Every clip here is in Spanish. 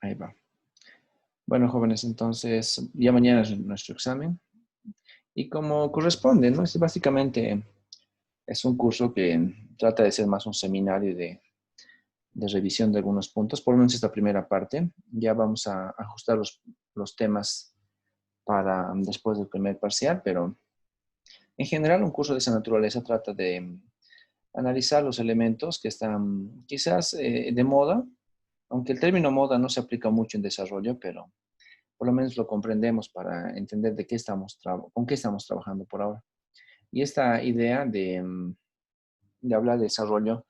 Ahí va. Bueno, jóvenes, entonces ya mañana es nuestro examen. Y como corresponde, ¿no? Básicamente es un curso que trata de ser más un seminario de revisión de algunos puntos, por lo menos esta primera parte. Ya vamos a ajustar los temas para después del primer parcial, pero en general un curso de esa naturaleza trata de analizar los elementos que están quizás de moda, aunque el término moda no se aplica mucho en desarrollo, pero por lo menos lo comprendemos para entender de qué con qué estamos trabajando por ahora. Y esta idea de hablar de desarrollo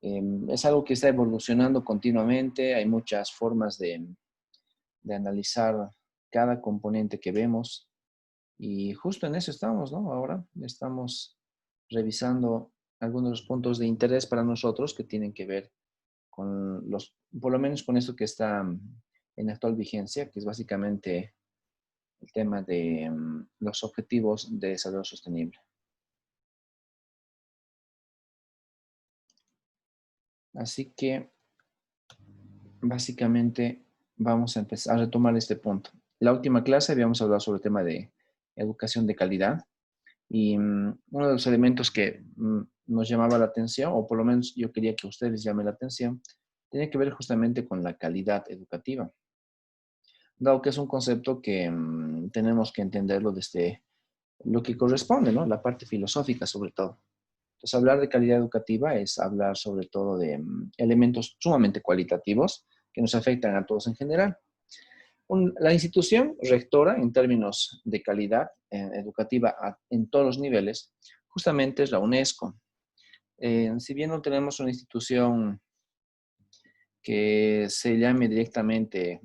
es algo que está evolucionando continuamente, hay muchas formas de analizar cada componente que vemos y justo en eso estamos, ¿no? Ahora estamos revisando algunos de los puntos de interés para nosotros que tienen que ver con por lo menos con esto que está en actual vigencia, que es básicamente el tema de los objetivos de desarrollo sostenible. Así que básicamente vamos a empezar a retomar este punto. La última clase habíamos hablado sobre el tema de educación de calidad y uno de los elementos que nos llamaba la atención, o por lo menos yo quería que ustedes llamen la atención, tiene que ver justamente con la calidad educativa, dado que es un concepto que tenemos que entenderlo desde lo que corresponde, ¿no? La parte filosófica sobre todo. Entonces, hablar de calidad educativa es hablar sobre todo de elementos sumamente cualitativos que nos afectan a todos en general. La institución rectora en términos de calidad educativa en todos los niveles, justamente es la UNESCO. Si bien no tenemos una institución que se llame directamente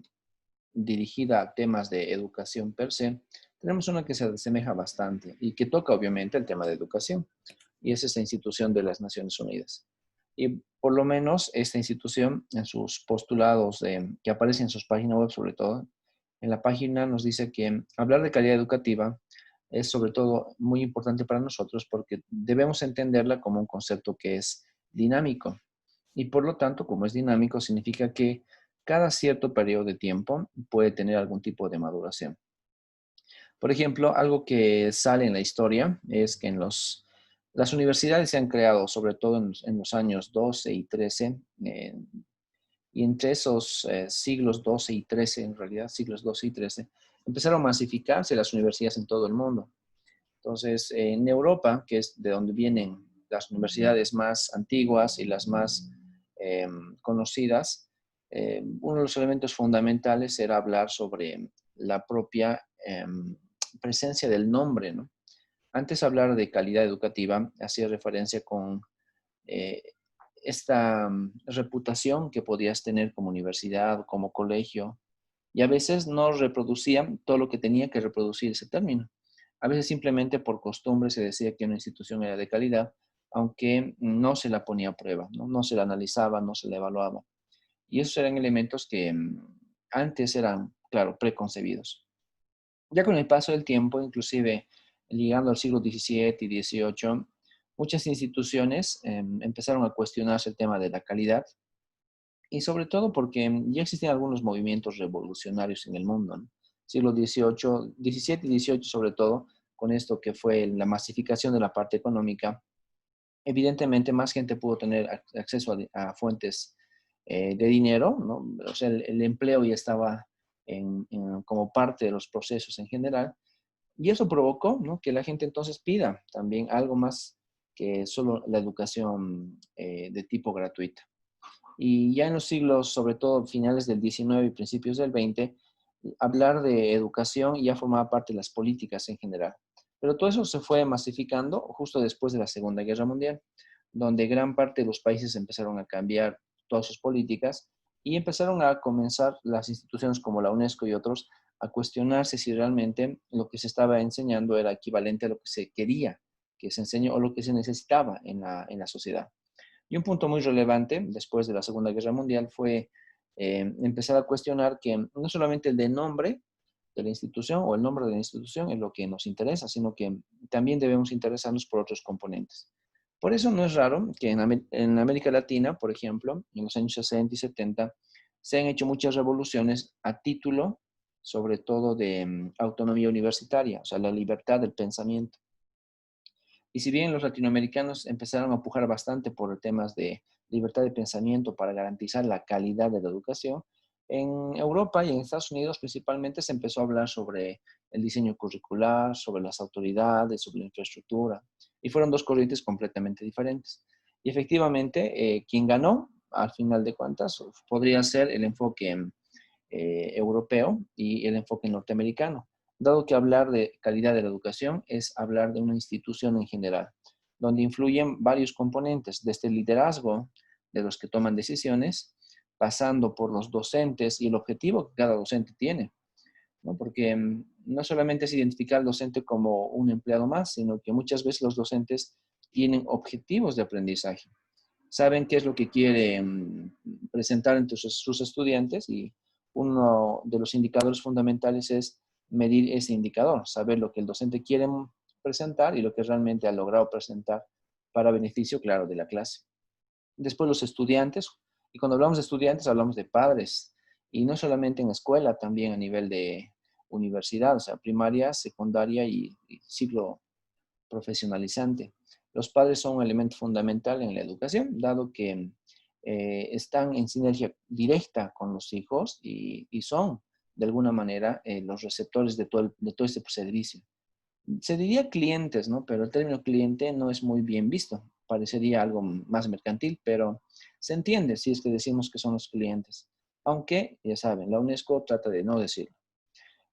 dirigida a temas de educación per se, tenemos una que se asemeja bastante y que toca obviamente el tema de educación, y es esta institución de las Naciones Unidas. Y por lo menos esta institución, en sus postulados que aparecen en sus páginas web sobre todo, en la página nos dice que hablar de calidad educativa es sobre todo muy importante para nosotros porque debemos entenderla como un concepto que es dinámico. Y por lo tanto, como es dinámico, significa que cada cierto periodo de tiempo puede tener algún tipo de maduración. Por ejemplo, algo que sale en la historia es que las universidades se han creado, sobre todo en los años 12 y 13, y entre esos siglos 12 y 13, en realidad, siglos 12 y 13, empezaron a masificarse las universidades en todo el mundo. Entonces, en Europa, que es de donde vienen las universidades más antiguas y las más conocidas, uno de los elementos fundamentales era hablar sobre la propia presencia del nombre, ¿no? Antes hablar de calidad educativa hacía referencia con eh, esta reputación que podías tener como universidad, como colegio, y a veces no reproducía todo lo que tenía que reproducir ese término. A veces simplemente por costumbre se decía que una institución era de calidad, aunque no se la ponía a prueba, ¿no? No se la analizaba, no se la evaluaba. Y esos eran elementos que antes eran, claro, preconcebidos. Ya con el paso del tiempo, inclusive llegando al siglo XVII y XVIII, muchas instituciones empezaron a cuestionarse el tema de la calidad y sobre todo porque ya existían algunos movimientos revolucionarios en el mundo, ¿no? Siglo XVIII, XVII y XVIII sobre todo, con esto que fue la masificación de la parte económica, evidentemente más gente pudo tener acceso a fuentes de dinero, ¿no? O sea, el empleo ya estaba como parte de los procesos en general, y eso provocó, ¿no?, que la gente entonces pida también algo más que solo la educación de tipo gratuita. Y ya en los siglos, sobre todo finales del XIX y principios del XX, hablar de educación ya formaba parte de las políticas en general. Pero todo eso se fue masificando justo después de la Segunda Guerra Mundial, donde gran parte de los países empezaron a cambiar todas sus políticas y empezaron a comenzar las instituciones como la UNESCO y otros a cuestionarse si realmente lo que se estaba enseñando era equivalente a lo que se quería que se enseñe o lo que se necesitaba en la sociedad. Y un punto muy relevante después de la Segunda Guerra Mundial fue empezar a cuestionar que no solamente el de nombre de la institución o el nombre de la institución es lo que nos interesa, sino que también debemos interesarnos por otros componentes. Por eso no es raro que en América Latina, por ejemplo, en los años 60 y 70, se han hecho muchas revoluciones a título, sobre todo de autonomía universitaria, o sea, la libertad del pensamiento. Y si bien los latinoamericanos empezaron a pujar bastante por temas de libertad de pensamiento para garantizar la calidad de la educación, en Europa y en Estados Unidos principalmente se empezó a hablar sobre el diseño curricular, sobre las autoridades, sobre la infraestructura, y fueron dos corrientes completamente diferentes. Y efectivamente, quien ganó, al final de cuentas, podría ser el enfoque europeo y el enfoque norteamericano, dado que hablar de calidad de la educación es hablar de una institución en general, donde influyen varios componentes, desde el liderazgo de los que toman decisiones, pasando por los docentes y el objetivo que cada docente tiene, ¿no? Porque no solamente es identificar al docente como un empleado más, sino que muchas veces los docentes tienen objetivos de aprendizaje, saben qué es lo que quieren presentar entre sus estudiantes y uno de los indicadores fundamentales es medir ese indicador, saber lo que el docente quiere presentar y lo que realmente ha logrado presentar para beneficio, claro, de la clase. Después los estudiantes, y cuando hablamos de estudiantes hablamos de padres, y no solamente en escuela, también a nivel de universidad, o sea, primaria, secundaria y ciclo profesionalizante. Los padres son un elemento fundamental en la educación, dado que están en sinergia directa con los hijos y son, de alguna manera, los receptores de todo este servicio. Se diría clientes, ¿no? Pero el término cliente no es muy bien visto. Parecería algo más mercantil, pero se entiende si es que decimos que son los clientes. Aunque, ya saben, la UNESCO trata de no decirlo.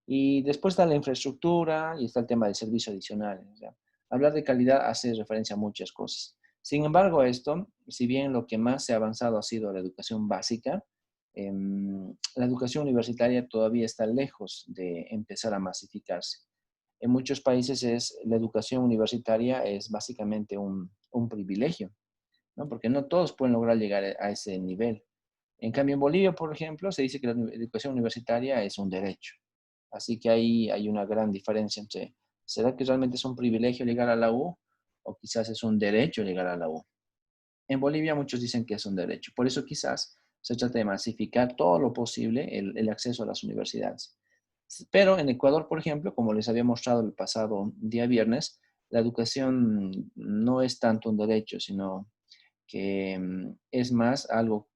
Y después está la infraestructura y está el tema del servicio adicional. O sea, hablar de calidad hace referencia a muchas cosas. Sin embargo, esto, si bien lo que más se ha avanzado ha sido la educación básica, la educación universitaria todavía está lejos de empezar a masificarse. En muchos países la educación universitaria es básicamente un privilegio, ¿no? Porque no todos pueden lograr llegar a ese nivel. En cambio, en Bolivia, por ejemplo, se dice que la educación universitaria es un derecho. Así que ahí hay una gran diferencia entre, ¿será que realmente es un privilegio llegar a la U o quizás es un derecho llegar a la U? En Bolivia muchos dicen que es un derecho. Por eso quizás se trata de masificar todo lo posible el acceso a las universidades. Pero en Ecuador, por ejemplo, como les había mostrado el pasado día viernes, la educación no es tanto un derecho, sino que es más algo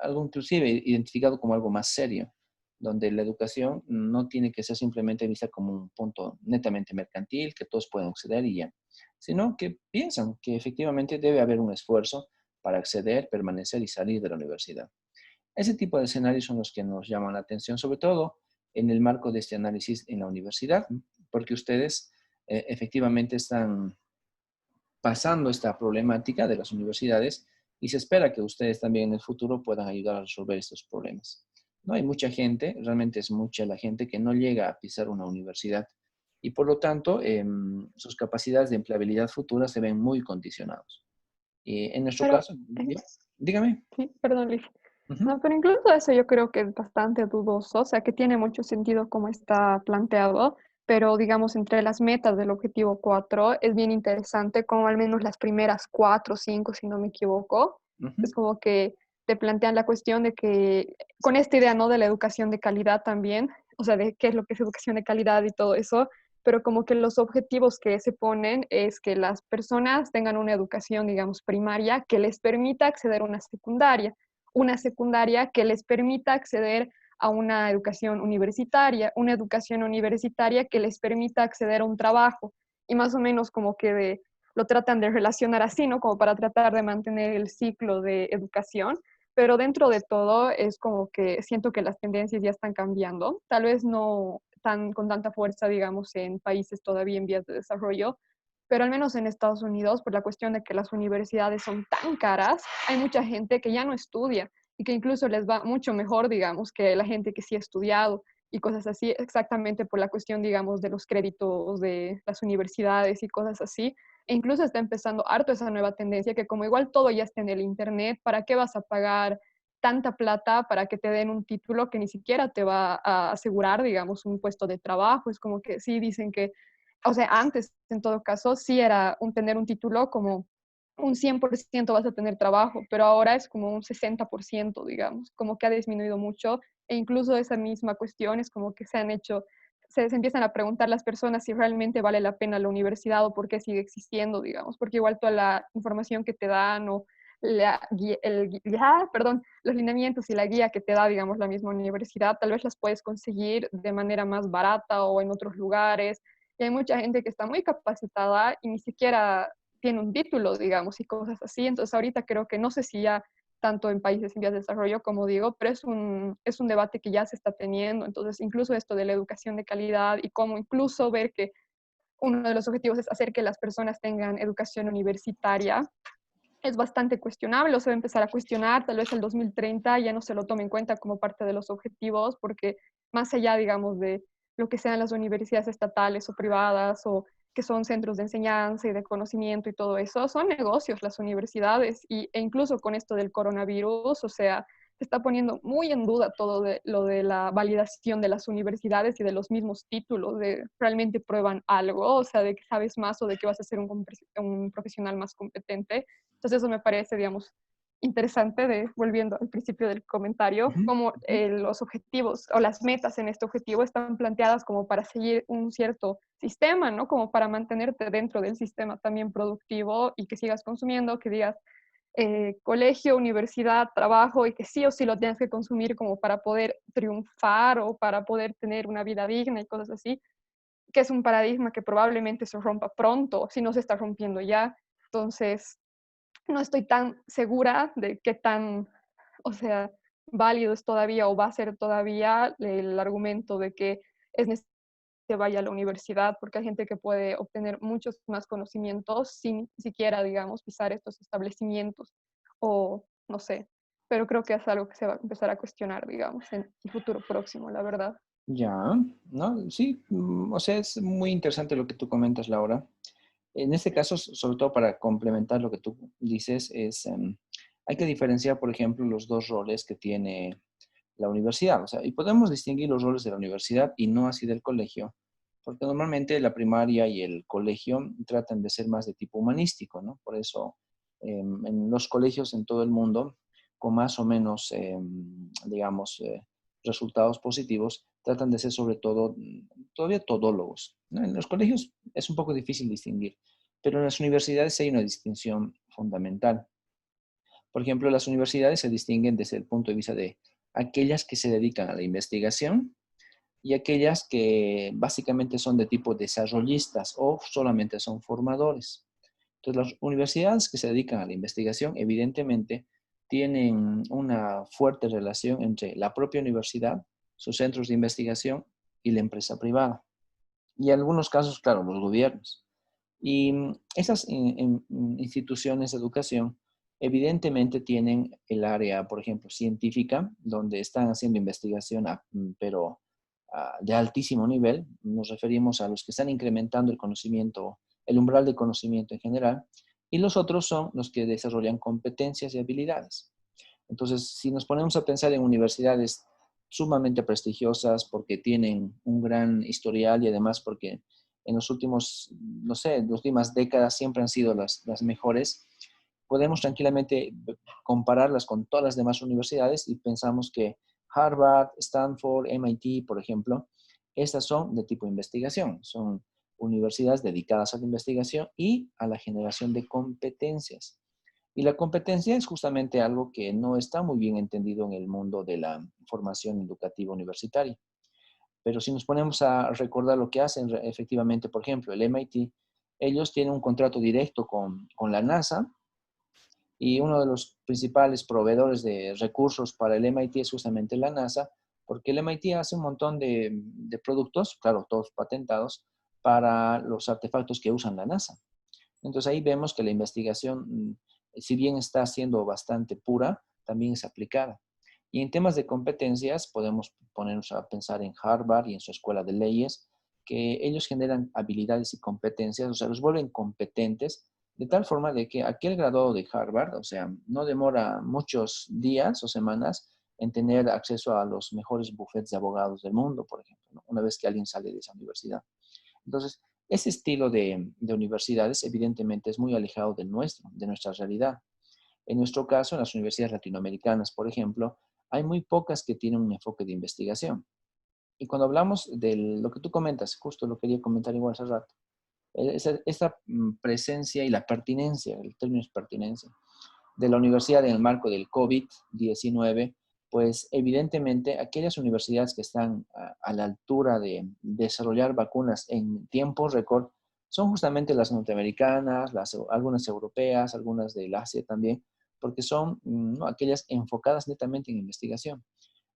inclusive identificado como algo más serio, donde la educación no tiene que ser simplemente vista como un punto netamente mercantil, que todos pueden acceder y ya, sino que piensan que efectivamente debe haber un esfuerzo para acceder, permanecer y salir de la universidad. Ese tipo de escenarios son los que nos llaman la atención, sobre todo en el marco de este análisis en la universidad, porque ustedes efectivamente están pasando esta problemática de las universidades y se espera que ustedes también en el futuro puedan ayudar a resolver estos problemas. No hay mucha gente, realmente es mucha la gente que no llega a pisar una universidad y por lo tanto sus capacidades de empleabilidad futura se ven muy condicionados. Y en nuestro Pero, caso, dígame. sí, perdón, Liz. Ujú, No, pero incluso eso yo creo que es bastante dudoso, o sea, que tiene mucho sentido como está planteado, pero digamos, entre las metas del objetivo 4 es bien interesante, como al menos las primeras 4 o 5, si no me equivoco, ujú. es como que te plantean la cuestión de que, con esta idea, ¿no? De la educación de calidad también, o sea, de qué es lo que es educación de calidad y todo eso, pero como que los objetivos que se ponen es que las personas tengan una educación, digamos, primaria que les permita acceder a una secundaria que les permita acceder a una educación universitaria que les permita acceder a un trabajo. Y más o menos como que lo tratan de relacionar así, ¿no? Como para tratar de mantener el ciclo de educación. Pero dentro de todo es como que siento que las tendencias ya están cambiando. Tal vez no tan, con tanta fuerza, digamos, en países todavía en vías de desarrollo, pero al menos en Estados Unidos, por la cuestión de que las universidades son tan caras, hay mucha gente que ya no estudia y que incluso les va mucho mejor, digamos, que la gente que sí ha estudiado y cosas así, exactamente por la cuestión, digamos, de los créditos de las universidades y cosas así. E incluso está empezando harto esa nueva tendencia que como igual todo ya está en el Internet, ¿para qué vas a pagar tanta plata para que te den un título que ni siquiera te va a asegurar, digamos, un puesto de trabajo? Es como que sí dicen que, o sea, antes en todo caso sí era tener un título como un 100% vas a tener trabajo, pero ahora es como un 60%, digamos, como que ha disminuido mucho, e incluso esa misma cuestión es como que se empiezan a preguntar las personas si realmente vale la pena la universidad o por qué sigue existiendo, digamos, porque igual toda la información que te dan o perdón, los lineamientos y la guía que te da, digamos, la misma universidad, tal vez las puedes conseguir de manera más barata o en otros lugares. Y hay mucha gente que está muy capacitada y ni siquiera tiene un título, digamos, y cosas así. Entonces ahorita creo que no sé si ya tanto en países en vías de desarrollo, como digo, pero es un debate que ya se está teniendo. Entonces, incluso esto de la educación de calidad y cómo incluso ver que uno de los objetivos es hacer que las personas tengan educación universitaria, es bastante cuestionable o se va a empezar a cuestionar, tal vez el 2030 ya no se lo tome en cuenta como parte de los objetivos, porque más allá, digamos, de lo que sean las universidades estatales o privadas o que son centros de enseñanza y de conocimiento y todo eso, son negocios las universidades e incluso con esto del coronavirus, o sea, se está poniendo muy en duda todo lo de la validación de las universidades y de los mismos títulos, de realmente prueban algo, o sea, de que sabes más o de que vas a ser un profesional más competente. Entonces eso me parece, digamos, interesante, volviendo al principio del comentario, Ujú, cómo ujú. los objetivos o las metas en este objetivo están planteadas como para seguir un cierto sistema, ¿no? Como para mantenerte dentro del sistema también productivo y que sigas consumiendo, que digas colegio, universidad, trabajo y que sí o sí lo tienes que consumir como para poder triunfar o para poder tener una vida digna y cosas así, que es un paradigma que probablemente se rompa pronto, si no se está rompiendo ya. Entonces, no estoy tan segura de qué tan, o sea, válido es todavía o va a ser todavía el argumento de que es necesario que vaya a la universidad, porque hay gente que puede obtener muchos más conocimientos sin siquiera, digamos, pisar estos establecimientos o no sé, pero creo que es algo que se va a empezar a cuestionar, digamos, en el futuro próximo, la verdad. Ya, ¿no? Sí, o sea, es muy interesante lo que tú comentas, Laura. En este caso, sobre todo para complementar lo que tú dices, hay que diferenciar, por ejemplo, los dos roles que tiene la universidad. O sea, y podemos distinguir los roles de la universidad y no así del colegio, porque normalmente la primaria y el colegio tratan de ser más de tipo humanístico, ¿no? Por eso, en los colegios en todo el mundo, con más o menos, digamos, resultados positivos, tratan de ser sobre todo todavía todólogos, ¿no? En los colegios es un poco difícil distinguir, pero en las universidades hay una distinción fundamental. Por ejemplo, las universidades se distinguen desde el punto de vista de aquellas que se dedican a la investigación y aquellas que básicamente son de tipo desarrollistas o solamente son formadores. Entonces, las universidades que se dedican a la investigación, evidentemente, tienen una fuerte relación entre la propia universidad, sus centros de investigación y la empresa privada. Y en algunos casos, claro, los gobiernos. Y esas instituciones de educación evidentemente tienen el área, por ejemplo, científica, donde están haciendo investigación, pero de altísimo nivel. Nos referimos a los que están incrementando el conocimiento, el umbral de conocimiento en general, y los otros son los que desarrollan competencias y habilidades. Entonces, si nos ponemos a pensar en universidades sumamente prestigiosas porque tienen un gran historial y además porque en los últimos, no sé, las últimas décadas siempre han sido las mejores, podemos tranquilamente compararlas con todas las demás universidades y pensamos que Harvard, Stanford, MIT, por ejemplo, estas son de tipo investigación, son universidades dedicadas a la investigación y a la generación de competencias. Y la competencia es justamente algo que no está muy bien entendido en el mundo de la formación educativa universitaria. Pero si nos ponemos a recordar lo que hacen efectivamente, por ejemplo, el MIT, ellos tienen un contrato directo con la NASA y uno de los principales proveedores de recursos para el MIT es justamente la NASA, porque el MIT hace un montón de productos, claro, todos patentados, para los artefactos que usan la NASA. Entonces ahí vemos que la investigación, si bien está siendo bastante pura, también es aplicada. Y en temas de competencias, podemos ponernos a pensar en Harvard y en su escuela de leyes, que ellos generan habilidades y competencias, o sea, los vuelven competentes, de tal forma de que aquel graduado de Harvard, o sea, no demora muchos días o semanas en tener acceso a los mejores bufetes de abogados del mundo, por ejemplo, ¿no? Una vez que alguien sale de esa universidad. Entonces, Ese estilo de universidades evidentemente es muy alejado del nuestro, de nuestra realidad. En nuestro caso, en las universidades latinoamericanas, por ejemplo, hay muy pocas que tienen un enfoque de investigación. Y cuando hablamos de lo que tú comentas, justo lo quería comentar igual hace rato, esa presencia y la pertinencia, el término es pertinencia, de la universidad en el marco del COVID-19, pues evidentemente aquellas universidades que están a la altura de desarrollar vacunas en tiempo récord son justamente las norteamericanas, algunas europeas, algunas del Asia también, porque son ¿no? aquellas enfocadas netamente en investigación.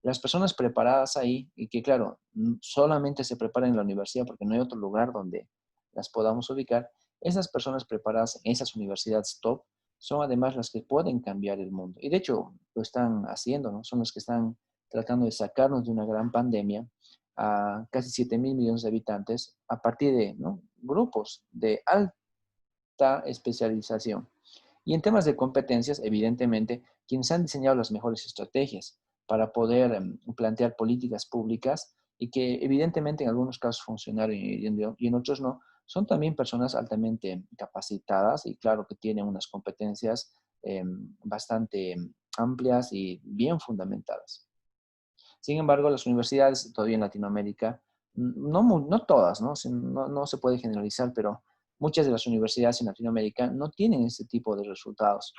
Las personas preparadas ahí, y que claro, solamente se preparan en la universidad porque no hay otro lugar donde las podamos ubicar, esas personas preparadas en esas universidades top son además las que pueden cambiar el mundo. Y de hecho lo están haciendo, ¿no? Son los que están tratando de sacarnos de una gran pandemia a casi 7.000 millones de habitantes a partir de ¿no? grupos de alta especialización. Y en temas de competencias, evidentemente, quienes han diseñado las mejores estrategias para poder plantear políticas públicas y que evidentemente en algunos casos funcionaron y en otros no, son también personas altamente capacitadas y claro que tienen unas competencias bastante amplias y bien fundamentadas. Sin embargo, las universidades todavía en Latinoamérica, no todas, ¿no? No se puede generalizar, pero muchas de las universidades en Latinoamérica no tienen ese tipo de resultados.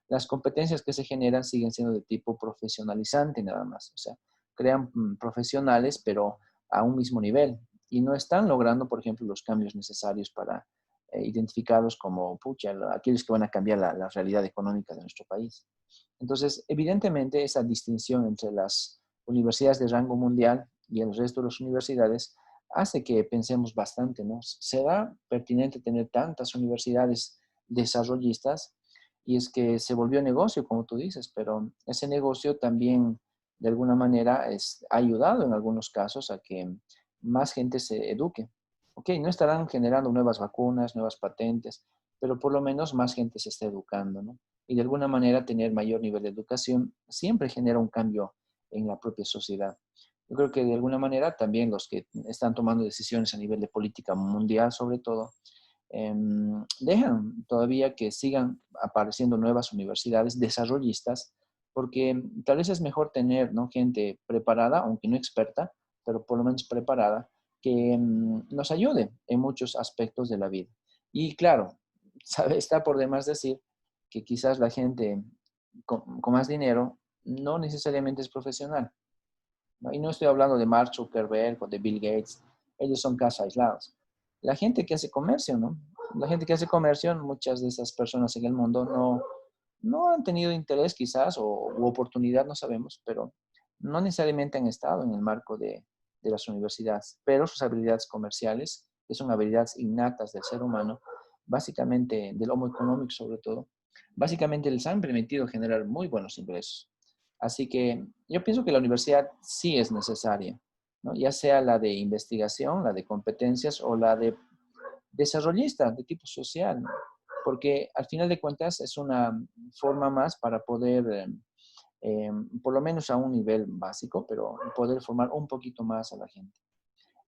Las competencias que se generan siguen siendo de tipo profesionalizante nada más, o sea, crean profesionales, pero a un mismo nivel y no están logrando, por ejemplo, los cambios necesarios para identificarlos como, pucha, aquellos que van a cambiar la realidad económica de nuestro país. Entonces, evidentemente, esa distinción entre las universidades de rango mundial y el resto de las universidades hace que pensemos bastante, ¿no? ¿Será pertinente tener tantas universidades desarrollistas? Y es que se volvió negocio, como tú dices, pero ese negocio también, de alguna manera, ha ayudado en algunos casos a que más gente se eduque. Ok, no estarán generando nuevas vacunas, nuevas patentes, pero por lo menos más gente se está educando, ¿no? Y de alguna manera tener mayor nivel de educación siempre genera un cambio en la propia sociedad. Yo creo que de alguna manera también los que están tomando decisiones a nivel de política mundial, sobre todo, dejan todavía que sigan apareciendo nuevas universidades desarrollistas, porque tal vez es mejor tener ¿no? gente preparada, aunque no experta, pero por lo menos preparada, que nos ayude en muchos aspectos de la vida. Y claro, sabe, está por demás decir que quizás la gente con más dinero no necesariamente es profesional, ¿no? Y no estoy hablando de Mark Zuckerberg o de Bill Gates, ellos son casos aislados. La gente que hace comercio, ¿no? La gente que hace comercio, muchas de esas personas en el mundo no han tenido interés quizás u oportunidad, no sabemos, pero no necesariamente han estado en el marco de las universidades, pero sus habilidades comerciales, que son habilidades innatas del ser humano, básicamente del Homo económico sobre todo, básicamente les han permitido generar muy buenos ingresos. Así que yo pienso que la universidad sí es necesaria, ¿no? Ya sea la de investigación, la de competencias o la de desarrollista de tipo social, ¿no? Porque al final de cuentas es una forma más para poder, por lo menos a un nivel básico, pero poder formar un poquito más a la gente.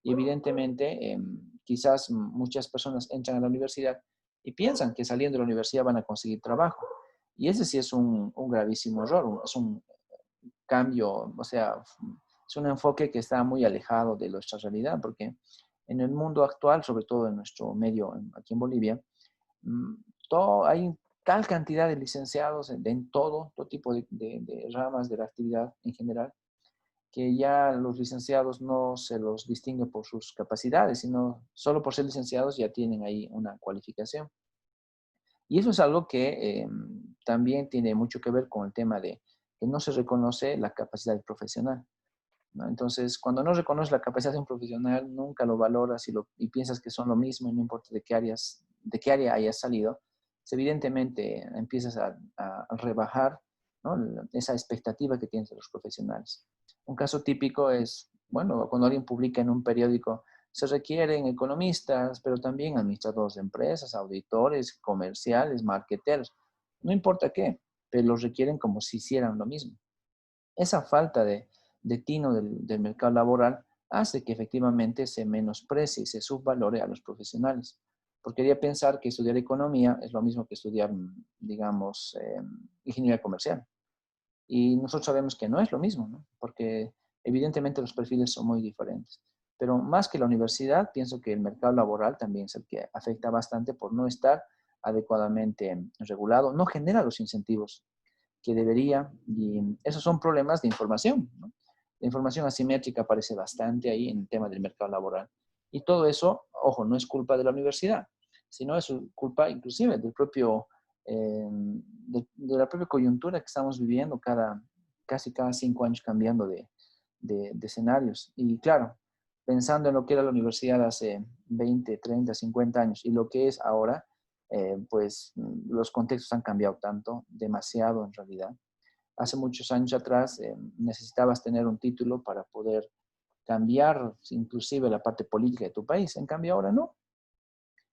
Y evidentemente, quizás muchas personas entran a la universidad y piensan que saliendo de la universidad van a conseguir trabajo. Y ese sí es un gravísimo error, es un cambio, o sea, es un enfoque que está muy alejado de nuestra realidad, porque en el mundo actual, sobre todo en nuestro medio aquí en Bolivia, mm, hay tal cantidad de licenciados en todo tipo de ramas de la actividad en general, que ya los licenciados no se los distingue por sus capacidades, sino solo por ser licenciados ya tienen ahí una cualificación. Y eso es algo que también tiene mucho que ver con el tema de que no se reconoce la capacidad profesional, ¿no? Entonces, cuando no reconoces la capacidad de un profesional, nunca lo valoras y piensas que son lo mismo y no importa de qué área hayas salido, pues evidentemente empiezas a rebajar, ¿no? Esa expectativa que tienes de los profesionales. Un caso típico es, bueno, cuando alguien publica en un periódico, se requieren economistas, pero también administradores de empresas, auditores, comerciales, marqueteros, no importa qué, pero los requieren como si hicieran lo mismo. Esa falta de tino del mercado laboral hace que efectivamente se menosprecie y se subvalore a los profesionales. Porque quería pensar que estudiar economía es lo mismo que estudiar, digamos, ingeniería comercial. Y nosotros sabemos que no es lo mismo, ¿no? Porque evidentemente los perfiles son muy diferentes. Pero más que la universidad, pienso que el mercado laboral también es el que afecta bastante por no estar adecuadamente regulado, no genera los incentivos que debería, y esos son problemas de información, ¿no? La información asimétrica aparece bastante ahí en el tema del mercado laboral. Y todo eso, ojo, no es culpa de la universidad, sino es culpa inclusive del propio, de la propia coyuntura que estamos viviendo casi cada 5 años cambiando de escenarios. Y claro, pensando en lo que era la universidad hace 20, 30, 50 años y lo que es ahora, pues los contextos han cambiado tanto, demasiado en realidad. Hace muchos años atrás necesitabas tener un título para poder cambiar inclusive la parte política de tu país. En cambio ahora no.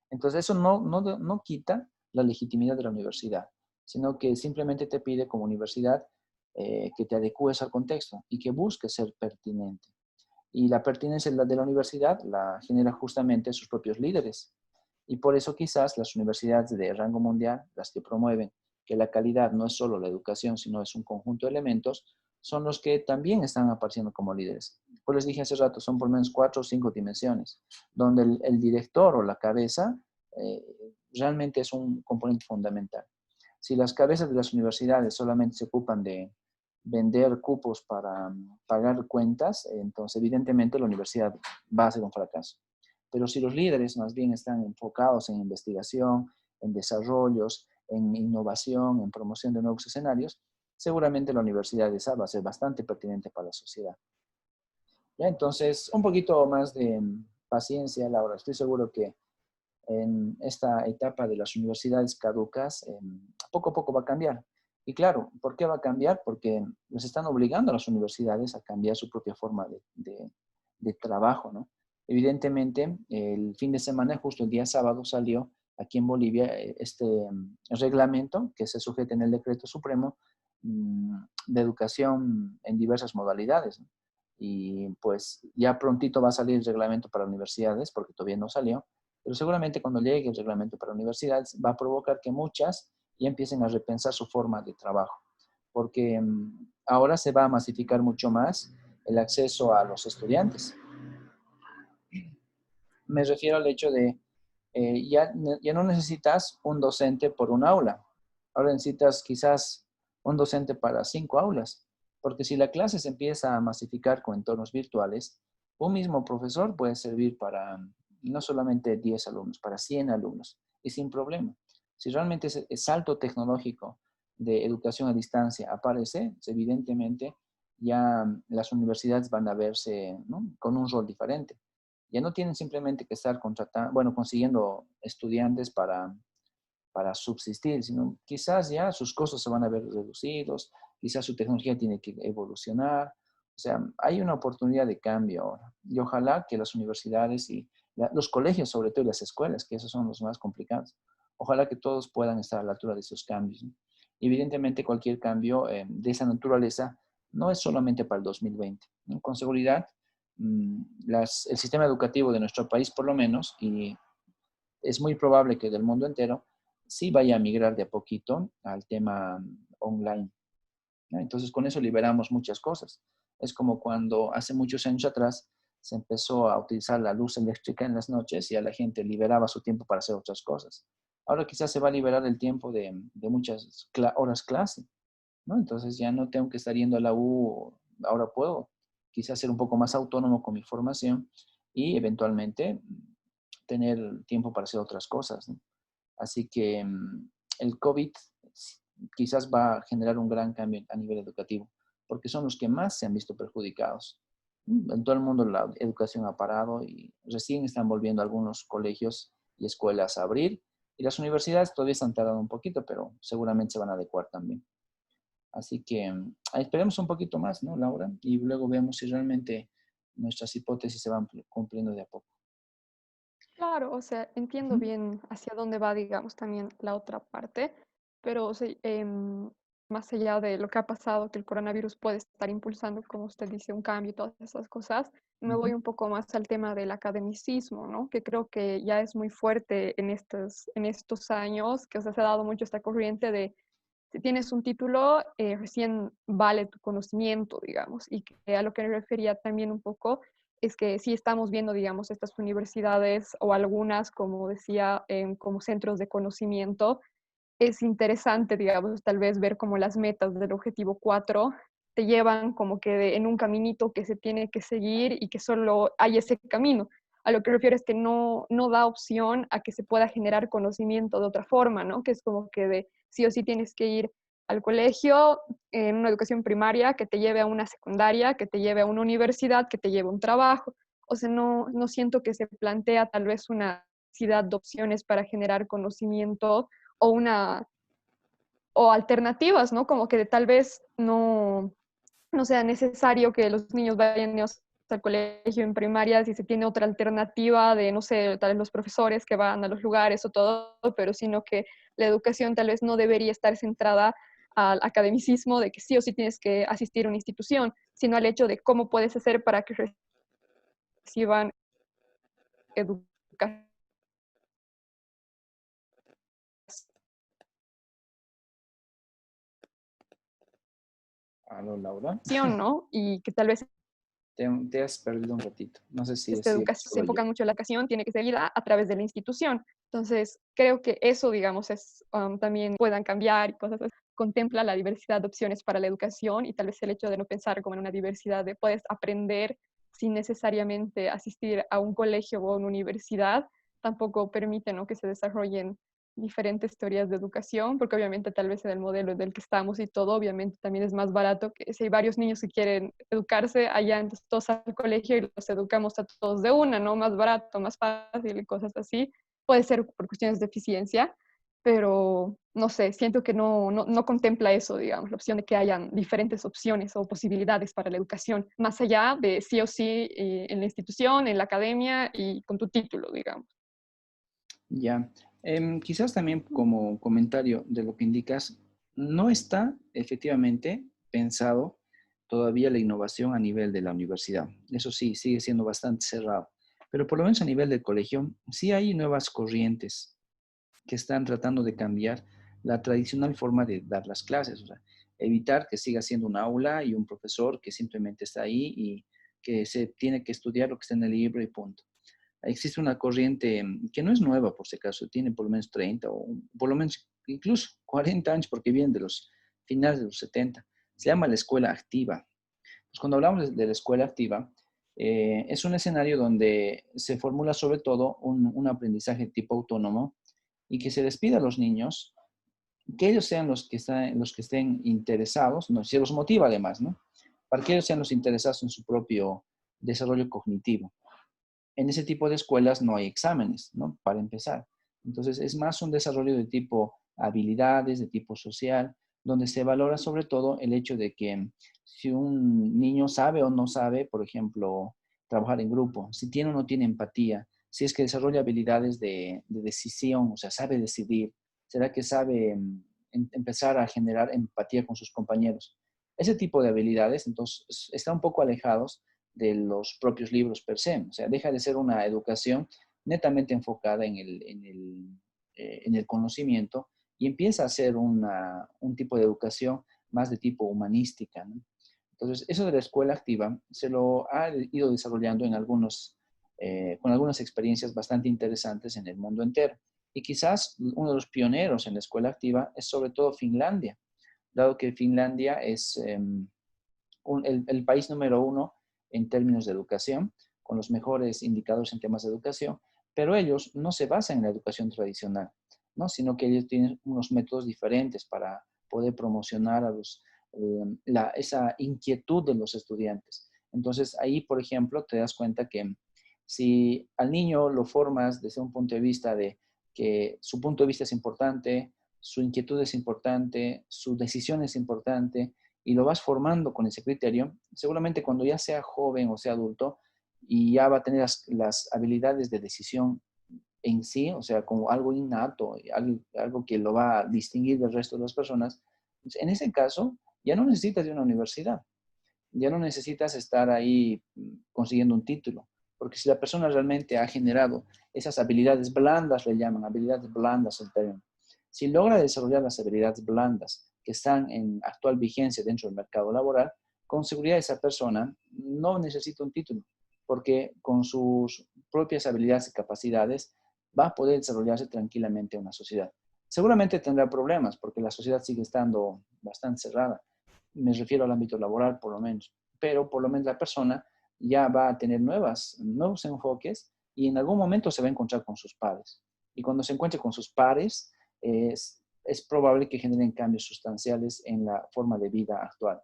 Entonces eso no quita la legitimidad de la universidad, sino que simplemente te pide como universidad que te adecues al contexto y que busques ser pertinente. Y la pertinencia de la universidad la genera justamente sus propios líderes. Y por eso quizás las universidades de rango mundial, las que promueven que la calidad no es solo la educación, sino es un conjunto de elementos, son los que también están apareciendo como líderes. Pues les dije hace rato, son por lo menos 4 o 5 dimensiones, donde el director o la cabeza eh, realmente es un componente fundamental. Si las cabezas de las universidades solamente se ocupan de vender cupos para pagar cuentas, entonces evidentemente la universidad va a ser un fracaso. Pero si los líderes más bien están enfocados en investigación, en desarrollos, en innovación, en promoción de nuevos escenarios, seguramente la universidad esa va a ser bastante pertinente para la sociedad. ¿Ya? Entonces, un poquito más de paciencia, Laura. Estoy seguro que en esta etapa de las universidades caducas, poco a poco va a cambiar. Y claro, ¿por qué va a cambiar? Porque nos están obligando a las universidades a cambiar su propia forma de trabajo, ¿no? Evidentemente, el fin de semana, justo el día sábado, salió aquí en Bolivia este reglamento que se sujeta en el decreto supremo de educación en diversas modalidades, ¿no? Y pues ya prontito va a salir el reglamento para universidades, porque todavía no salió, pero seguramente cuando llegue el reglamento para universidades va a provocar que muchas ya empiecen a repensar su forma de trabajo, porque ahora se va a masificar mucho más el acceso a los estudiantes. Me refiero al hecho de ya no necesitas un docente por un aula, ahora necesitas quizás un docente para 5 aulas, porque si la clase se empieza a masificar con entornos virtuales, un mismo profesor puede servir para no solamente 10 alumnos, para 100 alumnos, y sin problema. Si realmente ese salto tecnológico de educación a distancia aparece, pues, evidentemente ya las universidades van a verse, ¿no?, con un rol diferente. Ya no tienen simplemente que estar contratando, bueno, consiguiendo estudiantes para subsistir, sino quizás ya sus costos se van a ver reducidos, quizás su tecnología tiene que evolucionar. O sea, hay una oportunidad de cambio ahora. Y ojalá que las universidades y los colegios, sobre todo, y las escuelas, que esos son los más complicados, ojalá que todos puedan estar a la altura de esos cambios, ¿no? Evidentemente, cualquier cambio de esa naturaleza no es solamente para el 2020, ¿no? Con seguridad, el sistema educativo de nuestro país, por lo menos, y es muy probable que del mundo entero, sí vaya a migrar de a poquito al tema online, ¿no? Entonces, con eso liberamos muchas cosas. Es como cuando hace muchos años atrás se empezó a utilizar la luz eléctrica en las noches y a la gente liberaba su tiempo para hacer otras cosas. Ahora quizás se va a liberar el tiempo de muchas horas clase, ¿no? Entonces ya no tengo que estar yendo a la U, ahora puedo quizás ser un poco más autónomo con mi formación y eventualmente tener tiempo para hacer otras cosas, ¿no? Así que el COVID quizás va a generar un gran cambio a nivel educativo, porque son los que más se han visto perjudicados. En todo el mundo la educación ha parado y recién están volviendo algunos colegios y escuelas a abrir, y las universidades todavía están tardando un poquito, pero seguramente se van a adecuar también. Así que esperemos un poquito más, ¿no, Laura? Y luego vemos si realmente nuestras hipótesis se van cumpliendo de a poco. Claro, o sea, entiendo Ujú. bien hacia dónde va, digamos, también la otra parte, pero o sea, más allá de lo que ha pasado, que el coronavirus puede estar impulsando, como usted dice, un cambio y todas esas cosas, me voy Ujú. un poco más al tema del academicismo, ¿no? Que creo que ya es muy fuerte en estos años, que o sea, se ha dado mucho esta corriente de si tienes un título, recién vale tu conocimiento, digamos, y que a lo que me refería también un poco es que sí estamos viendo, digamos, estas universidades o algunas, como decía, como centros de conocimiento. Es interesante, digamos, tal vez ver como las metas del objetivo 4 te llevan como que en un caminito que se tiene que seguir y que solo hay ese camino. A lo que refiero es que no da opción a que se pueda generar conocimiento de otra forma, ¿no? Que es como que de sí o sí tienes que ir al colegio, en una educación primaria, que te lleve a una secundaria, que te lleve a una universidad, que te lleve a un trabajo. O sea, no siento que se plantea tal vez una diversidad de opciones para generar conocimiento o una o alternativas, ¿no? Como que tal vez no sea necesario que los niños vayan al colegio en primaria si se tiene otra alternativa de, no sé, tal vez los profesores que van a los lugares o todo, pero sino que la educación tal vez no debería estar centrada al academicismo de que sí o sí tienes que asistir a una institución, sino al hecho de cómo puedes hacer para que reciban educación, Aló, Laura. ¿no? Y que tal vez Te has perdido un ratito. No sé si esta es educación se solo yo. enfoca mucho en la educación, tiene que ser seguida a través de la institución. Entonces, creo que eso, digamos, es también puedan cambiar y cosas así. Contempla la diversidad de opciones para la educación y tal vez el hecho de no pensar como en una diversidad de puedes aprender sin necesariamente asistir a un colegio o a una universidad, tampoco permite, ¿no?, que se desarrollen diferentes teorías de educación, porque obviamente tal vez en el modelo del que estamos y todo, obviamente también es más barato que si hay varios niños que quieren educarse allá, entonces todos al colegio y los educamos a todos de una, ¿no? Más barato, más fácil y cosas así. Puede ser por cuestiones de eficiencia, pero no sé, siento que no contempla eso, digamos, la opción de que hayan diferentes opciones o posibilidades para la educación, más allá de sí o sí en la institución, en la academia y con tu título, digamos. Ya. Quizás también como comentario de lo que indicas, no está efectivamente pensado todavía la innovación a nivel de la universidad. Eso sí, sigue siendo bastante cerrado. Pero por lo menos a nivel del colegio, sí hay nuevas corrientes que están tratando de cambiar la tradicional forma de dar las clases, o sea, evitar que siga siendo un aula y un profesor que simplemente está ahí y que se tiene que estudiar lo que está en el libro y punto. Existe una corriente que no es nueva, por si acaso, tiene por lo menos 30 o por lo menos incluso 40 años porque viene de los finales de los 70. Se llama la escuela activa. Pues cuando hablamos de la escuela activa, es un escenario donde se formula sobre todo un aprendizaje tipo autónomo y que se les pide a los niños que ellos sean los que estén interesados, ¿no? Se los motiva además, ¿no? Para que ellos sean los interesados en su propio desarrollo cognitivo. En ese tipo de escuelas no hay exámenes, ¿no? Para empezar. Entonces, es más un desarrollo de tipo habilidades, de tipo social, donde se valora sobre todo el hecho de que si un niño sabe o no sabe, por ejemplo, trabajar en grupo, si tiene o no tiene empatía, si es que desarrolla habilidades de decisión, o sea, sabe decidir, será que sabe empezar a generar empatía con sus compañeros. Ese tipo de habilidades, entonces, está un poco alejados de los propios libros per se. O sea, deja de ser una educación netamente enfocada en el conocimiento y empieza a ser un tipo de educación más de tipo humanística, ¿no? Entonces, eso de la escuela activa se lo ha ido desarrollando con algunas experiencias bastante interesantes en el mundo entero. Y quizás uno de los pioneros en la escuela activa es sobre todo Finlandia, dado que Finlandia es el país número uno en términos de educación, con los mejores indicadores en temas de educación, pero ellos no se basan en la educación tradicional, ¿no? Sino que ellos tienen unos métodos diferentes para poder promocionar esa inquietud de los estudiantes. Entonces, ahí, por ejemplo, te das cuenta que si al niño lo formas desde un punto de vista de que su punto de vista es importante, su inquietud es importante, su decisión es importante, y lo vas formando con ese criterio, seguramente cuando ya sea joven o sea adulto y ya va a tener las habilidades de decisión en sí, o sea, como algo innato, algo que lo va a distinguir del resto de las personas, En ese caso, ya no necesitas de una universidad, ya no necesitas estar ahí consiguiendo un título, porque si la persona realmente ha generado esas habilidades blandas, le llaman habilidades blandas el término, si logra desarrollar las habilidades blandas que están en actual vigencia dentro del mercado laboral, con seguridad esa persona no necesita un título, porque con sus propias habilidades y capacidades va a poder desarrollarse tranquilamente en una sociedad. Seguramente tendrá problemas porque la sociedad sigue estando bastante cerrada. Me refiero al ámbito laboral por lo menos, pero por lo menos la persona ya va a tener nuevos enfoques y en algún momento se va a encontrar con sus pares. Y cuando se encuentre con sus pares, es probable que generen cambios sustanciales en la forma de vida actual.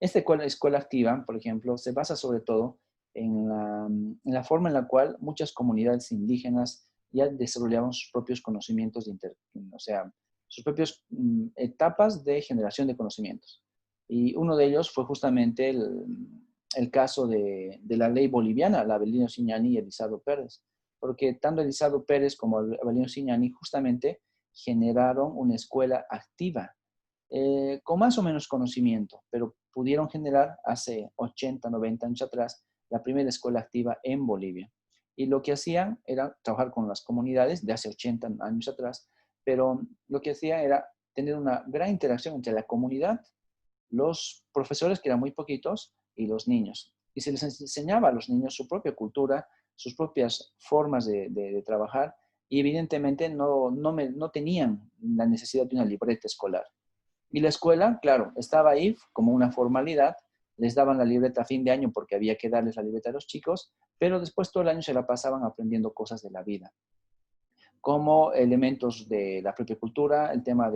Esta escuela activa, por ejemplo, se basa sobre todo en la forma en la cual muchas comunidades indígenas ya desarrollaron sus propios conocimientos, o sea, sus propias etapas de generación de conocimientos. Y uno de ellos fue justamente el caso de la ley boliviana, la Avelino Ciñani y Elizardo Pérez, porque tanto Elizardo Pérez como Avelino Ciñani justamente generaron una escuela activa con más o menos conocimiento, pero pudieron generar hace 80, 90 años atrás la primera escuela activa en Bolivia. Y lo que hacían era trabajar con las comunidades de hace 80 años atrás, pero lo que hacían era tener una gran interacción entre la comunidad, los profesores, que eran muy poquitos, y los niños. Y se les enseñaba a los niños su propia cultura, sus propias formas de trabajar, y evidentemente no tenían la necesidad de una libreta escolar. Y la escuela, claro, estaba ahí como una formalidad, les daban la libreta a fin de año porque había que darles la libreta a los chicos, pero después todo el año se la pasaban aprendiendo cosas de la vida, como elementos de la propia cultura, el tema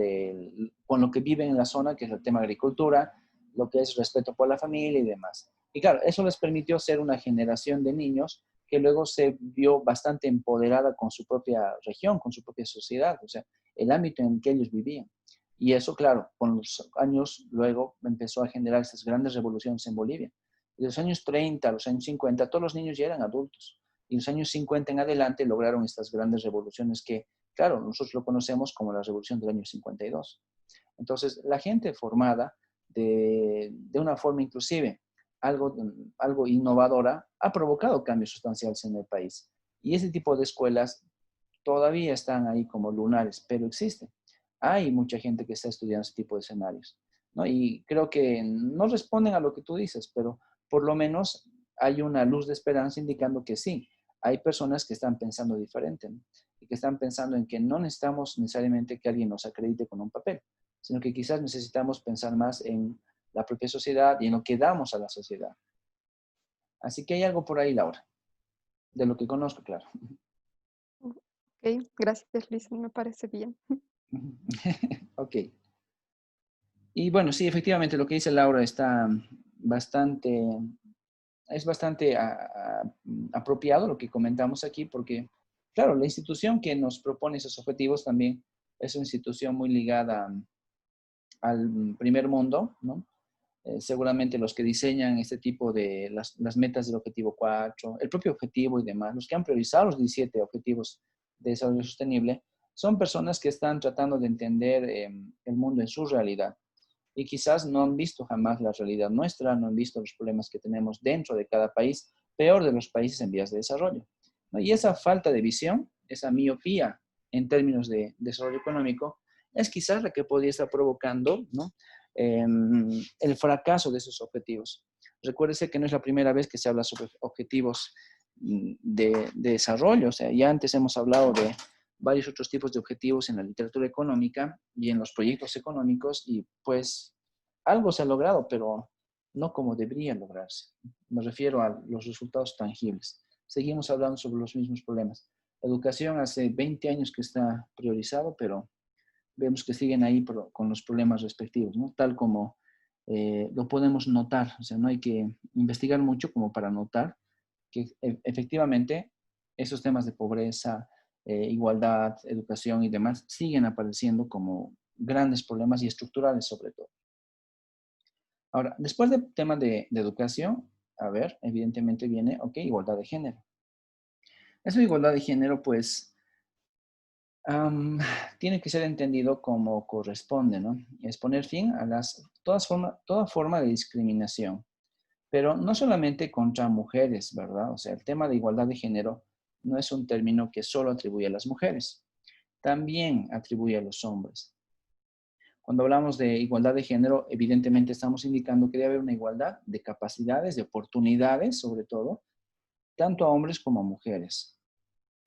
con lo que viven en la zona, que es el tema de agricultura, lo que es respeto por la familia y demás. Y claro, eso les permitió ser una generación de niños que luego se vio bastante empoderada con su propia región, con su propia sociedad, o sea, el ámbito en el que ellos vivían. Y eso, claro, con los años luego empezó a generar estas grandes revoluciones en Bolivia. De los años 30 a los años 50, todos los niños ya eran adultos. Y en los años 50 en adelante lograron estas grandes revoluciones que, claro, nosotros lo conocemos como la revolución del año 52. Entonces, la gente formada de una forma inclusive algo innovadora ha provocado cambios sustanciales en el país. Y ese tipo de escuelas todavía están ahí como lunares, pero existen. Hay mucha gente que está estudiando ese tipo de escenarios, ¿no? Y creo que no responden a lo que tú dices, pero por lo menos hay una luz de esperanza indicando que sí, hay personas que están pensando diferente, ¿no? Y que están pensando en que no necesitamos necesariamente que alguien nos acredite con un papel, sino que quizás necesitamos pensar más en la propia sociedad y en lo que damos a la sociedad. Así que hay algo por ahí, Laura, de lo que conozco, claro. Ok, gracias, Liz, me parece bien. Ok. Y bueno, sí, efectivamente lo que dice Laura está bastante, es bastante apropiado lo que comentamos aquí, porque, claro, la institución que nos propone esos objetivos también es una institución muy ligada al primer mundo, ¿no? Seguramente los que diseñan este tipo de las metas del objetivo 4, el propio objetivo y demás, los que han priorizado los 17 objetivos de desarrollo sostenible, son personas que están tratando de entender el mundo en su realidad y quizás no han visto jamás la realidad nuestra, no han visto los problemas que tenemos dentro de cada país, peor de los países en vías de desarrollo, ¿no? Y esa falta de visión, esa miopía en términos de desarrollo económico, es quizás la que podría estar provocando, ¿no? El fracaso de esos objetivos. Recuérdese que no es la primera vez que se habla sobre objetivos de desarrollo, o sea, ya antes hemos hablado de varios otros tipos de objetivos en la literatura económica y en los proyectos económicos y pues algo se ha logrado, pero no como debería lograrse. Me refiero a los resultados tangibles. Seguimos hablando sobre los mismos problemas. Educación hace 20 años que está priorizado, pero vemos que siguen ahí con los problemas respectivos, ¿no? Tal como lo podemos notar. O sea, no hay que investigar mucho como para notar que efectivamente esos temas de pobreza, igualdad, educación y demás siguen apareciendo como grandes problemas y estructurales sobre todo. Ahora, después del tema de educación, a ver, evidentemente viene, ok, igualdad de género. Esa igualdad de género, pues, Am, tiene que ser entendido como corresponde, ¿no? Es poner fin a toda forma de discriminación, pero no solamente contra mujeres, ¿verdad? O sea, el tema de igualdad de género no es un término que solo atribuye a las mujeres, también atribuye a los hombres. Cuando hablamos de igualdad de género, evidentemente estamos indicando que debe haber una igualdad de capacidades, de oportunidades, sobre todo, tanto a hombres como a mujeres.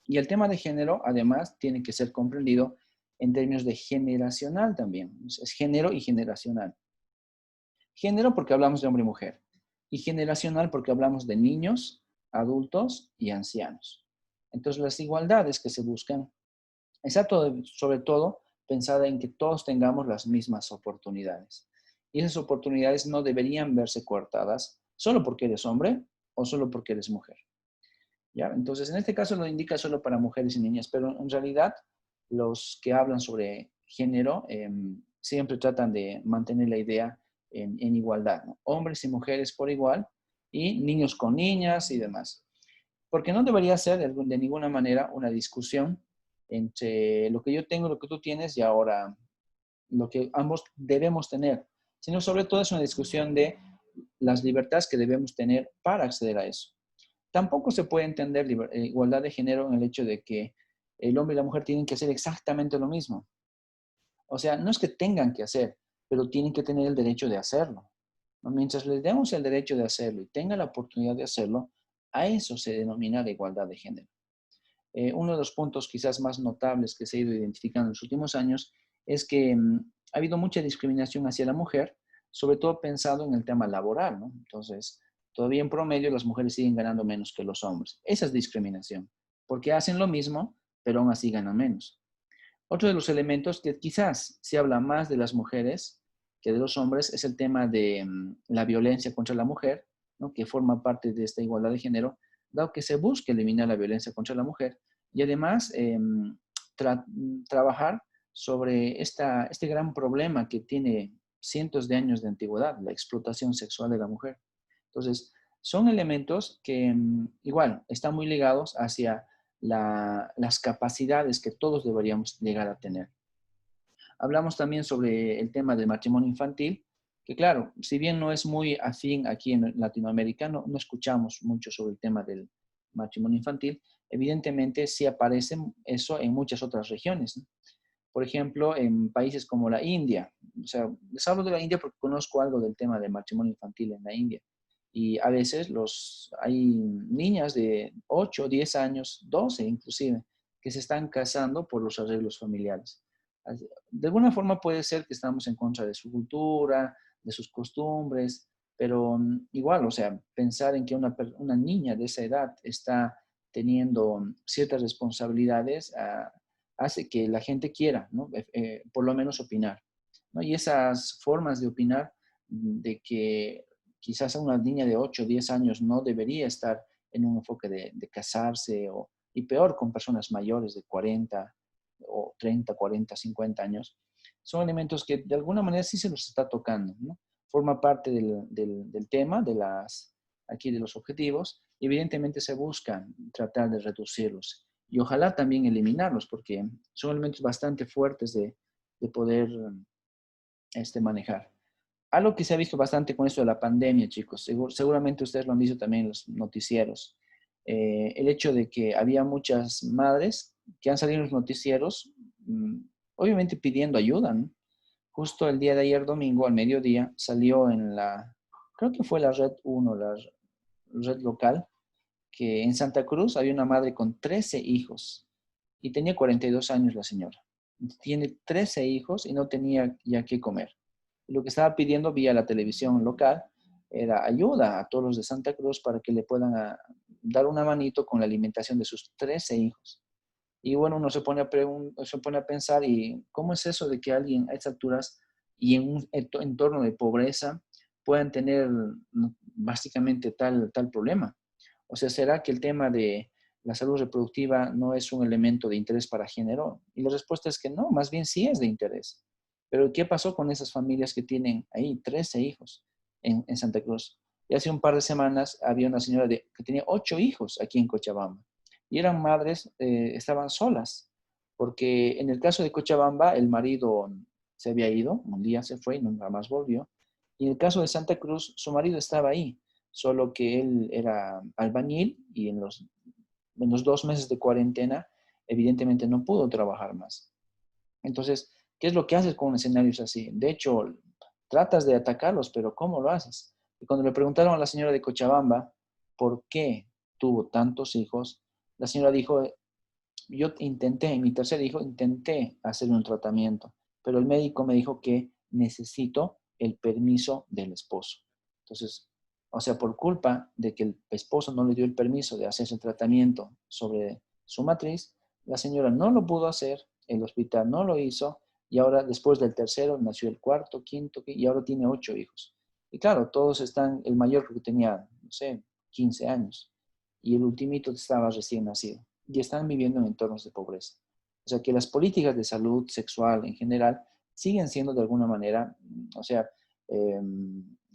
Y el tema de género, además, tiene que ser comprendido en términos de generacional también. Es género y generacional. Género porque hablamos de hombre y mujer. Y generacional porque hablamos de niños, adultos y ancianos. Entonces, las igualdades que se buscan, sobre todo pensada en que todos tengamos las mismas oportunidades. Y esas oportunidades no deberían verse coartadas solo porque eres hombre o solo porque eres mujer. ¿Ya? Entonces, en este caso lo indica solo para mujeres y niñas, pero en realidad los que hablan sobre género siempre tratan de mantener la idea en igualdad, ¿no? Hombres y mujeres por igual y niños con niñas y demás. Porque no debería ser de ninguna manera una discusión entre lo que yo tengo, lo que tú tienes y ahora lo que ambos debemos tener, sino sobre todo es una discusión de las libertades que debemos tener para acceder a eso. Tampoco se puede entender igualdad de género en el hecho de que el hombre y la mujer tienen que hacer exactamente lo mismo. O sea, no es que tengan que hacer, pero tienen que tener el derecho de hacerlo, ¿no? Mientras les demos el derecho de hacerlo y tengan la oportunidad de hacerlo, a eso se denomina la igualdad de género. Uno de los puntos quizás más notables que se ha ido identificando en los últimos años es que ha habido mucha discriminación hacia la mujer, sobre todo pensado en el tema laboral, ¿no? Entonces, todavía en promedio las mujeres siguen ganando menos que los hombres. Esa es discriminación, porque hacen lo mismo, pero aún así ganan menos. Otro de los elementos que quizás se habla más de las mujeres que de los hombres es el tema de la violencia contra la mujer, ¿no? Que forma parte de esta igualdad de género, dado que se busca eliminar la violencia contra la mujer y además tra trabajar sobre este gran problema que tiene cientos de años de antigüedad, la explotación sexual de la mujer. Entonces, son elementos que igual están muy ligados hacia las capacidades que todos deberíamos llegar a tener. Hablamos también sobre el tema del matrimonio infantil, que claro, si bien no es muy afín aquí en Latinoamérica, no escuchamos mucho sobre el tema del matrimonio infantil, evidentemente sí aparece eso en muchas otras regiones, ¿no? Por ejemplo, en países como la India, o sea, les hablo de la India porque conozco algo del tema del matrimonio infantil en la India. Y a veces hay niñas de 8, 10 años, 12 inclusive, que se están casando por los arreglos familiares. De alguna forma puede ser que estamos en contra de su cultura, de sus costumbres, pero igual, o sea, pensar en que una niña de esa edad está teniendo ciertas responsabilidades hace que la gente quiera, ¿no? Por lo menos opinar, ¿no? Y esas formas de opinar de que quizás a una niña de 8 o 10 años no debería estar en un enfoque de casarse y peor con personas mayores de 40 o 30, 40, 50 años, son elementos que de alguna manera sí se los está tocando, ¿no? Forma parte del tema, aquí de los objetivos, y evidentemente se busca tratar de reducirlos y ojalá también eliminarlos, porque son elementos bastante fuertes de poder manejar. Algo que se ha visto bastante con esto de la pandemia, chicos, seguramente ustedes lo han visto también en los noticieros, el hecho de que había muchas madres que han salido en los noticieros, obviamente pidiendo ayuda, ¿no? Justo el día de ayer, domingo, al mediodía, salió creo que fue la Red 1, la red local, que en Santa Cruz había una madre con 13 hijos y tenía 42 años la señora. Tiene 13 hijos y no tenía ya qué comer. Lo que estaba pidiendo vía la televisión local era ayuda a todos los de Santa Cruz para que le puedan dar una manito con la alimentación de sus 13 hijos. Y bueno, uno se pone a pensar, ¿y cómo es eso de que alguien a estas alturas y en un entorno de pobreza puedan tener básicamente tal problema? O sea, ¿será que el tema de la salud reproductiva no es un elemento de interés para género? Y la respuesta es que no, más bien sí es de interés. Pero ¿qué pasó con esas familias que tienen ahí 13 hijos en Santa Cruz? Y hace un par de semanas había una señora que tenía 8 hijos aquí en Cochabamba. Y eran madres, estaban solas. porque en el caso de Cochabamba, el marido se había ido, un día se fue y nunca más volvió. Y en el caso de Santa Cruz, su marido estaba ahí, solo que él era albañil y en los 2 meses de cuarentena, evidentemente no pudo trabajar más. Entonces, ¿qué es lo que haces con escenarios así? De hecho, tratas de atacarlos, pero ¿cómo lo haces? Y cuando le preguntaron a la señora de Cochabamba por qué tuvo tantos hijos, la señora dijo, yo intenté, en mi tercer hijo, intenté hacer un tratamiento, pero el médico me dijo que necesito el permiso del esposo. Entonces, o sea, por culpa de que el esposo no le dio el permiso de hacerse el tratamiento sobre su matriz, la señora no lo pudo hacer, el hospital no lo hizo, y ahora después del tercero nació el cuarto, quinto, y ahora tiene 8 hijos. Y claro, todos están, el mayor creo que tenía, no sé, 15 años, y el ultimito estaba recién nacido y están viviendo en entornos de pobreza. O sea que las políticas de salud sexual en general siguen siendo de alguna manera, o sea, eh,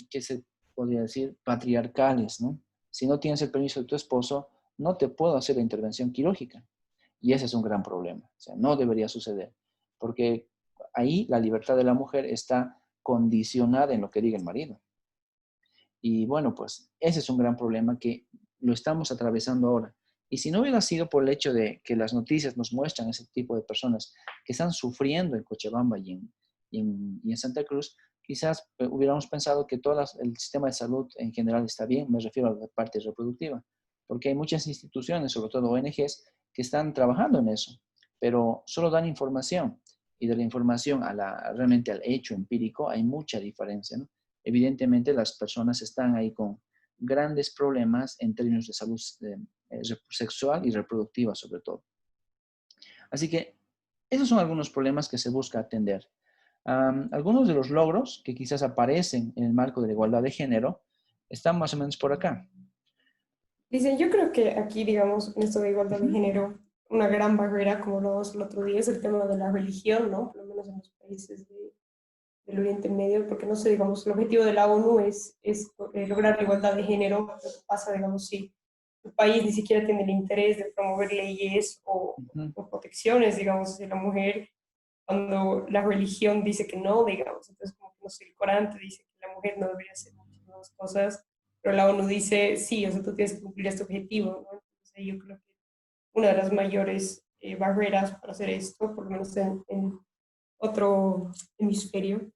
¿qué se podría decir? Patriarcales, ¿no? Si no tienes el permiso de tu esposo, no te puedo hacer la intervención quirúrgica. Y ese es un gran problema. O sea, no debería suceder. Porque ahí la libertad de la mujer está condicionada en lo que diga el marido. Y bueno, pues ese es un gran problema que lo estamos atravesando ahora. Y si no hubiera sido por el hecho de que las noticias nos muestran ese tipo de personas que están sufriendo en Cochabamba y en Santa Cruz, quizás hubiéramos pensado que todo el sistema de salud en general está bien, me refiero a la parte reproductiva, porque hay muchas instituciones, sobre todo ONGs, que están trabajando en eso, pero solo dan información y de la información realmente al hecho empírico hay mucha diferencia, ¿no? Evidentemente las personas están ahí con grandes problemas en términos de salud sexual y reproductiva sobre todo. Así que esos son algunos problemas que se busca atender. Algunos de los logros que quizás aparecen en el marco de la igualdad de género están más o menos por acá. Dicen, yo creo que aquí, digamos, en esto de igualdad de Ujú, género, una gran barrera, como lo vimos el otro día, es el tema de la religión, ¿no? Por lo menos en los países del Oriente Medio, porque no sé, digamos, el objetivo de la ONU es lograr la igualdad de género. Lo que pasa, digamos, si el país ni siquiera tiene el interés de promover leyes ujú, o protecciones, digamos, de la mujer, cuando la religión dice que no, digamos. Entonces, como que no sé, el Corán te dice que la mujer no debería hacer muchísimas cosas, pero la ONU dice, sí, o sea, tú tienes que cumplir este objetivo, ¿no? Entonces, yo creo que una de las mayores barreras para hacer esto, por lo menos en otro hemisferio,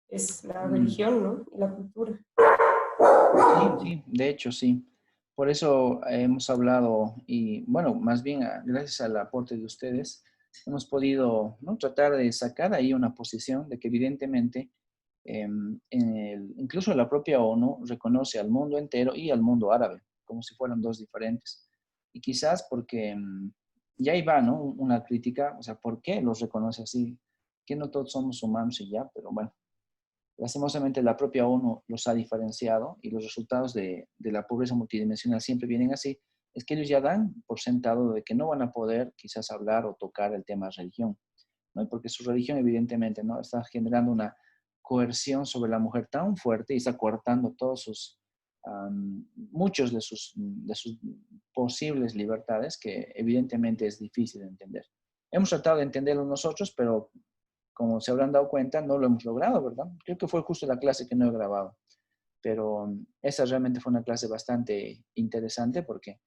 es la mm. religión, ¿no? Y la cultura. Sí, sí, de hecho sí. Por eso hemos hablado y bueno, más bien gracias al aporte de ustedes, hemos podido, ¿no?, tratar de sacar ahí una posición de que evidentemente incluso la propia ONU reconoce al mundo entero y al mundo árabe como si fueran dos diferentes. Y quizás porque ya ahí va, ¿no? Una crítica, o sea, ¿por qué los reconoce así? Que no todos somos humanos y ya, pero bueno. Lastimosamente, la propia ONU los ha diferenciado y los resultados de la pobreza multidimensional siempre vienen así. Es que ellos ya dan por sentado de que no van a poder quizás hablar o tocar el tema religión, ¿no? Porque su religión evidentemente, ¿no?, está generando una coerción sobre la mujer tan fuerte y está coartando todos muchos de sus posibles libertades que evidentemente es difícil de entender. Hemos tratado de entenderlo nosotros, pero como se habrán dado cuenta, no lo hemos logrado, ¿verdad? Creo que fue justo la clase que no he grabado, pero esa realmente fue una clase bastante interesante porque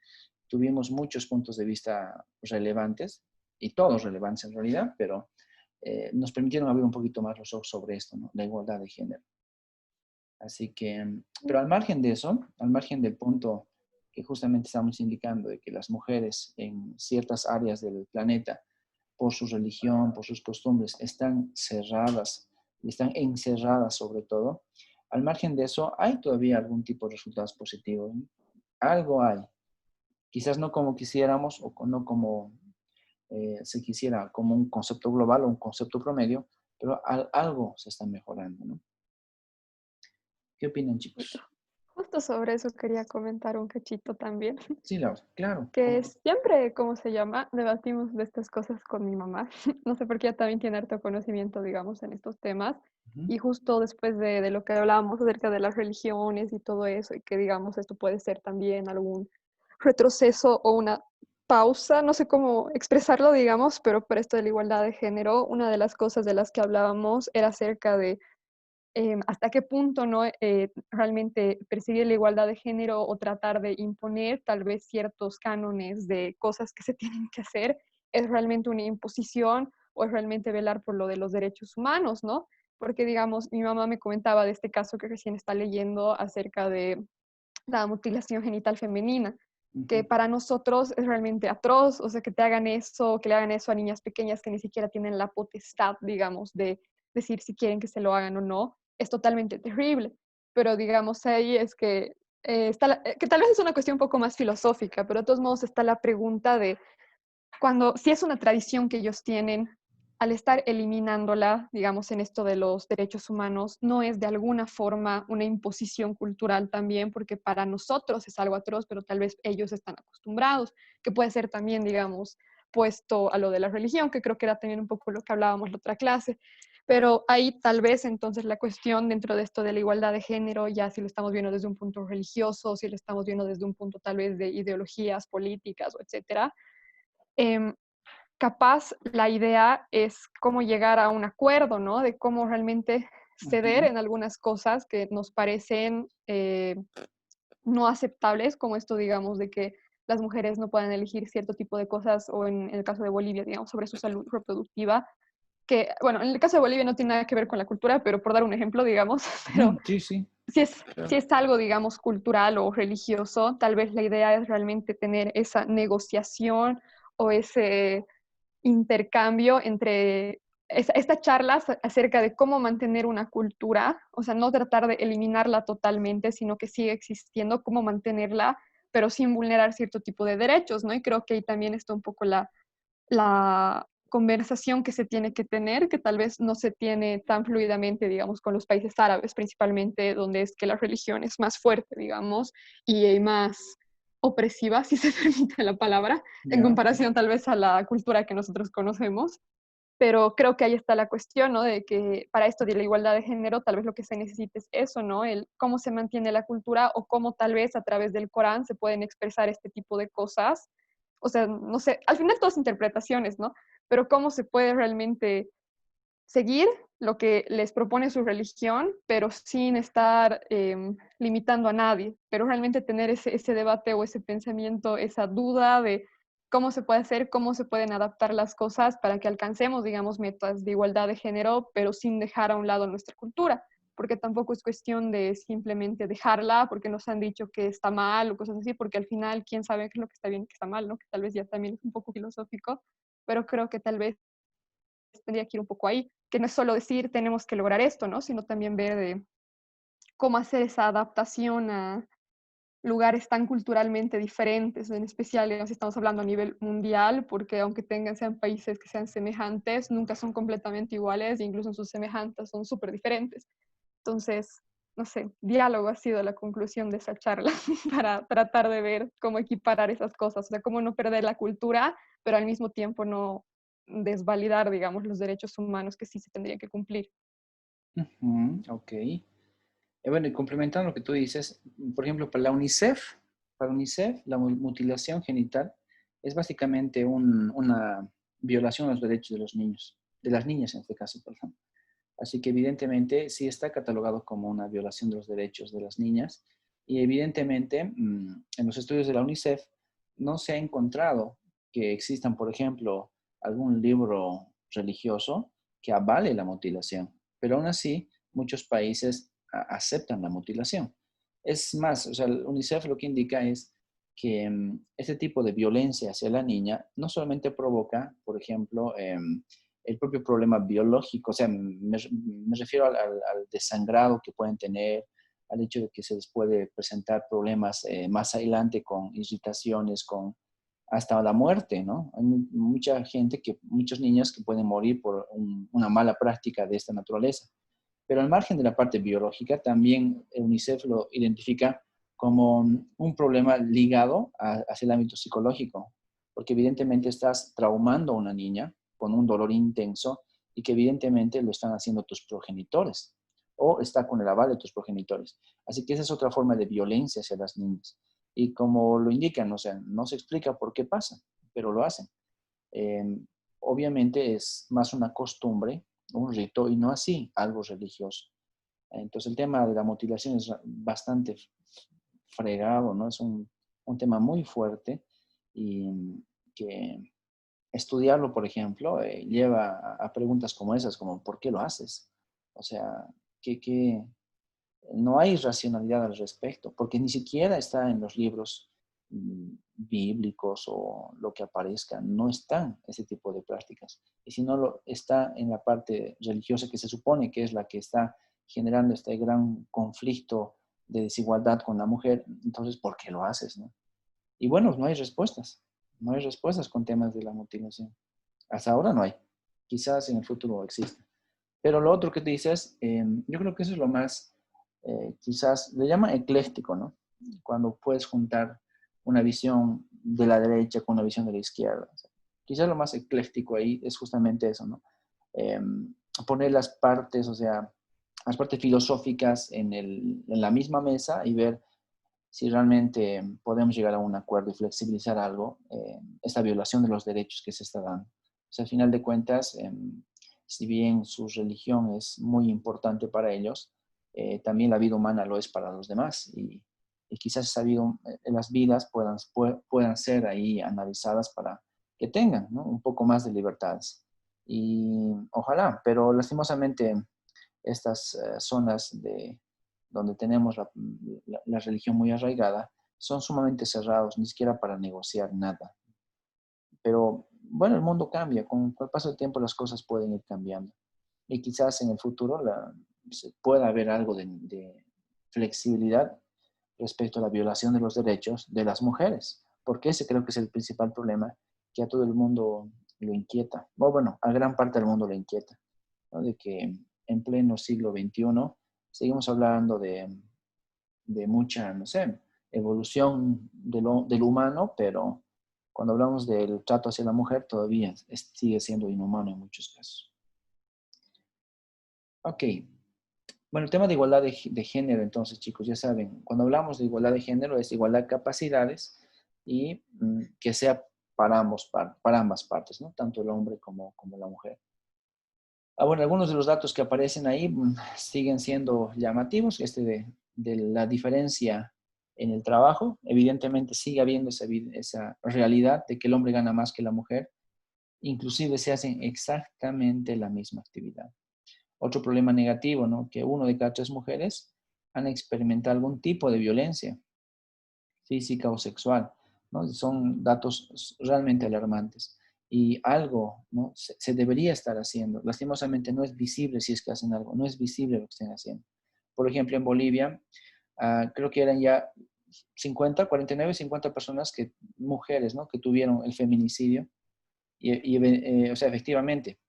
tuvimos muchos puntos de vista relevantes y todos relevantes en realidad, pero nos permitieron abrir un poquito más los ojos sobre esto, ¿no? La igualdad de género. Así que, pero al margen de eso, al margen del punto que justamente estamos indicando de que las mujeres en ciertas áreas del planeta por su religión, por sus costumbres, están cerradas y están encerradas sobre todo. Al margen de eso, hay todavía algún tipo de resultados positivos, ¿no? Algo hay. Quizás no como quisiéramos o no como se quisiera, como un concepto global o un concepto promedio, pero algo se está mejorando, ¿no? ¿Qué opinan, Justo chicos? justo sobre eso quería comentar un cachito también, Sí, Laura, claro, que ¿cómo no? siempre, ¿cómo se llama? Debatimos de estas cosas con mi mamá. No sé por qué ella también tiene harto conocimiento, digamos, en estos temas. Ujú, Y justo después de lo que hablábamos acerca de las religiones y todo eso, y que digamos esto puede ser también algún retroceso o una pausa, no sé cómo expresarlo, digamos, pero para esto de la igualdad de género, una de las cosas de las que hablábamos era acerca de hasta qué punto no realmente perseguir la igualdad de género o tratar de imponer tal vez ciertos cánones de cosas que se tienen que hacer es realmente una imposición o es realmente velar por lo de los derechos humanos, ¿no? Porque, digamos, mi mamá me comentaba de este caso que recién está leyendo acerca de la mutilación genital femenina, que Ujú. para nosotros es realmente atroz, o sea, que te hagan eso, que le hagan eso a niñas pequeñas que ni siquiera tienen la potestad, digamos, de decir si quieren que se lo hagan o no, es totalmente terrible. Pero digamos ahí es que, que tal vez es una cuestión un poco más filosófica, pero de todos modos está la pregunta de cuando, si es una tradición que ellos tienen, al estar eliminándola, digamos, en esto de los derechos humanos, no es de alguna forma una imposición cultural también, porque para nosotros es algo atroz, pero tal vez ellos están acostumbrados, que puede ser también, digamos, puesto a lo de la religión, que creo que era también un poco lo que hablábamos en la otra clase. Pero ahí tal vez entonces la cuestión dentro de esto de la igualdad de género, ya si lo estamos viendo desde un punto religioso, si lo estamos viendo desde un punto tal vez de ideologías políticas o etcétera, eh, capaz la idea es cómo llegar a un acuerdo, ¿no? De cómo realmente ceder Ujú. en algunas cosas que nos parecen no aceptables, como esto, digamos, de que las mujeres no puedan elegir cierto tipo de cosas, o en el caso de Bolivia, digamos, sobre su salud reproductiva, que, bueno, en el caso de Bolivia no tiene nada que ver con la cultura, pero por dar un ejemplo, digamos, pero Ujú. Sí, sí, si claro. es algo, digamos, cultural o religioso, tal vez la idea es realmente tener esa negociación o ese intercambio entre esta charla acerca de cómo mantener una cultura, o sea, no tratar de eliminarla totalmente, sino que sigue existiendo, cómo mantenerla, pero sin vulnerar cierto tipo de derechos, ¿no? Y creo que ahí también está un poco la conversación que se tiene que tener, que tal vez no se tiene tan fluidamente, digamos, con los países árabes, principalmente, donde es que la religión es más fuerte, digamos, y más opresiva, si se permite la palabra, en Ya, ok. comparación tal vez a la cultura que nosotros conocemos. Pero creo que ahí está la cuestión, ¿no? De que para esto de la igualdad de género, tal vez lo que se necesita es eso, ¿no? El cómo se mantiene la cultura o cómo tal vez a través del Corán se pueden expresar este tipo de cosas. O sea, no sé, al final todas interpretaciones, ¿no? Pero cómo se puede realmente seguir lo que les propone su religión, pero sin estar limitando a nadie, pero realmente tener ese debate o ese pensamiento, esa duda de cómo se puede hacer, cómo se pueden adaptar las cosas para que alcancemos, digamos, metas de igualdad de género, pero sin dejar a un lado nuestra cultura, porque tampoco es cuestión de simplemente dejarla porque nos han dicho que está mal o cosas así, porque al final, quién sabe qué es lo que está bien y qué está mal, ¿no? Que tal vez ya también es un poco filosófico, pero creo que tal vez tendría que ir un poco ahí, que no es solo decir tenemos que lograr esto, ¿no? Sino también ver de cómo hacer esa adaptación a lugares tan culturalmente diferentes, en especial si estamos hablando a nivel mundial, porque aunque sean países que sean semejantes, nunca son completamente iguales, e incluso en sus semejanzas son súper diferentes. Entonces, no sé, diálogo ha sido la conclusión de esa charla para tratar de ver cómo equiparar esas cosas, o sea, cómo no perder la cultura, pero al mismo tiempo no desvalidar, digamos, los derechos humanos que sí se tendrían que cumplir. Ujú, ok. Bueno, y complementando lo que tú dices, por ejemplo, para UNICEF, la mutilación genital es básicamente una violación a los derechos de los niños, de las niñas en este caso, por ejemplo. Así que evidentemente sí está catalogado como una violación de los derechos de las niñas y evidentemente en los estudios de la UNICEF no se ha encontrado que existan, por ejemplo, algún libro religioso que avale la mutilación, pero aún así muchos países aceptan la mutilación. Es más, o sea, el UNICEF lo que indica es que este tipo de violencia hacia la niña no solamente provoca, por ejemplo, el propio problema biológico, o sea, me refiero al desangrado que pueden tener, al hecho de que se les puede presentar problemas más adelante con irritaciones, con hasta la muerte, ¿no? Hay mucha gente, muchos niños que pueden morir por una mala práctica de esta naturaleza. Pero al margen de la parte biológica, también el UNICEF lo identifica como un problema ligado hacia el ámbito psicológico, porque evidentemente estás traumando a una niña con un dolor intenso y que evidentemente lo están haciendo tus progenitores o está con el aval de tus progenitores. Así que esa es otra forma de violencia hacia las niñas. Y como lo indican, o sea, no se explica por qué pasa. pero lo hacen. Eh, Obviamente es más una costumbre, un rito, y no así algo religioso. Entonces el tema de la mutilación es bastante fregado, ¿no? Es un tema muy fuerte y que estudiarlo, por ejemplo, lleva a preguntas como esas, como ¿por qué lo haces? O sea, no hay racionalidad al respecto, porque ni siquiera está en los libros bíblicos o lo que aparezca, no están ese tipo de prácticas. Y si no lo está en la parte religiosa que se supone que es la que está generando este gran conflicto de desigualdad con la mujer, entonces, ¿por qué lo haces, no? Y bueno, no hay respuestas. No hay respuestas con temas de la mutilación. Hasta ahora no hay. Quizás en el futuro exista. Pero lo otro que te dices, yo creo que eso es lo más, quizás, le llama ecléctico, ¿no? Cuando puedes juntar una visión de la derecha con una visión de la izquierda. O sea, quizás lo más ecléctico ahí es justamente eso, ¿no? Eh, Poner las partes, o sea, las partes filosóficas en la misma mesa y ver si realmente podemos llegar a un acuerdo y flexibilizar algo, esta violación de los derechos que se está dando. O sea, al final de cuentas, si bien su religión es muy importante para ellos, también la vida humana lo es para los demás. Y quizás las vidas puedan ser ahí analizadas para que tengan, ¿no?, un poco más de libertades. Y ojalá, pero lastimosamente estas zonas donde tenemos la religión muy arraigada, son sumamente cerrados, ni siquiera para negociar nada. Pero bueno, el mundo cambia, con el paso del tiempo las cosas pueden ir cambiando. Y quizás en el futuro se pueda haber algo de flexibilidad respecto a la violación de los derechos de las mujeres, porque ese creo que es el principal problema que a todo el mundo lo inquieta, o bueno, a gran parte del mundo lo inquieta, ¿no? De que en pleno siglo XXI seguimos hablando de mucha, no sé, evolución del humano, pero cuando hablamos del trato hacia la mujer todavía sigue siendo inhumano en muchos casos. Ok, bueno, el tema de igualdad de género, entonces, chicos, ya saben, cuando hablamos de igualdad de género es igualdad de capacidades y que sea para ambas partes, ¿no? Tanto el hombre como la mujer. Bueno, algunos de los datos que aparecen ahí siguen siendo llamativos. De la diferencia en el trabajo, evidentemente sigue habiendo esa realidad de que el hombre gana más que la mujer, inclusive se hacen exactamente la misma actividad. Otro problema negativo, ¿no?, que 1 de cada 3 mujeres han experimentado algún tipo de violencia física o sexual, ¿no? Son datos realmente alarmantes. Y algo, ¿no?, se debería estar haciendo. Lastimosamente no es visible si es que hacen algo, no es visible lo que estén haciendo. Por ejemplo, en Bolivia, creo que eran ya 49, 50 personas, mujeres, ¿no?, que tuvieron el feminicidio. O sea, efectivamente,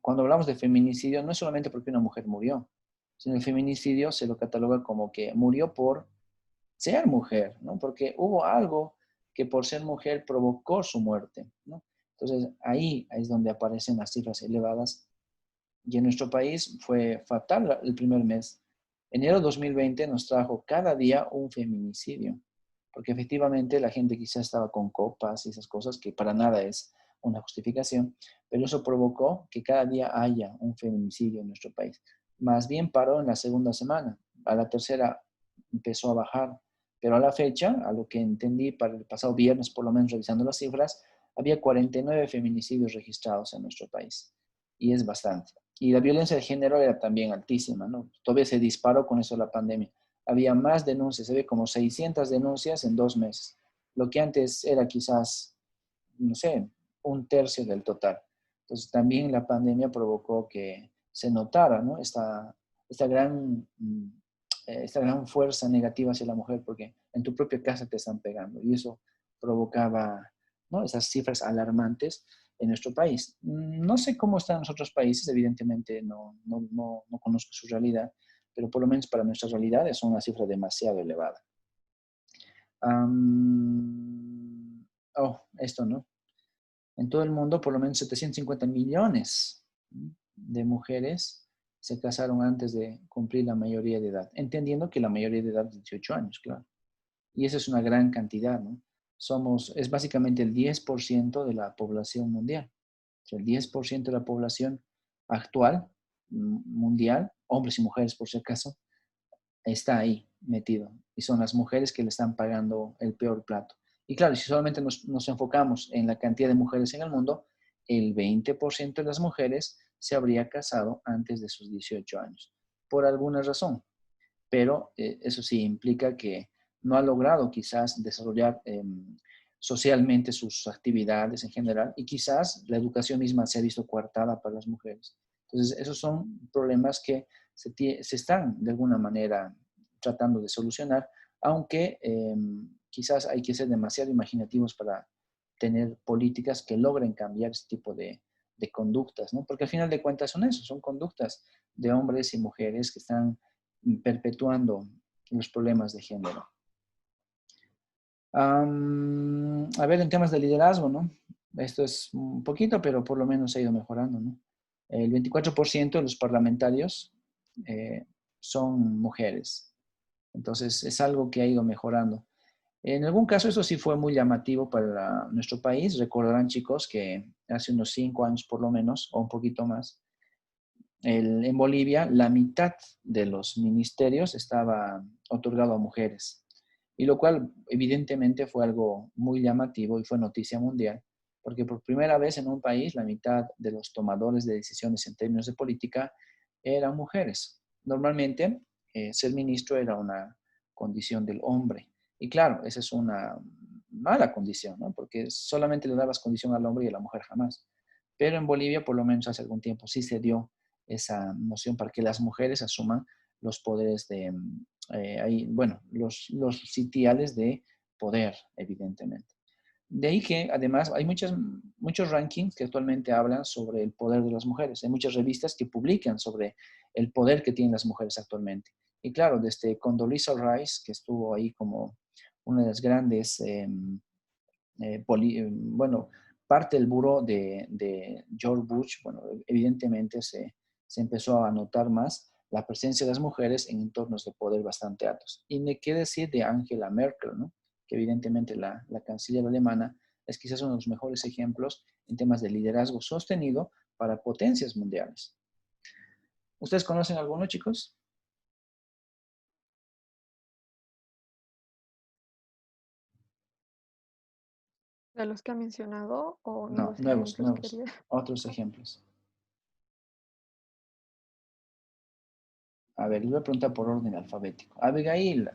cuando hablamos de feminicidio, no es solamente porque una mujer murió, sino el feminicidio se lo cataloga como que murió por ser mujer, ¿no? Porque hubo algo que por ser mujer provocó su muerte, ¿no? Entonces, ahí es donde aparecen las cifras elevadas. Y en nuestro país fue fatal el primer mes. Enero 2020 nos trajo cada día un feminicidio, porque efectivamente la gente quizás estaba con copas y esas cosas, que para nada es una justificación, pero eso provocó que cada día haya un feminicidio en nuestro país. Más bien paró en la segunda semana, a la tercera empezó a bajar, pero a la fecha, a lo que entendí para el pasado viernes, por lo menos revisando las cifras, había 49 feminicidios registrados en nuestro país, y es bastante. Y la violencia de género era también altísima, ¿no? Todavía se disparó con eso la pandemia. Había más denuncias, había como 600 denuncias en 2 meses, lo que antes era quizás, no sé, 1/3 del total. Entonces también la pandemia provocó que se notara, ¿no?, esta gran fuerza negativa hacia la mujer, porque en tu propia casa te están pegando, y eso provocaba, ¿no?, esas cifras alarmantes en nuestro país. No sé cómo están los otros países, evidentemente no conozco su realidad, pero por lo menos para nuestra realidad es una cifra demasiado elevada. Esto, ¿no? En todo el mundo, por lo menos 750 millones de mujeres se casaron antes de cumplir la mayoría de edad, entendiendo que la mayoría de edad es 18 años, claro. Y esa es una gran cantidad, ¿no? es básicamente el 10% de la población mundial. O sea, el 10% de la población actual mundial, hombres y mujeres por si acaso, está ahí metido. Y son las mujeres que le están pagando el peor plato. Y claro, si solamente nos enfocamos en la cantidad de mujeres en el mundo, el 20% de las mujeres se habría casado antes de sus 18 años, por alguna razón. Pero eso sí implica que no ha logrado quizás desarrollar socialmente sus actividades en general y quizás la educación misma se ha visto coartada para las mujeres. Entonces, esos son problemas que se están de alguna manera tratando de solucionar, aunque quizás hay que ser demasiado imaginativos para tener políticas que logren cambiar este tipo de conductas, ¿no? Porque al final de cuentas son eso, son conductas de hombres y mujeres que están perpetuando los problemas de género. A ver, en temas de liderazgo, ¿no? Esto es un poquito, pero por lo menos ha ido mejorando, ¿no? El 24% de los parlamentarios son mujeres. Entonces, es algo que ha ido mejorando. En algún caso, eso sí fue muy llamativo para nuestro país. Recordarán, chicos, que hace unos 5 años por lo menos, o un poquito más, en Bolivia, la mitad de los ministerios estaba otorgado a mujeres, y lo cual evidentemente fue algo muy llamativo y fue noticia mundial, porque por primera vez en un país la mitad de los tomadores de decisiones en términos de política eran mujeres. Normalmente, ser ministro era una condición del hombre. Y claro, esa es una mala condición, ¿no? Porque solamente le dabas condición al hombre y a la mujer jamás. Pero en Bolivia, por lo menos hace algún tiempo, sí se dio esa noción para que las mujeres asuman los poderes de, bueno, los sitiales de poder, evidentemente. De ahí que además hay muchos rankings que actualmente hablan sobre el poder de las mujeres. Hay muchas revistas que publican sobre el poder que tienen las mujeres actualmente. Y claro, desde Condoleezza Rice, que estuvo ahí como una de las grandes, bueno, parte del buró de George Bush, bueno, evidentemente se empezó a notar más la presencia de las mujeres en entornos de poder bastante altos. Y me queda decir de Angela Merkel, ¿no? Que evidentemente la canciller alemana es quizás uno de los mejores ejemplos en temas de liderazgo sostenido para potencias mundiales. ¿Ustedes conocen alguno, chicos? ¿De los que ha mencionado o No, nuevos nuevos, ejemplos quería? otros ejemplos. A ver, les voy a preguntar por orden alfabético. Abigail,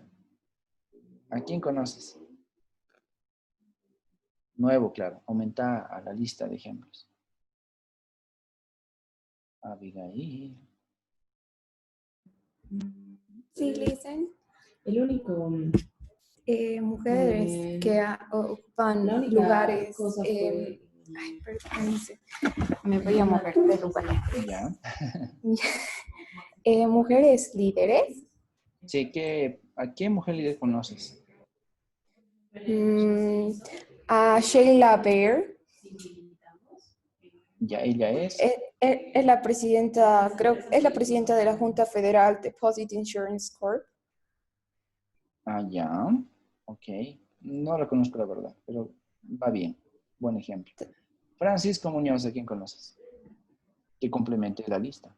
¿a quién conoces? Nuevo, claro. Aumenta a la lista de ejemplos. Abigail. Sí, listen. El único, Mujeres que ocupan la única lugares. cosa fue... Ay, perdón, me voy a mover de lugar. Ya. Mujeres líderes. Sí, ¿a qué mujer líder conoces? A Sheila Bair. Ya, ella es. Es la presidenta, creo, es la presidenta de la Junta Federal Deposit Insurance Corp. Ah, ya. Ok. No la conozco, la verdad, pero va bien. Buen ejemplo. Francisco Muñoz, ¿a quién conoces? Que complemente la lista.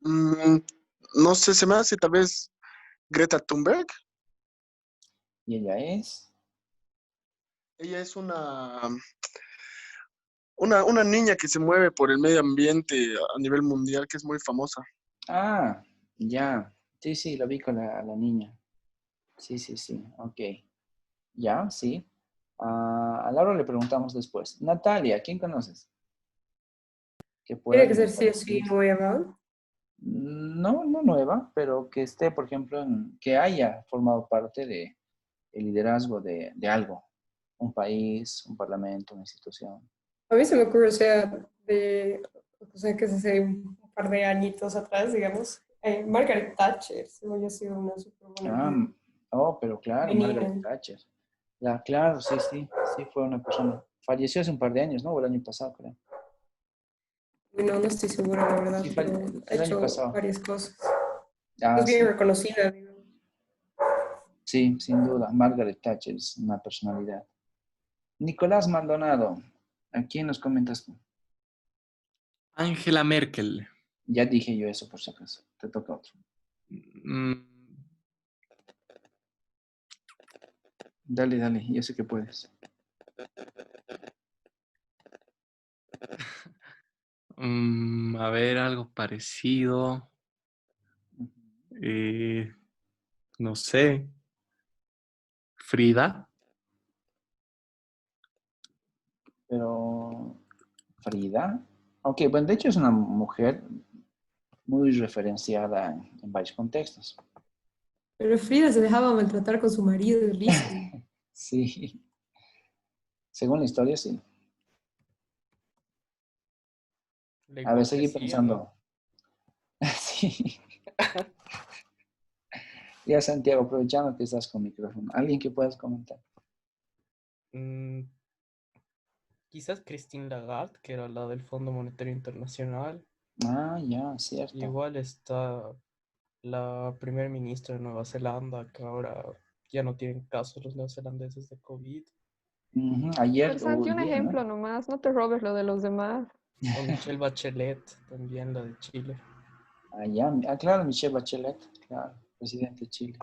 Mm, no sé, se me hace tal vez Greta Thunberg. Y ella es. Ella es una niña que se mueve por el medio ambiente a nivel mundial, que es muy famosa. Ah, ya. Sí, sí, la vi con la niña. Sí, sí, sí. Ok. Ya, sí. A Laura le preguntamos después. Natalia, ¿quién conoces? Que pueda Tiene que ser alimentar sí o esta sí lista. nueva. No, no nueva, pero que esté, por ejemplo, que haya formado parte de el liderazgo de algo. Un país, un parlamento, una institución. A mí se me ocurre, o sea, que es hace un par de añitos atrás, digamos, Margaret Thatcher, según yo ha sido una súper buena Ah, líder pero claro, Margaret femenina. Thatcher. Claro, sí, sí, sí fue una persona. Falleció hace un par de años, ¿no? O el año pasado, creo. Bueno, no estoy segura, la verdad, Sí, fue pero ha el año hecho pasado. varias cosas. Es Ah, bien sí. reconocida, digo. Sí, sin duda. Margaret Thatcher es una personalidad. Nicolás Maldonado, ¿a quién nos comentas tú? Angela Merkel. Ya dije yo eso por si acaso. Te toca otro. Mm, Dale, dale. Yo sé que puedes. a ver, algo parecido. Eh, no sé. Frida. Pero, Frida. Ok, bueno, de hecho es una mujer muy referenciada en varios contextos. Pero Frida se dejaba maltratar con su marido, listo. Sí, según la historia, sí. La A ver, seguí hipocresía, ¿no? pensando. Sí. Ya, Santiago, aprovechando que estás con micrófono. ¿Alguien que puedas comentar? Mm, quizás Christine Lagarde, que era la del Fondo Monetario Internacional. Ah, ya, cierto. Igual está la primer ministra de Nueva Zelanda, que ahora ya no tienen caso los neozelandeses de COVID. Ujú, A ayer ver, o Santi, hoy un día, ¿no? ejemplo nomás, no te robes lo de los demás. O Michelle Bachelet, también la de Chile. Allá, claro, Michelle Bachelet, claro, presidente de Chile.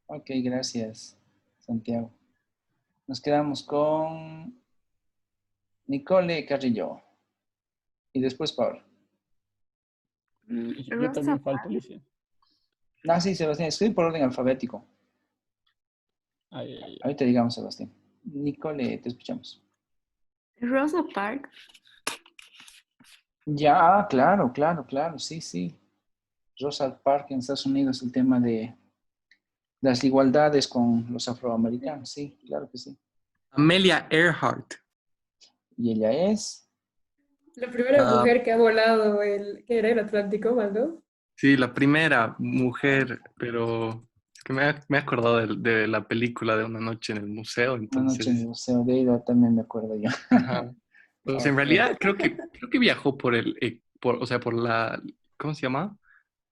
Ok, gracias, Santiago. Nos quedamos con Nicole Carrillo y después Paul. Yo también falto, Alicia. Ah, sí, Sebastián, estoy por orden alfabético. Ay, ay, ay. Ahorita digamos, Sebastián. Nicole, te escuchamos. Rosa Parks. Ya, claro, claro, claro, sí, sí. Rosa Parks en Estados Unidos, el tema de las igualdades con los afroamericanos, sí, claro que sí. Amelia Earhart. Y ella es, La primera La, mujer que ha volado ¿qué era? El Atlántico, ¿Maldo? sí, la primera mujer, pero es que me he acordado de la película de Una noche en el museo, Una noche en el entonces, Museo de Ida, también me acuerdo yo. ajá. Pues en Ok. realidad creo que viajó por o sea, por la, ¿cómo se llama?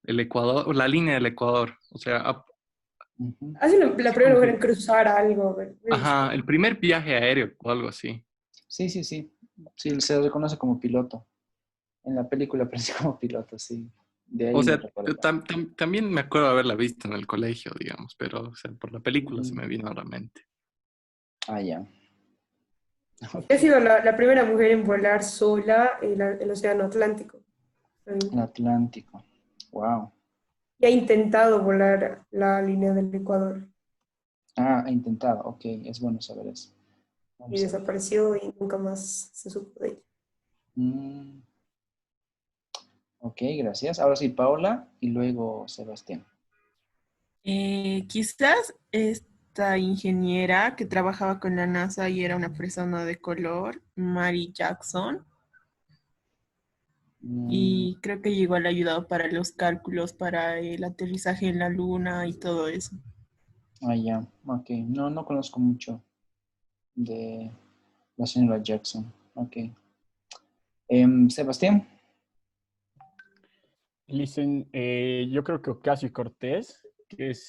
El Ecuador, o la línea del Ecuador. O sea, Ujú. Ha sido la así primera como mujer en que, cruzar algo. Voy a ajá, buscar. el primer viaje aéreo o algo así. Sí, sí, sí. Sí, se reconoce como piloto. En la película aparece como piloto, sí. De O ahí me sea, recuerdo. también me acuerdo haberla visto en el colegio, digamos, pero o sea, por la película se Ujú. me vino a la mente. Ah, ya. Ha Ok. sido la primera mujer en volar sola el Océano Atlántico. El Atlántico. Wow. Y ha intentado volar la línea del Ecuador. Ah, he intentado. Ok, es bueno saber eso. Y Vamos a ver. desapareció y nunca más se supo de ella. Mm, ok, gracias. Ahora sí, Paola y luego Sebastián. Quizás esta ingeniera que trabajaba con la NASA y era una persona de color, Mary Jackson, Mm, y creo que igual ha ayudado para los cálculos, para el aterrizaje en la luna y todo eso. ah, ya. Ok. No, no conozco mucho de la señora Jackson. Ok. Sebastián. Listen, yo creo que Ocasio-Cortez, que es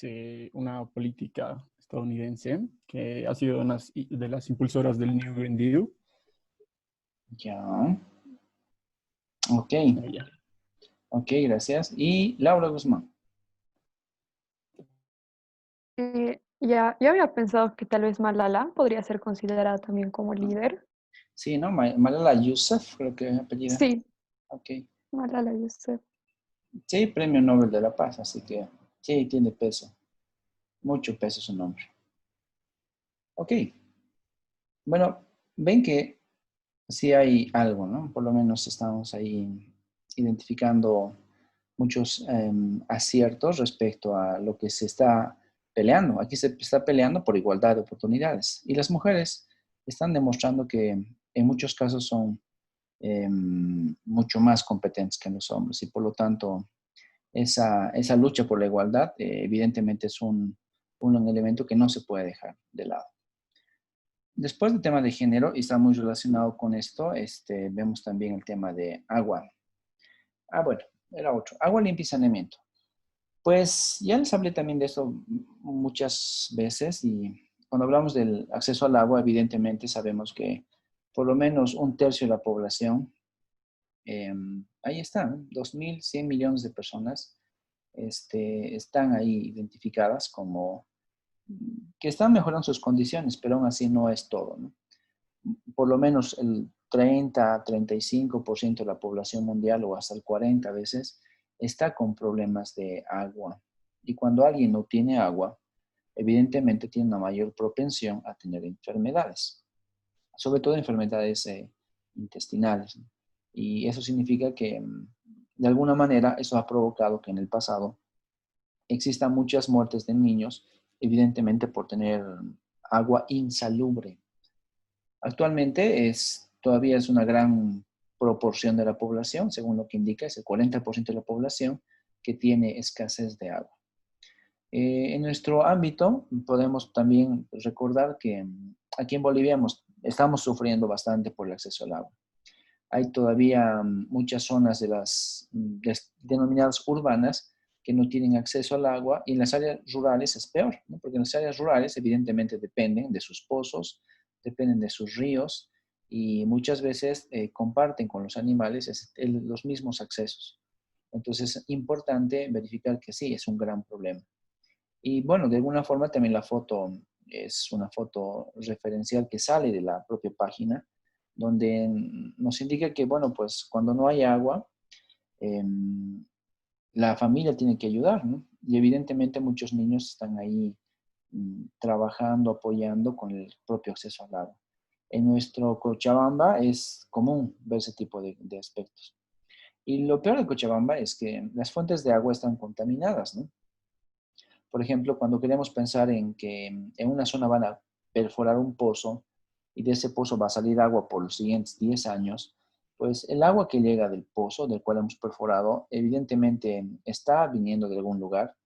una política estadounidense, que ha sido una de las impulsoras del New Green Deal. Ya. Ok. Ella. Ok, gracias. Y Laura Guzmán. Ya, yo había pensado que tal vez Malala podría ser considerada también como líder. Sí, ¿no? Malala Yousaf, creo que es apellida. Sí, Ok. Malala Yousafzai. Sí, Premio Nobel de la Paz, así que sí, tiene peso. Mucho peso su nombre. Ok. Bueno, ven que sí hay algo, ¿no? Por lo menos estamos ahí identificando muchos aciertos respecto a lo que se está peleando. Aquí se está peleando por igualdad de oportunidades. Y las mujeres están demostrando que en muchos casos son mucho más competentes que los hombres y por lo tanto esa lucha por la igualdad evidentemente es un elemento que no se puede dejar de lado. Después del tema de género, y está muy relacionado con esto, vemos también el tema de agua. Ah, bueno, era otro. Agua limpia y saneamiento. Pues ya les hablé también de esto muchas veces y cuando hablamos del acceso al agua, evidentemente sabemos que por lo menos un tercio de la población, ahí están, 2.100 millones de personas están ahí identificadas como que están mejorando sus condiciones, pero aún así no es todo, ¿no? Por lo menos el 30-35% de la población mundial o hasta el 40% a veces está con problemas de agua. Y cuando alguien no tiene agua, evidentemente tiene una mayor propensión a tener enfermedades, sobre todo enfermedades intestinales, ¿no? Y eso significa que de alguna manera eso ha provocado que en el pasado existan muchas muertes de niños, evidentemente por tener agua insalubre. Actualmente todavía es una gran proporción de la población, según lo que indica, es el 40% de la población que tiene escasez de agua. En nuestro ámbito podemos también recordar que aquí en Bolivia estamos sufriendo bastante por el acceso al agua. Hay todavía muchas zonas de las denominadas urbanas que no tienen acceso al agua y en las áreas rurales es peor, ¿no? Porque en las áreas rurales evidentemente dependen de sus pozos, dependen de sus ríos y muchas veces comparten con los animales los mismos accesos. Entonces es importante verificar que sí, es un gran problema. Y bueno, de alguna forma también la foto es una foto referencial que sale de la propia página, donde nos indica que, bueno, pues cuando no hay agua, la familia tiene que ayudar, ¿no? Y evidentemente muchos niños están ahí trabajando, apoyando con el propio acceso al agua. En nuestro Cochabamba es común ver ese tipo de aspectos. Y lo peor de Cochabamba es que las fuentes de agua están contaminadas, ¿no? Por ejemplo, cuando queremos pensar en que en una zona van a perforar un pozo y de ese pozo va a salir agua por los siguientes 10 años, pues el agua que llega del pozo del cual hemos perforado, evidentemente está viniendo de algún lugar,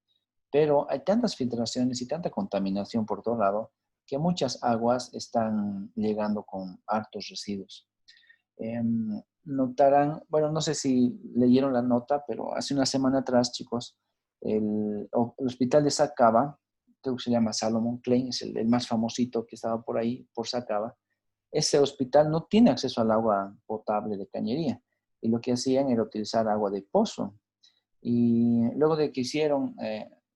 pero hay tantas filtraciones y tanta contaminación por todo lado que muchas aguas están llegando con hartos residuos. Notarán, no sé si leyeron la nota, pero hace una semana atrás, chicos, el hospital de Sacaba, creo que se llama Salomon Klein, es el más famosito que estaba por ahí, por Sacaba. Ese hospital no tiene acceso al agua potable de cañería y lo que hacían era utilizar agua de pozo. Y luego de que hicieron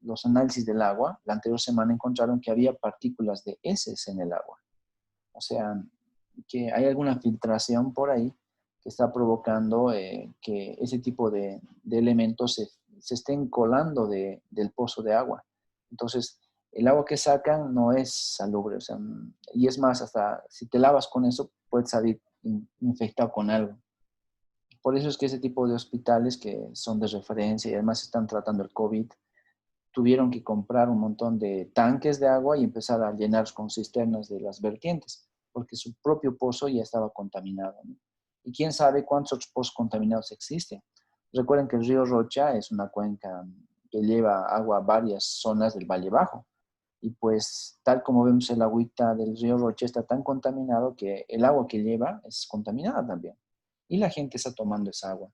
los análisis del agua, la anterior semana encontraron que había partículas de heces en el agua. O sea, que hay alguna filtración por ahí que está provocando que ese tipo de elementos se estén colando del pozo de agua. Entonces, el agua que sacan no es salubre, o sea, y es más, hasta si te lavas con eso, puedes salir infectado con algo. Por eso es que ese tipo de hospitales que son de referencia y además están tratando el COVID, tuvieron que comprar un montón de tanques de agua y empezar a llenar con cisternas de las vertientes, porque su propio pozo ya estaba contaminado, ¿no? Y quién sabe cuántos otros pozos contaminados existen. Recuerden que el río Rocha es una cuenca que lleva agua a varias zonas del Valle Bajo. Y pues, tal como vemos, el agüita del río Rocha está tan contaminado que el agua que lleva es contaminada también. Y la gente está tomando esa agua.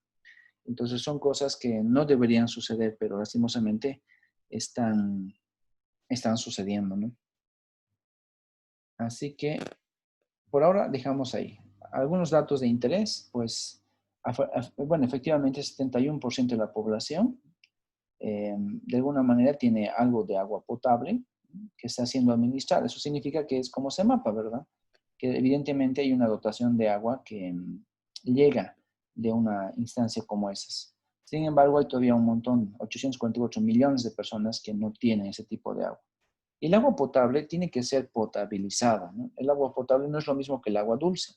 Entonces son cosas que no deberían suceder, pero lastimosamente están sucediendo, ¿no? Así que por ahora dejamos ahí. Algunos datos de interés, pues, bueno, efectivamente el 71% de la población de alguna manera tiene algo de agua potable que está siendo administrada. Eso significa que es como CEMAPA, ¿verdad? Que evidentemente hay una dotación de agua que llega de una instancia como esas. Sin embargo, hay todavía un montón, 848 millones de personas que no tienen ese tipo de agua. Y el agua potable tiene que ser potabilizada, ¿no? El agua potable no es lo mismo que el agua dulce.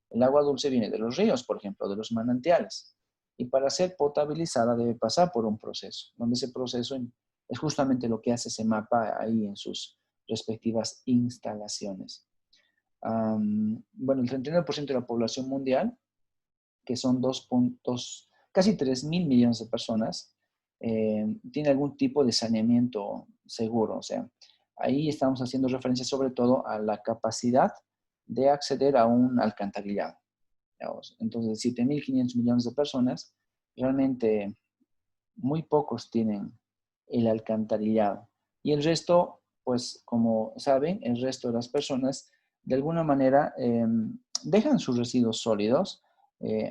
El agua dulce viene de los ríos, por ejemplo, de los manantiales. Y para ser potabilizada debe pasar por un proceso, donde ese proceso es justamente lo que hace CEMAPA ahí en sus respectivas instalaciones. Bueno, el 39% de la población mundial, que son casi 3.000 millones de personas, tiene algún tipo de saneamiento seguro. O sea, ahí estamos haciendo referencia sobre todo a la capacidad de acceder a un alcantarillado. Entonces, 7.500 millones de personas, realmente muy pocos tienen el alcantarillado. Y el resto, pues como saben, el resto de las personas de alguna manera dejan sus residuos sólidos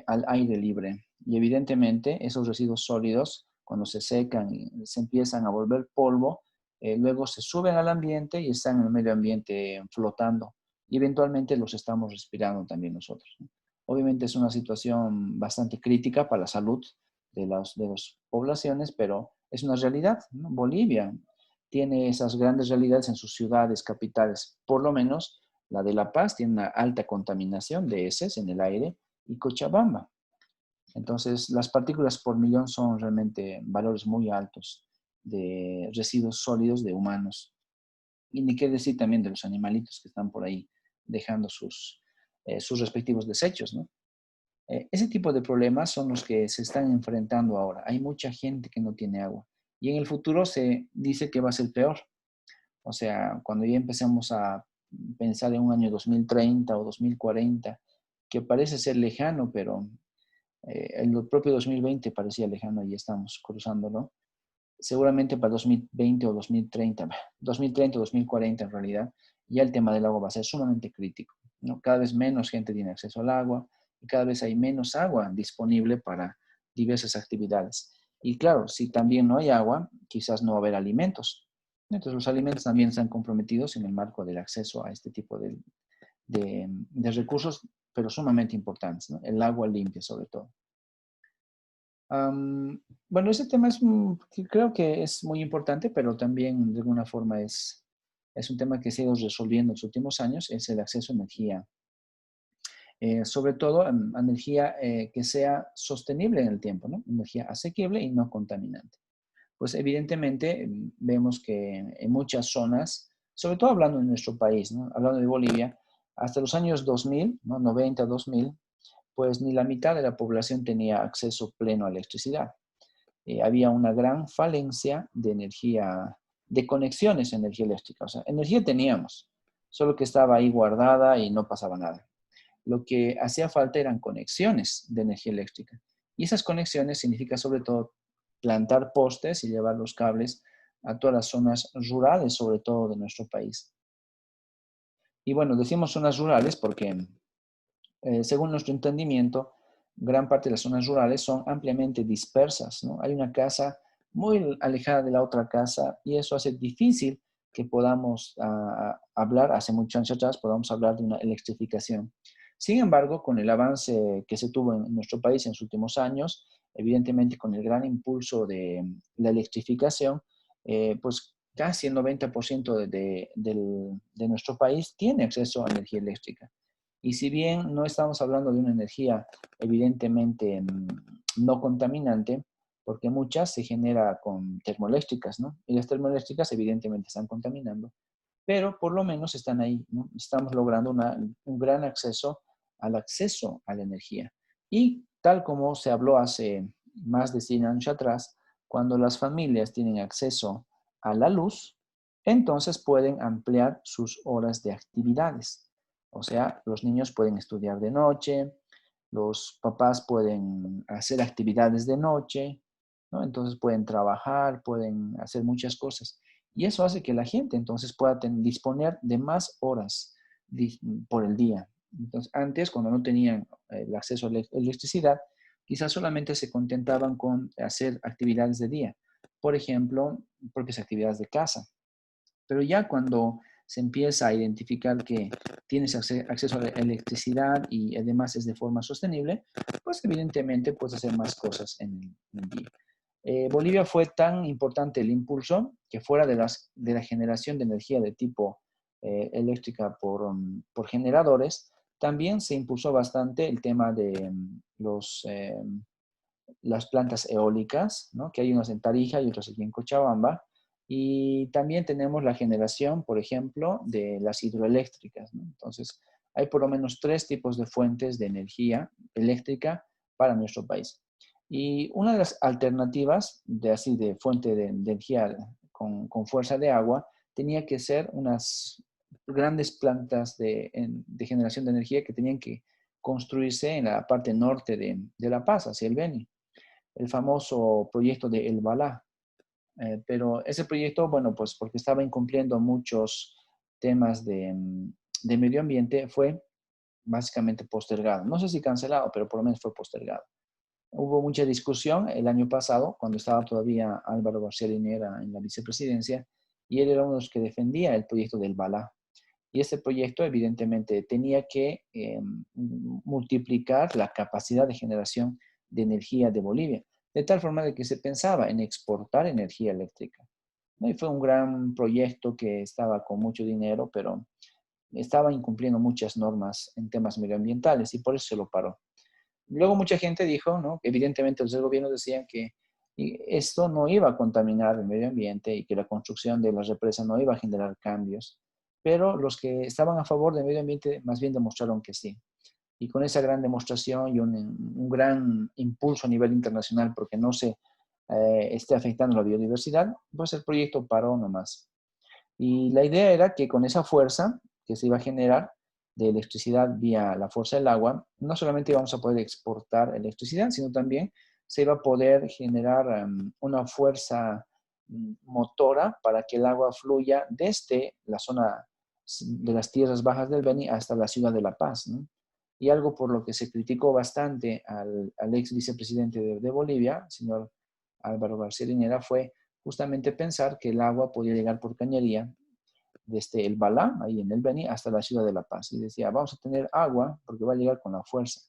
al aire libre. Y evidentemente esos residuos sólidos, cuando se secan y se empiezan a volver polvo, luego se suben al ambiente y están en el medio ambiente flotando. Y eventualmente los estamos respirando también nosotros, ¿no? Obviamente es una situación bastante crítica para la salud de las poblaciones, pero es una realidad, ¿no? Bolivia tiene esas grandes realidades en sus ciudades, capitales. Por lo menos la de La Paz tiene una alta contaminación de heces en el aire y Cochabamba. Entonces, las partículas por millón son realmente valores muy altos de residuos sólidos de humanos. Y ni qué decir también de los animalitos que están por ahí dejando sus respectivos desechos, ¿no? Ese tipo de problemas son los que se están enfrentando ahora. Hay mucha gente que no tiene agua. Y en el futuro se dice que va a ser peor. O sea, cuando ya empecemos a pensar en un año 2030 o 2040, que parece ser lejano, pero el propio 2020 parecía lejano y estamos cruzándolo. Seguramente para 2020 o 2030, 2030 o 2040 en realidad, ya el tema del agua va a ser sumamente crítico, ¿no? Cada vez menos gente tiene acceso al agua y cada vez hay menos agua disponible para diversas actividades. Y claro, si también no hay agua, quizás no va a haber alimentos. Entonces los alimentos también están comprometidos en el marco del acceso a este tipo de recursos, pero sumamente importantes, ¿no? El agua limpia sobre todo. Bueno, ese tema que creo que es muy importante, pero también de alguna forma es un tema que se ha ido resolviendo en los últimos años, es el acceso a energía. Sobre todo energía que sea sostenible en el tiempo, ¿no? Energía asequible y no contaminante. Pues evidentemente vemos que en muchas zonas, sobre todo hablando de nuestro país, ¿no? Hablando de Bolivia, hasta los años 2000, ¿no? 90, 2000, pues ni la mitad de la población tenía acceso pleno a electricidad. Había una gran falencia de energía, de conexiones a energía eléctrica. O sea, energía teníamos, solo que estaba ahí guardada y no pasaba nada. Lo que hacía falta eran conexiones de energía eléctrica. Y esas conexiones significa sobre todo plantar postes y llevar los cables a todas las zonas rurales, sobre todo de nuestro país. Y bueno, decimos zonas rurales porque según nuestro entendimiento, gran parte de las zonas rurales son ampliamente dispersas, ¿no? Hay una casa muy alejada de la otra casa y eso hace difícil que podamos hablar, hace muchos años atrás, podamos hablar de una electrificación. Sin embargo, con el avance que se tuvo en nuestro país en los últimos años, evidentemente con el gran impulso de la electrificación, pues casi el 90% de nuestro país tiene acceso a energía eléctrica. Y si bien no estamos hablando de una energía evidentemente no contaminante, porque muchas se genera con termoeléctricas, ¿no? Y las termoeléctricas evidentemente están contaminando, pero por lo menos están ahí, ¿no? Estamos logrando un gran acceso a la energía. Y tal como se habló hace más de 100 años atrás, cuando las familias tienen acceso a la luz, entonces pueden ampliar sus horas de actividades. O sea, los niños pueden estudiar de noche, los papás pueden hacer actividades de noche, ¿no? Entonces pueden trabajar, pueden hacer muchas cosas. Y eso hace que la gente entonces pueda disponer de más horas por el día. Entonces, antes, cuando no tenían el acceso a la electricidad, quizás solamente se contentaban con hacer actividades de día. Por ejemplo, propias actividades de casa. Pero ya cuando se empieza a identificar que tienes acceso a la electricidad y además es de forma sostenible, pues evidentemente puedes hacer más cosas en el día. Bolivia fue tan importante el impulso que fuera de la generación de energía de tipo eléctrica por generadores, también se impulsó bastante el tema de las plantas eólicas, ¿no? Que hay unas en Tarija y otras aquí en Cochabamba. Y también tenemos la generación, por ejemplo, de las hidroeléctricas, ¿no? Entonces, hay por lo menos 3 tipos de fuentes de energía eléctrica para nuestro país. Y una de las alternativas de fuente de energía con fuerza de agua tenía que ser unas grandes plantas de generación de energía que tenían que construirse en la parte norte de La Paz, hacia el Beni. El famoso proyecto de El Balá. Pero ese proyecto, bueno, pues porque estaba incumpliendo muchos temas de medio ambiente, fue básicamente postergado. No sé si cancelado, pero por lo menos fue postergado. Hubo mucha discusión el año pasado, cuando estaba todavía Álvaro García Linera en la vicepresidencia, y él era uno de los que defendía el proyecto del Balá. Y este proyecto evidentemente tenía que multiplicar la capacidad de generación de energía de Bolivia, de tal forma de que se pensaba en exportar energía eléctrica, ¿no? Y fue un gran proyecto que estaba con mucho dinero, pero estaba incumpliendo muchas normas en temas medioambientales y por eso se lo paró. Luego mucha gente dijo, ¿no? Que evidentemente los del gobierno decían que esto no iba a contaminar el medio ambiente y que la construcción de las represas no iba a generar cambios, pero los que estaban a favor del medio ambiente más bien demostraron que sí. Y con esa gran demostración y un gran impulso a nivel internacional porque no se esté afectando la biodiversidad, pues el proyecto paró nomás. Y la idea era que con esa fuerza que se iba a generar de electricidad vía la fuerza del agua, no solamente íbamos a poder exportar electricidad, sino también se iba a poder generar una fuerza motora para que el agua fluya desde la zona de las tierras bajas del Beni hasta la ciudad de La Paz, ¿no? Y algo por lo que se criticó bastante al ex vicepresidente de Bolivia, señor Álvaro García Linera, fue justamente pensar que el agua podía llegar por cañería desde el Balá, ahí en el Beni, hasta la ciudad de La Paz. Y decía, vamos a tener agua porque va a llegar con la fuerza.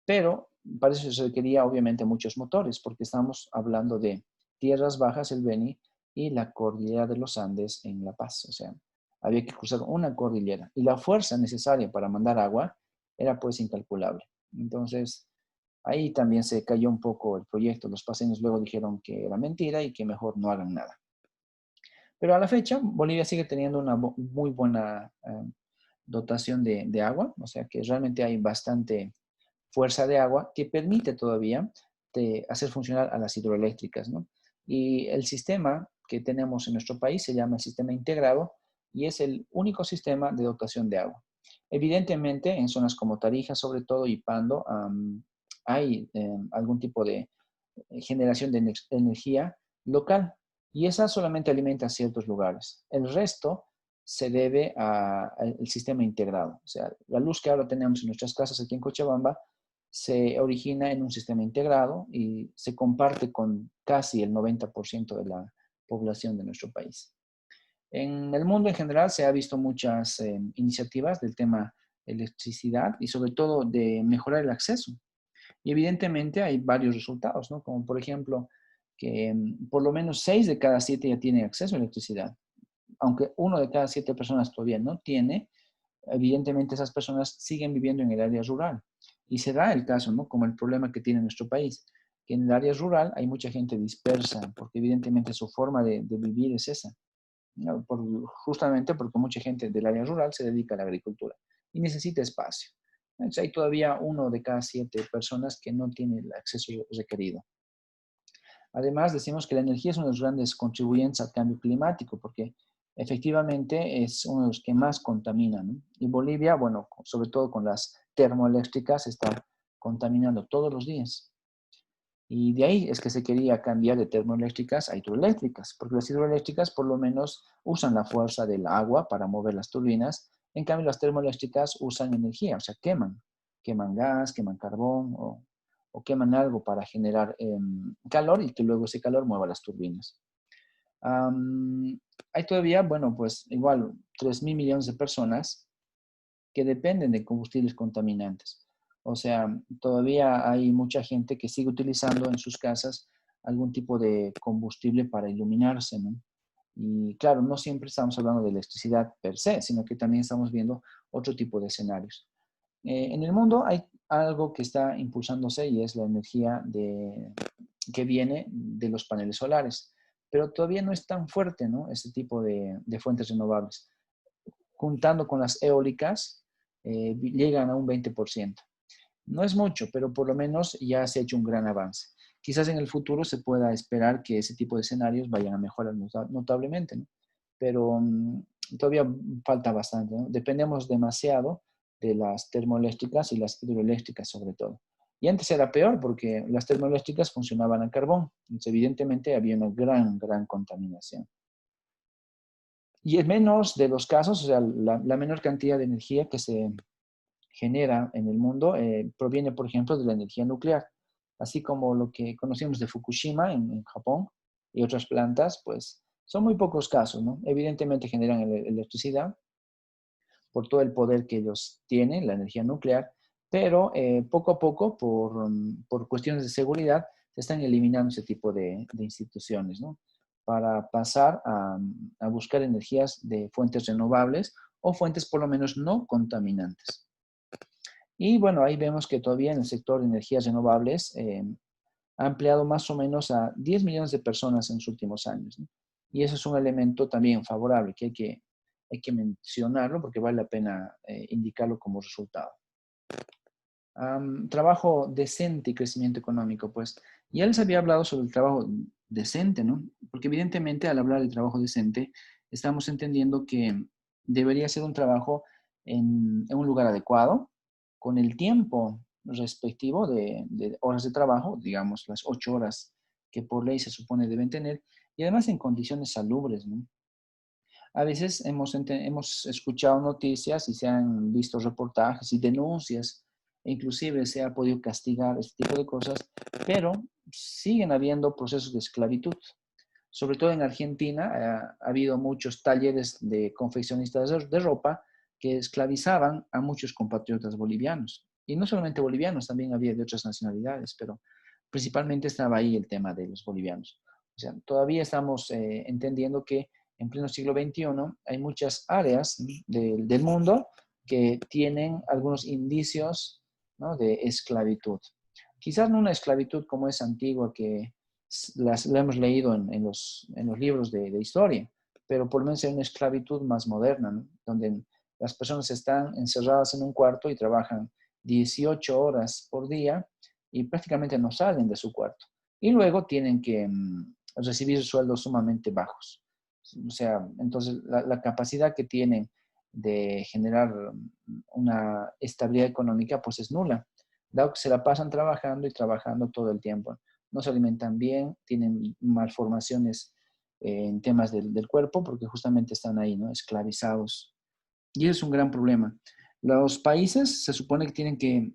Pero para eso se requería obviamente muchos motores, porque estamos hablando de tierras bajas, el Beni, y la cordillera de los Andes en La Paz. O sea, había que cruzar una cordillera. Y la fuerza necesaria para mandar agua era pues incalculable. Entonces, ahí también se cayó un poco el proyecto. Los paseños luego dijeron que era mentira y que mejor no hagan nada. Pero a la fecha, Bolivia sigue teniendo una muy buena dotación de agua, o sea que realmente hay bastante fuerza de agua que permite todavía hacer funcionar a las hidroeléctricas, ¿no? Y el sistema que tenemos en nuestro país se llama el sistema integrado y es el único sistema de dotación de agua. Evidentemente, en zonas como Tarija, sobre todo, y Pando, hay algún tipo de generación de energía local y esa solamente alimenta ciertos lugares. El resto se debe al sistema integrado. O sea, la luz que ahora tenemos en nuestras casas aquí en Cochabamba se origina en un sistema integrado y se comparte con casi el 90% de la población de nuestro país. En el mundo en general se ha visto muchas iniciativas del tema electricidad y sobre todo de mejorar el acceso. Y evidentemente hay varios resultados, ¿no? Como por ejemplo, que por lo menos 6 de cada 7 ya tienen acceso a electricidad. Aunque 1 de cada 7 personas todavía no tiene, evidentemente esas personas siguen viviendo en el área rural. Y se da el caso, ¿no? Como el problema que tiene nuestro país, que en el área rural hay mucha gente dispersa, porque evidentemente su forma de vivir es esa, ¿no? Justamente porque mucha gente del área rural se dedica a la agricultura y necesita espacio. Entonces hay todavía 1 de cada 7 personas que no tiene el acceso requerido. Además, decimos que la energía es uno de los grandes contribuyentes al cambio climático, porque efectivamente es uno de los que más contamina, ¿no? Y Bolivia, bueno, sobre todo con las termoeléctricas, está contaminando todos los días. Y de ahí es que se quería cambiar de termoeléctricas a hidroeléctricas, porque las hidroeléctricas por lo menos usan la fuerza del agua para mover las turbinas, en cambio las termoeléctricas usan energía, o sea, queman gas, queman carbón o queman algo para generar calor y que luego ese calor mueva las turbinas. Hay todavía, bueno, pues igual 3.000 millones de personas que dependen de combustibles contaminantes. O sea, todavía hay mucha gente que sigue utilizando en sus casas algún tipo de combustible para iluminarse, ¿no? Y claro, no siempre estamos hablando de electricidad per se, sino que también estamos viendo otro tipo de escenarios. En el mundo hay algo que está impulsándose y es la energía que viene de los paneles solares, pero todavía no es tan fuerte, ¿no? Este tipo de fuentes renovables. Juntando con las eólicas, llegan a un 20%. No es mucho, pero por lo menos ya se ha hecho un gran avance. Quizás en el futuro se pueda esperar que ese tipo de escenarios vayan a mejorar notablemente, ¿no? Pero todavía falta bastante, ¿no? Dependemos demasiado de las termoeléctricas y las hidroeléctricas sobre todo. Y antes era peor porque las termoeléctricas funcionaban a carbón. Entonces, evidentemente, había una gran contaminación. Y en menos de los casos, o sea, la menor cantidad de energía que se genera en el mundo proviene, por ejemplo, de la energía nuclear. Así como lo que conocemos de Fukushima en Japón y otras plantas, pues son muy pocos casos, ¿no? Evidentemente generan electricidad por todo el poder que ellos tienen, la energía nuclear, pero poco a poco, por cuestiones de seguridad, se están eliminando ese tipo de instituciones, ¿no? Para pasar a buscar energías de fuentes renovables o fuentes por lo menos no contaminantes. Y bueno, ahí vemos que todavía en el sector de energías renovables ha empleado más o menos a 10 millones de personas en los últimos años, ¿no? Y eso es un elemento también favorable que hay que mencionarlo porque vale la pena indicarlo como resultado. Trabajo decente y crecimiento económico, pues ya les había hablado sobre el trabajo decente, ¿no? Porque evidentemente al hablar de trabajo decente estamos entendiendo que debería ser un trabajo en un lugar adecuado, con el tiempo respectivo de horas de trabajo, digamos las 8 horas que por ley se supone deben tener, y además en condiciones salubres, ¿no? A veces hemos escuchado noticias y se han visto reportajes y denuncias, e inclusive se ha podido castigar este tipo de cosas, pero siguen habiendo procesos de esclavitud. Sobre todo en Argentina ha habido muchos talleres de confeccionistas de ropa que esclavizaban a muchos compatriotas bolivianos. Y no solamente bolivianos, también había de otras nacionalidades, pero principalmente estaba ahí el tema de los bolivianos. O sea, todavía estamos entendiendo que en pleno siglo XXI hay muchas áreas del mundo que tienen algunos indicios, ¿no?, de esclavitud. Quizás no una esclavitud como es antigua que la hemos leído en los libros de historia, pero por lo menos hay una esclavitud más moderna, ¿no?, donde las personas están encerradas en un cuarto y trabajan 18 horas por día y prácticamente no salen de su cuarto. Y luego tienen que recibir sueldos sumamente bajos. O sea, entonces la capacidad que tienen de generar una estabilidad económica pues es nula, dado que se la pasan trabajando y trabajando todo el tiempo. No se alimentan bien, tienen malformaciones en temas del cuerpo porque justamente están ahí, ¿no?, esclavizados. Y eso es un gran problema. Los países se supone que tienen que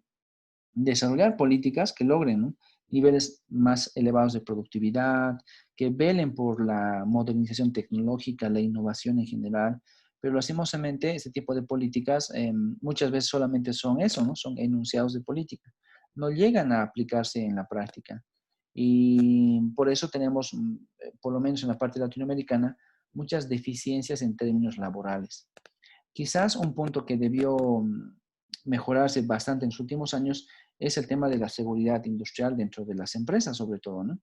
desarrollar políticas que logren, ¿no?, niveles más elevados de productividad, que velen por la modernización tecnológica, la innovación en general, pero lastimosamente este tipo de políticas muchas veces solamente son eso, ¿no? Son enunciados de política, no llegan a aplicarse en la práctica. Y por eso tenemos, por lo menos en la parte latinoamericana, muchas deficiencias en términos laborales. Quizás un punto que debió mejorarse bastante en los últimos años es el tema de la seguridad industrial dentro de las empresas, sobre todo, ¿no?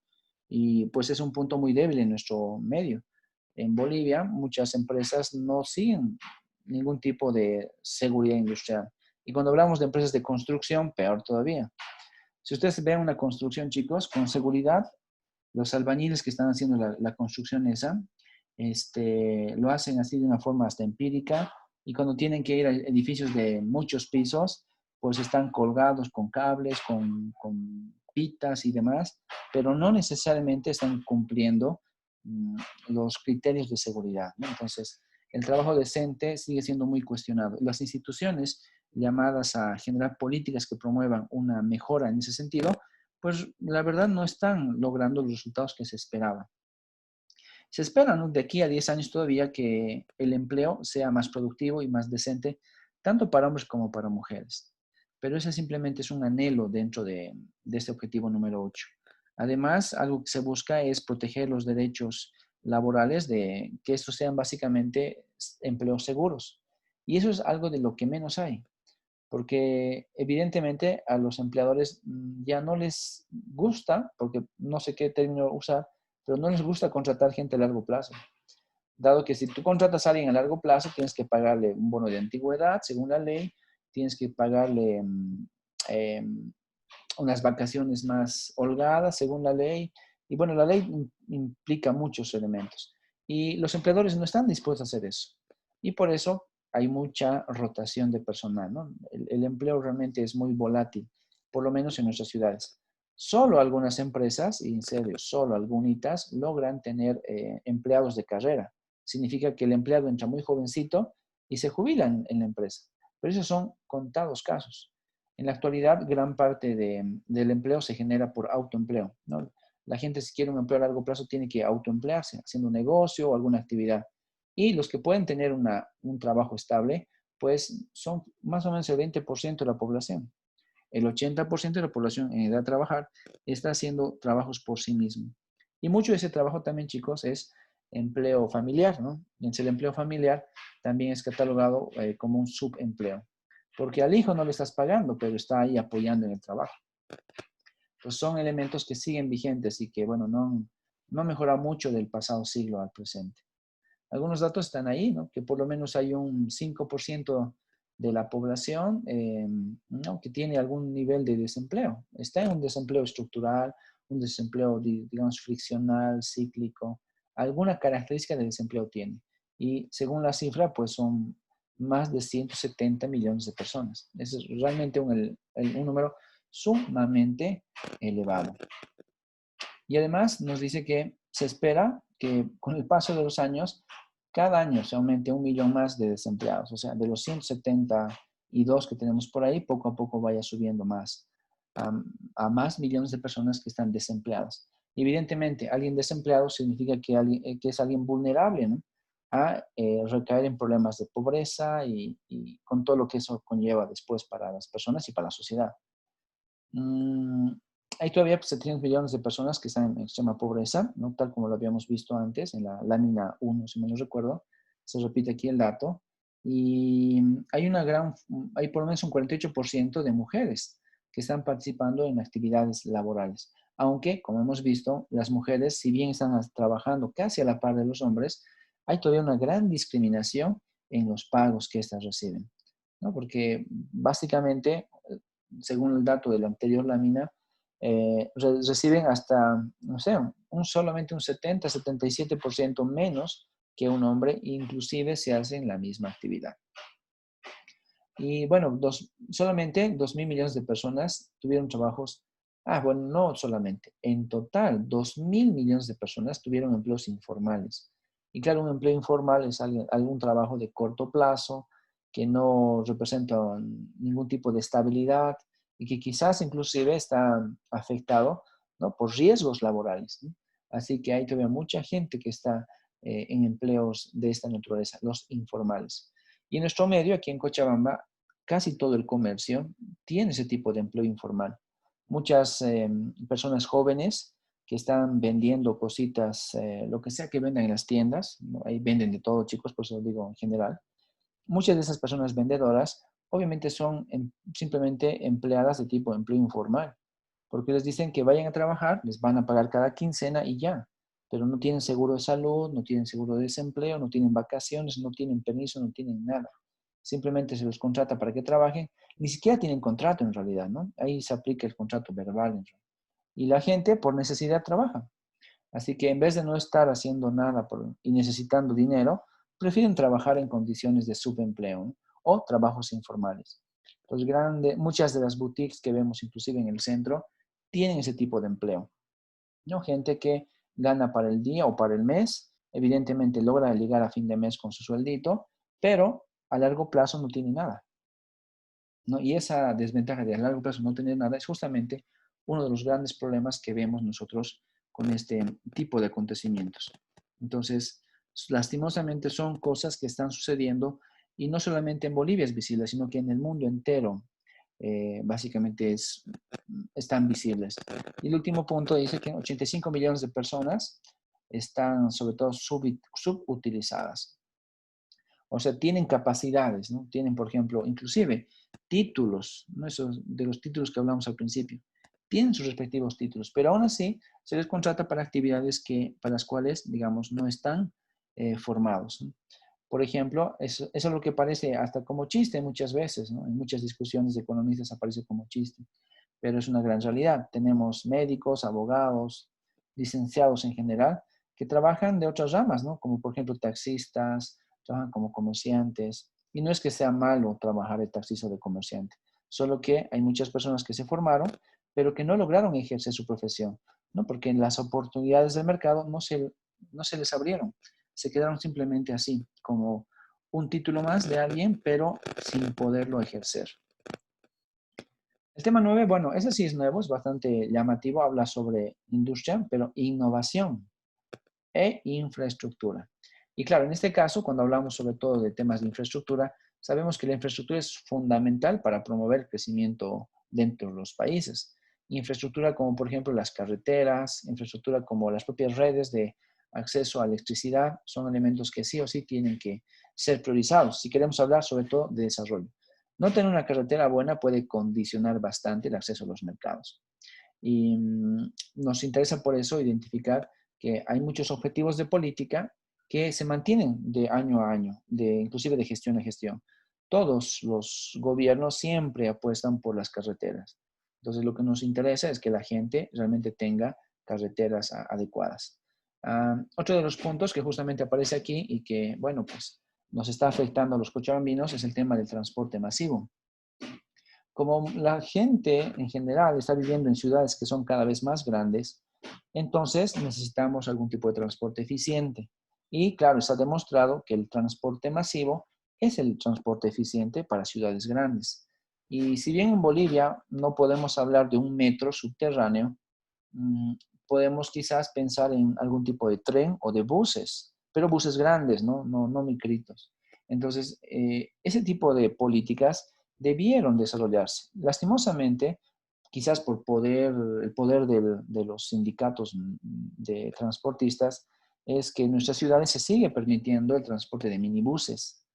Y pues es un punto muy débil en nuestro medio. En Bolivia, muchas empresas no siguen ningún tipo de seguridad industrial. Y cuando hablamos de empresas de construcción, peor todavía. Si ustedes ven una construcción, chicos, con seguridad, los albañiles que están haciendo la construcción esa, lo hacen así de una forma hasta empírica, y cuando tienen que ir a edificios de muchos pisos, pues están colgados con cables, con pitas y demás, pero no necesariamente están cumpliendo los criterios de seguridad, ¿no? Entonces, el trabajo decente sigue siendo muy cuestionado. Las instituciones llamadas a generar políticas que promuevan una mejora en ese sentido, pues la verdad no están logrando los resultados que se esperaban. Se espera, ¿no?, de aquí a 10 años todavía que el empleo sea más productivo y más decente, tanto para hombres como para mujeres. Pero ese simplemente es un anhelo dentro de este objetivo número 8. Además, algo que se busca es proteger los derechos laborales, de que estos sean básicamente empleos seguros. Y eso es algo de lo que menos hay, porque evidentemente a los empleadores ya no les gusta, porque no sé qué término usar, pero no les gusta contratar gente a largo plazo. Dado que si tú contratas a alguien a largo plazo, tienes que pagarle un bono de antigüedad, según la ley, tienes que pagarle unas vacaciones más holgadas, según la ley. Y bueno, la ley implica muchos elementos. Y los empleadores no están dispuestos a hacer eso. Y por eso hay mucha rotación de personal, ¿no? El empleo realmente es muy volátil, por lo menos en nuestras ciudades. Solo algunas empresas, y en serio, solo algunitas, logran tener empleados de carrera. Significa que el empleado entra muy jovencito y se jubila en la empresa. Pero esos son contados casos. En la actualidad, gran parte del empleo se genera por autoempleo, ¿no? La gente, si quiere un empleo a largo plazo, tiene que autoemplearse, haciendo un negocio o alguna actividad. Y los que pueden tener un trabajo estable, pues son más o menos el 20% de la población. El 80% de la población en edad de trabajar está haciendo trabajos por sí mismo. Y mucho de ese trabajo también, chicos, es empleo familiar, ¿no? Y el empleo familiar también es catalogado como un subempleo. Porque al hijo no le estás pagando, pero está ahí apoyando en el trabajo. Pues son elementos que siguen vigentes y que, bueno, no han mejorado mucho del pasado siglo al presente. Algunos datos están ahí, ¿no? Que por lo menos hay un 5% de la población ¿no? que tiene algún nivel de desempleo. Está en un desempleo estructural, un desempleo, digamos, friccional, cíclico. Alguna característica de desempleo tiene. Y según la cifra, pues son más de 170 millones de personas. Ese es realmente un número sumamente elevado. Y además nos dice que se espera que con el paso de los años, cada año se aumente 1 millón más de desempleados. O sea, de los 172 que tenemos por ahí, poco a poco vaya subiendo más a más millones de personas que están desempleadas. Y evidentemente, alguien desempleado significa que es alguien vulnerable, ¿no? A recaer en problemas de pobreza y con todo lo que eso conlleva después para las personas y para la sociedad. Hay todavía 700 millones de personas que están en extrema pobreza, ¿no? Tal como lo habíamos visto antes en la lámina 1, si me lo recuerdo. Se repite aquí el dato. Y hay por lo menos un 48% de mujeres que están participando en actividades laborales. Aunque, como hemos visto, las mujeres, si bien están trabajando casi a la par de los hombres, hay todavía una gran discriminación en los pagos que éstas reciben, ¿no? Porque básicamente, según el dato de la anterior lámina, reciben hasta, no sé, solamente un 70-77% menos que un hombre, inclusive si hacen la misma actividad. Y bueno, solamente 2.000 millones de personas tuvieron trabajos, bueno, no solamente, en total 2.000 millones de personas tuvieron empleos informales. Y claro, un empleo informal es algún trabajo de corto plazo, que no representa ningún tipo de estabilidad y que quizás inclusive está afectado, ¿no? por riesgos laborales, ¿no? Así que hay todavía mucha gente que está en empleos de esta naturaleza, los informales. Y en nuestro medio, aquí en Cochabamba, casi todo el comercio tiene ese tipo de empleo informal. Muchas personas jóvenes que están vendiendo cositas, lo que sea que vendan en las tiendas, ¿no? Ahí venden de todo, chicos, por eso lo digo en general. Muchas de esas personas vendedoras obviamente son simplemente empleadas de tipo empleo informal, porque les dicen que vayan a trabajar, les van a pagar cada quincena y ya, pero no tienen seguro de salud, no tienen seguro de desempleo, no tienen vacaciones, no tienen permiso, no tienen nada. Simplemente se los contrata para que trabajen, ni siquiera tienen contrato en realidad, ¿no? Ahí se aplica el contrato verbal. Y la gente por necesidad trabaja. Así que en vez de no estar haciendo nada y necesitando dinero, prefieren trabajar en condiciones de subempleo, ¿no? O trabajos informales. Muchas de las boutiques que vemos inclusive en el centro tienen ese tipo de empleo, ¿no? Gente que gana para el día o para el mes, evidentemente logra llegar a fin de mes con su sueldito, pero a largo plazo no tiene nada, ¿no? Y esa desventaja de a largo plazo no tener nada es justamente uno de los grandes problemas que vemos nosotros con este tipo de acontecimientos. Entonces, lastimosamente son cosas que están sucediendo y no solamente en Bolivia es visible, sino que en el mundo entero básicamente están visibles. Y el último punto dice que 85 millones de personas están sobre todo subutilizadas. O sea, tienen capacidades, ¿no? Tienen, por ejemplo, inclusive títulos, ¿no? Esos de los títulos que hablamos al principio. Tienen sus respectivos títulos, pero aún así se les contrata para actividades para las cuales, digamos, no están formados, ¿no? Por ejemplo, eso es lo que parece hasta como chiste muchas veces, ¿no? En muchas discusiones de economistas aparece como chiste, pero es una gran realidad. Tenemos médicos, abogados, licenciados en general, que trabajan de otras ramas, ¿no? Como por ejemplo taxistas, trabajan como comerciantes. Y no es que sea malo trabajar de taxista o de comerciante, solo que hay muchas personas que se formaron, pero que no lograron ejercer su profesión, ¿no? Porque las oportunidades del mercado no se les abrieron, se quedaron simplemente así, como un título más de alguien, pero sin poderlo ejercer. El tema 9, bueno, ese sí es nuevo, es bastante llamativo, habla sobre industria, pero innovación e infraestructura. Y claro, en este caso, cuando hablamos sobre todo de temas de infraestructura, sabemos que la infraestructura es fundamental para promover el crecimiento dentro de los países. Infraestructura como por ejemplo las carreteras, infraestructura como las propias redes de acceso a electricidad, son elementos que sí o sí tienen que ser priorizados si queremos hablar sobre todo de desarrollo. No tener una carretera buena puede condicionar bastante el acceso a los mercados. Y nos interesa por eso identificar que hay muchos objetivos de política que se mantienen de año a año, inclusive de gestión a gestión. Todos los gobiernos siempre apuestan por las carreteras. Entonces, lo que nos interesa es que la gente realmente tenga carreteras adecuadas. Otro de los puntos que justamente aparece aquí y que, bueno, pues nos está afectando a los cochabambinos es el tema del transporte masivo. Como la gente en general está viviendo en ciudades que son cada vez más grandes, entonces necesitamos algún tipo de transporte eficiente. Y claro, está demostrado que el transporte masivo es el transporte eficiente para ciudades grandes. Y si bien en Bolivia no podemos hablar de un metro subterráneo, podemos quizás pensar en algún tipo de tren o de buses, pero buses grandes, no micritos. Entonces, ese tipo de políticas debieron desarrollarse. Lastimosamente, quizás por el poder de los sindicatos de transportistas, es que en nuestras ciudades se sigue permitiendo el transporte de minibuses.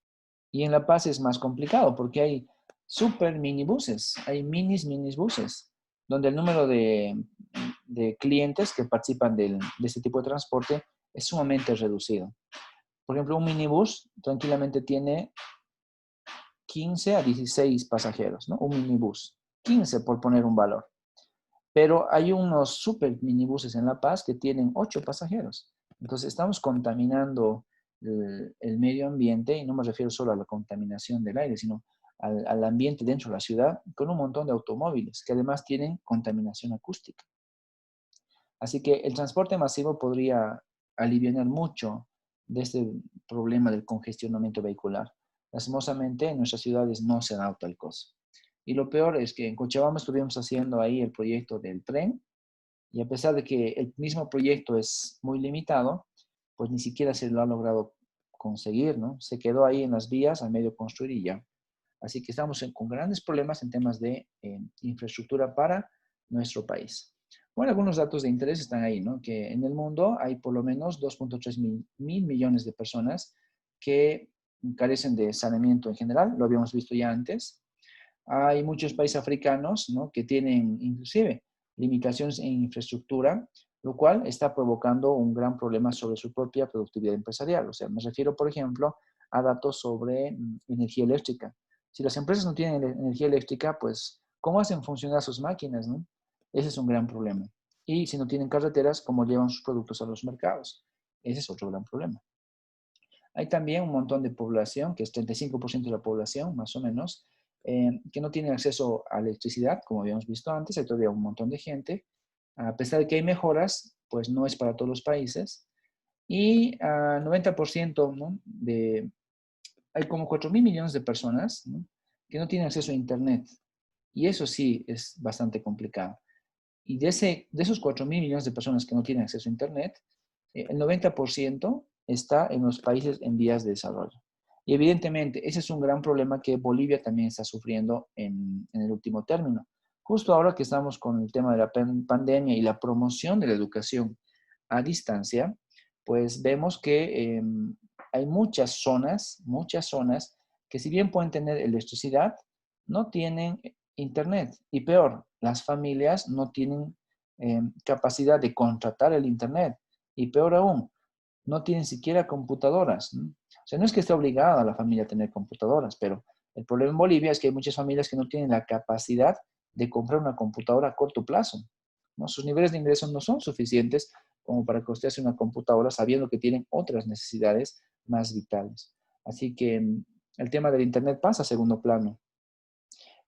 Y en La Paz es más complicado porque hay super minibuses, hay minibuses, donde el número de clientes que participan de este tipo de transporte es sumamente reducido. Por ejemplo, un minibús tranquilamente tiene 15 a 16 pasajeros, ¿no? Un minibús. 15 por poner un valor. Pero hay unos super minibuses en La Paz que tienen 8 pasajeros. Entonces estamos contaminando el medio ambiente, y no me refiero solo a la contaminación del aire, sino al ambiente dentro de la ciudad, con un montón de automóviles que además tienen contaminación acústica. Así que el transporte masivo podría aliviar mucho de este problema del congestionamiento vehicular. Lastimosamente, en nuestras ciudades no se ha dado tal cosa. Y lo peor es que en Cochabamba estuvimos haciendo ahí el proyecto del tren, y a pesar de que el mismo proyecto es muy limitado, pues ni siquiera se lo ha logrado conseguir, ¿no? Se quedó ahí en las vías a medio construir y ya. Así que estamos con grandes problemas en temas de infraestructura para nuestro país. Bueno, algunos datos de interés están ahí, ¿no? Que en el mundo hay por lo menos 2.3 mil millones de personas que carecen de saneamiento en general, lo habíamos visto ya antes. Hay muchos países africanos, ¿no? Que tienen inclusive limitaciones en infraestructura, lo cual está provocando un gran problema sobre su propia productividad empresarial. O sea, me refiero, por ejemplo, a datos sobre energía eléctrica. Si las empresas no tienen energía eléctrica, pues, ¿cómo hacen funcionar sus máquinas, no? Ese es un gran problema. Y si no tienen carreteras, ¿cómo llevan sus productos a los mercados? Ese es otro gran problema. Hay también un montón de población, que es 35% de la población, más o menos, que no tiene acceso a electricidad, como habíamos visto antes. Hay todavía un montón de gente. A pesar de que hay mejoras, pues no es para todos los países. Y 90%, ¿no? Hay como 4 mil millones de personas, ¿no? Que no tienen acceso a Internet. Y eso sí es bastante complicado. Y de esos 4 mil millones de personas que no tienen acceso a Internet, el 90% está en los países en vías de desarrollo. Y evidentemente, ese es un gran problema que Bolivia también está sufriendo en el último término. Justo ahora que estamos con el tema de la pandemia y la promoción de la educación a distancia, pues vemos que hay muchas zonas que si bien pueden tener electricidad, no tienen Internet. Y peor, las familias no tienen capacidad de contratar el Internet. Y peor aún, no tienen siquiera computadoras, ¿no? O sea, no es que esté obligada a la familia a tener computadoras, pero el problema en Bolivia es que hay muchas familias que no tienen la capacidad de comprar una computadora a corto plazo, ¿no? Sus niveles de ingresos no son suficientes como para costearse una computadora sabiendo que tienen otras necesidades más vitales. Así que el tema del Internet pasa a segundo plano.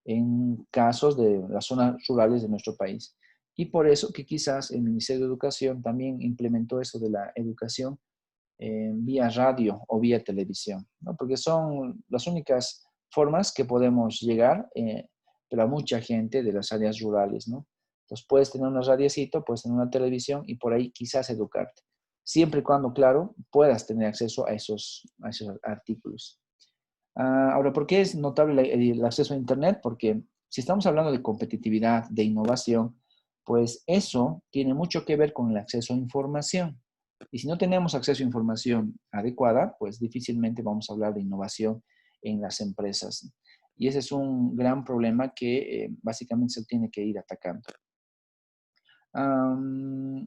en casos de las zonas rurales de nuestro país. Y por eso que quizás el Ministerio de Educación también implementó eso de la educación vía radio o vía televisión, ¿no? Porque son las únicas formas que podemos llegar, pero a mucha gente de las áreas rurales, ¿no? Entonces puedes tener una radiecito, puedes tener una televisión y por ahí quizás educarte. Siempre y cuando, claro, puedas tener acceso a esos artículos. Ahora, ¿por qué es notable el acceso a Internet? Porque si estamos hablando de competitividad, de innovación, pues eso tiene mucho que ver con el acceso a información. Y si no tenemos acceso a información adecuada, pues difícilmente vamos a hablar de innovación en las empresas. Y ese es un gran problema que básicamente se tiene que ir atacando.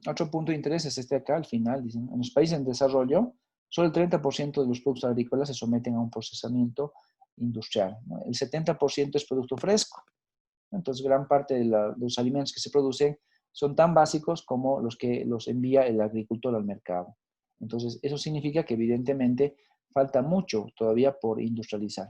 Otro punto de interés es este acá, al final, dicen, en los países en desarrollo, solo el 30% de los productos agrícolas se someten a un procesamiento industrial, ¿no? El 70% es producto fresco. Entonces, gran parte de los alimentos que se producen son tan básicos como los que los envía el agricultor al mercado. Entonces, eso significa que evidentemente falta mucho todavía por industrializar.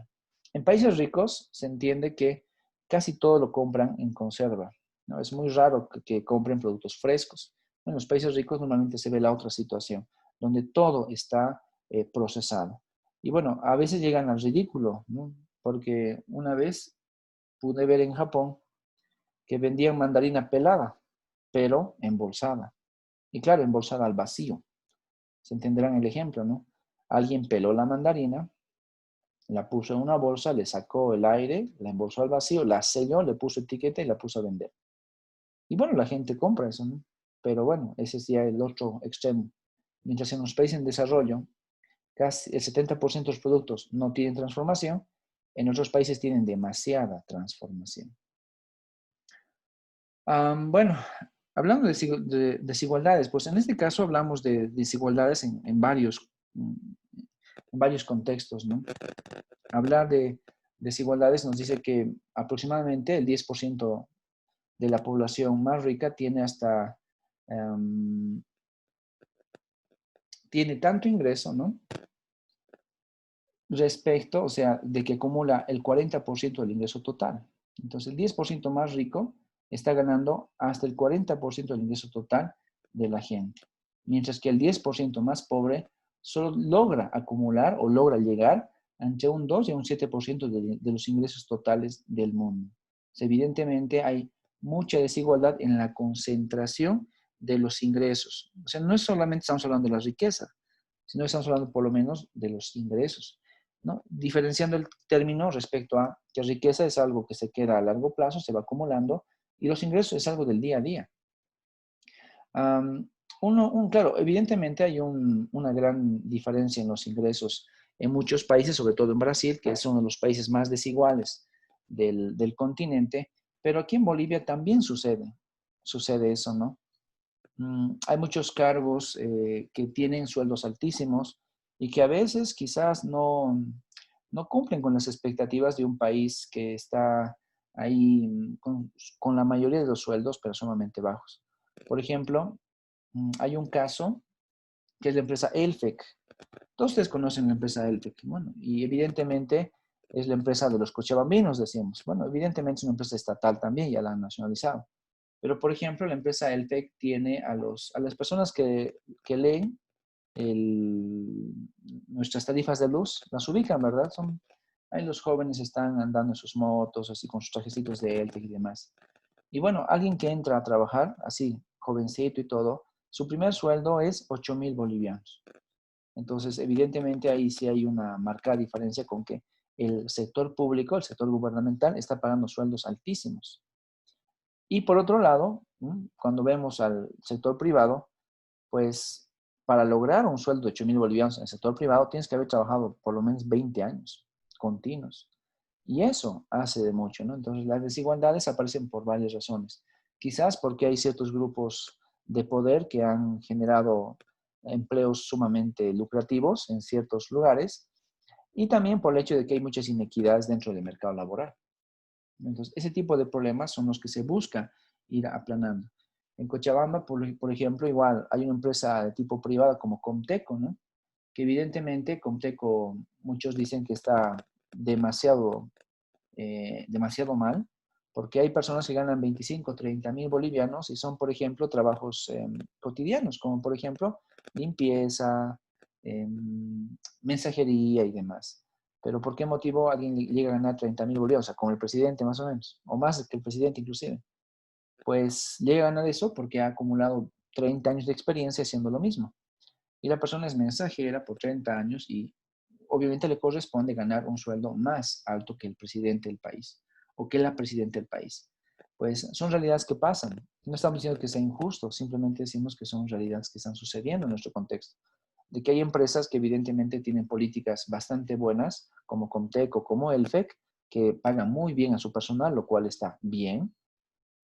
En países ricos se entiende que casi todo lo compran en conserva, ¿no? Es muy raro que compren productos frescos. En los países ricos normalmente se ve la otra situación, donde todo está procesado. Y bueno, a veces llegan al ridículo, ¿no? Porque una vez pude ver en Japón que vendían mandarina pelada, pero embolsada. Y claro, embolsada al vacío. Se entenderán el ejemplo, ¿no? Alguien peló la mandarina, la puso en una bolsa, le sacó el aire, la embolsó al vacío, la selló, le puso etiqueta y la puso a vender. Y bueno, la gente compra eso, ¿no? Pero bueno, ese es ya el otro extremo. Mientras en los países en desarrollo, casi el 70% de los productos no tienen transformación, en otros países tienen demasiada transformación. Bueno, hablando de desigualdades, pues en este caso hablamos de desigualdades en varios contextos, ¿no? Hablar de desigualdades nos dice que aproximadamente el 10% de la población más rica tiene tanto ingreso, ¿no? Respecto, o sea, de que acumula el 40% del ingreso total. Entonces, el 10% más rico está ganando hasta el 40% del ingreso total de la gente. Mientras que el 10% más pobre solo logra acumular o logra llegar entre un 2 y un 7% de los ingresos totales del mundo. Evidentemente hay mucha desigualdad en la concentración de los ingresos. O sea, no es solamente estamos hablando de la riqueza, sino estamos hablando por lo menos de los ingresos, ¿no? Diferenciando el término respecto a que riqueza es algo que se queda a largo plazo, se va acumulando, y los ingresos es algo del día a día. Claro, evidentemente hay una gran diferencia en los ingresos en muchos países, sobre todo en Brasil, que es uno de los países más desiguales del continente, pero aquí en Bolivia también sucede eso, ¿no? Hay muchos cargos que tienen sueldos altísimos y que a veces quizás no cumplen con las expectativas de un país que está ahí con la mayoría de los sueldos, pero sumamente bajos. Por ejemplo, hay un caso que es la empresa Elfec. Todos ustedes conocen la empresa Elfec. Bueno, y evidentemente es la empresa de los cochabambinos, decíamos. Bueno, evidentemente es una empresa estatal también, ya la han nacionalizado. Pero, por ejemplo, la empresa Elfec tiene a las personas que leen nuestras tarifas de luz, las ubican, ¿verdad? Ahí los jóvenes están andando en sus motos, así con sus trajecitos de Elfec y demás. Y bueno, alguien que entra a trabajar, así, jovencito y todo, su primer sueldo es 8.000 bolivianos. Entonces, evidentemente ahí sí hay una marcada diferencia con que el sector público, el sector gubernamental, está pagando sueldos altísimos. Y por otro lado, cuando vemos al sector privado, pues para lograr un sueldo de 8.000 bolivianos en el sector privado tienes que haber trabajado por lo menos 20 años continuos. Y eso hace de mucho, ¿no? Entonces las desigualdades aparecen por varias razones. Quizás porque hay ciertos grupos de poder que han generado empleos sumamente lucrativos en ciertos lugares y también por el hecho de que hay muchas inequidades dentro del mercado laboral. Entonces, ese tipo de problemas son los que se busca ir aplanando. En Cochabamba, por ejemplo, igual hay una empresa de tipo privada como Comteco, ¿no? Que evidentemente Comteco, muchos dicen que está demasiado demasiado mal, porque hay personas que ganan 25, 30 mil bolivianos y son, por ejemplo, trabajos cotidianos, como por ejemplo limpieza, mensajería y demás. Pero ¿por qué motivo alguien llega a ganar 30 mil bolivianos? O sea, como el presidente más o menos, o más que el presidente inclusive. Pues llega a ganar eso porque ha acumulado 30 años de experiencia haciendo lo mismo. Y la persona es mensajera por 30 años y obviamente le corresponde ganar un sueldo más alto que el presidente del país o que la presidenta del país. Pues son realidades que pasan. No estamos diciendo que sea injusto, simplemente decimos que son realidades que están sucediendo en nuestro contexto. De que hay empresas que evidentemente tienen políticas bastante buenas, como Comtec o como Elfec, que pagan muy bien a su personal, lo cual está bien,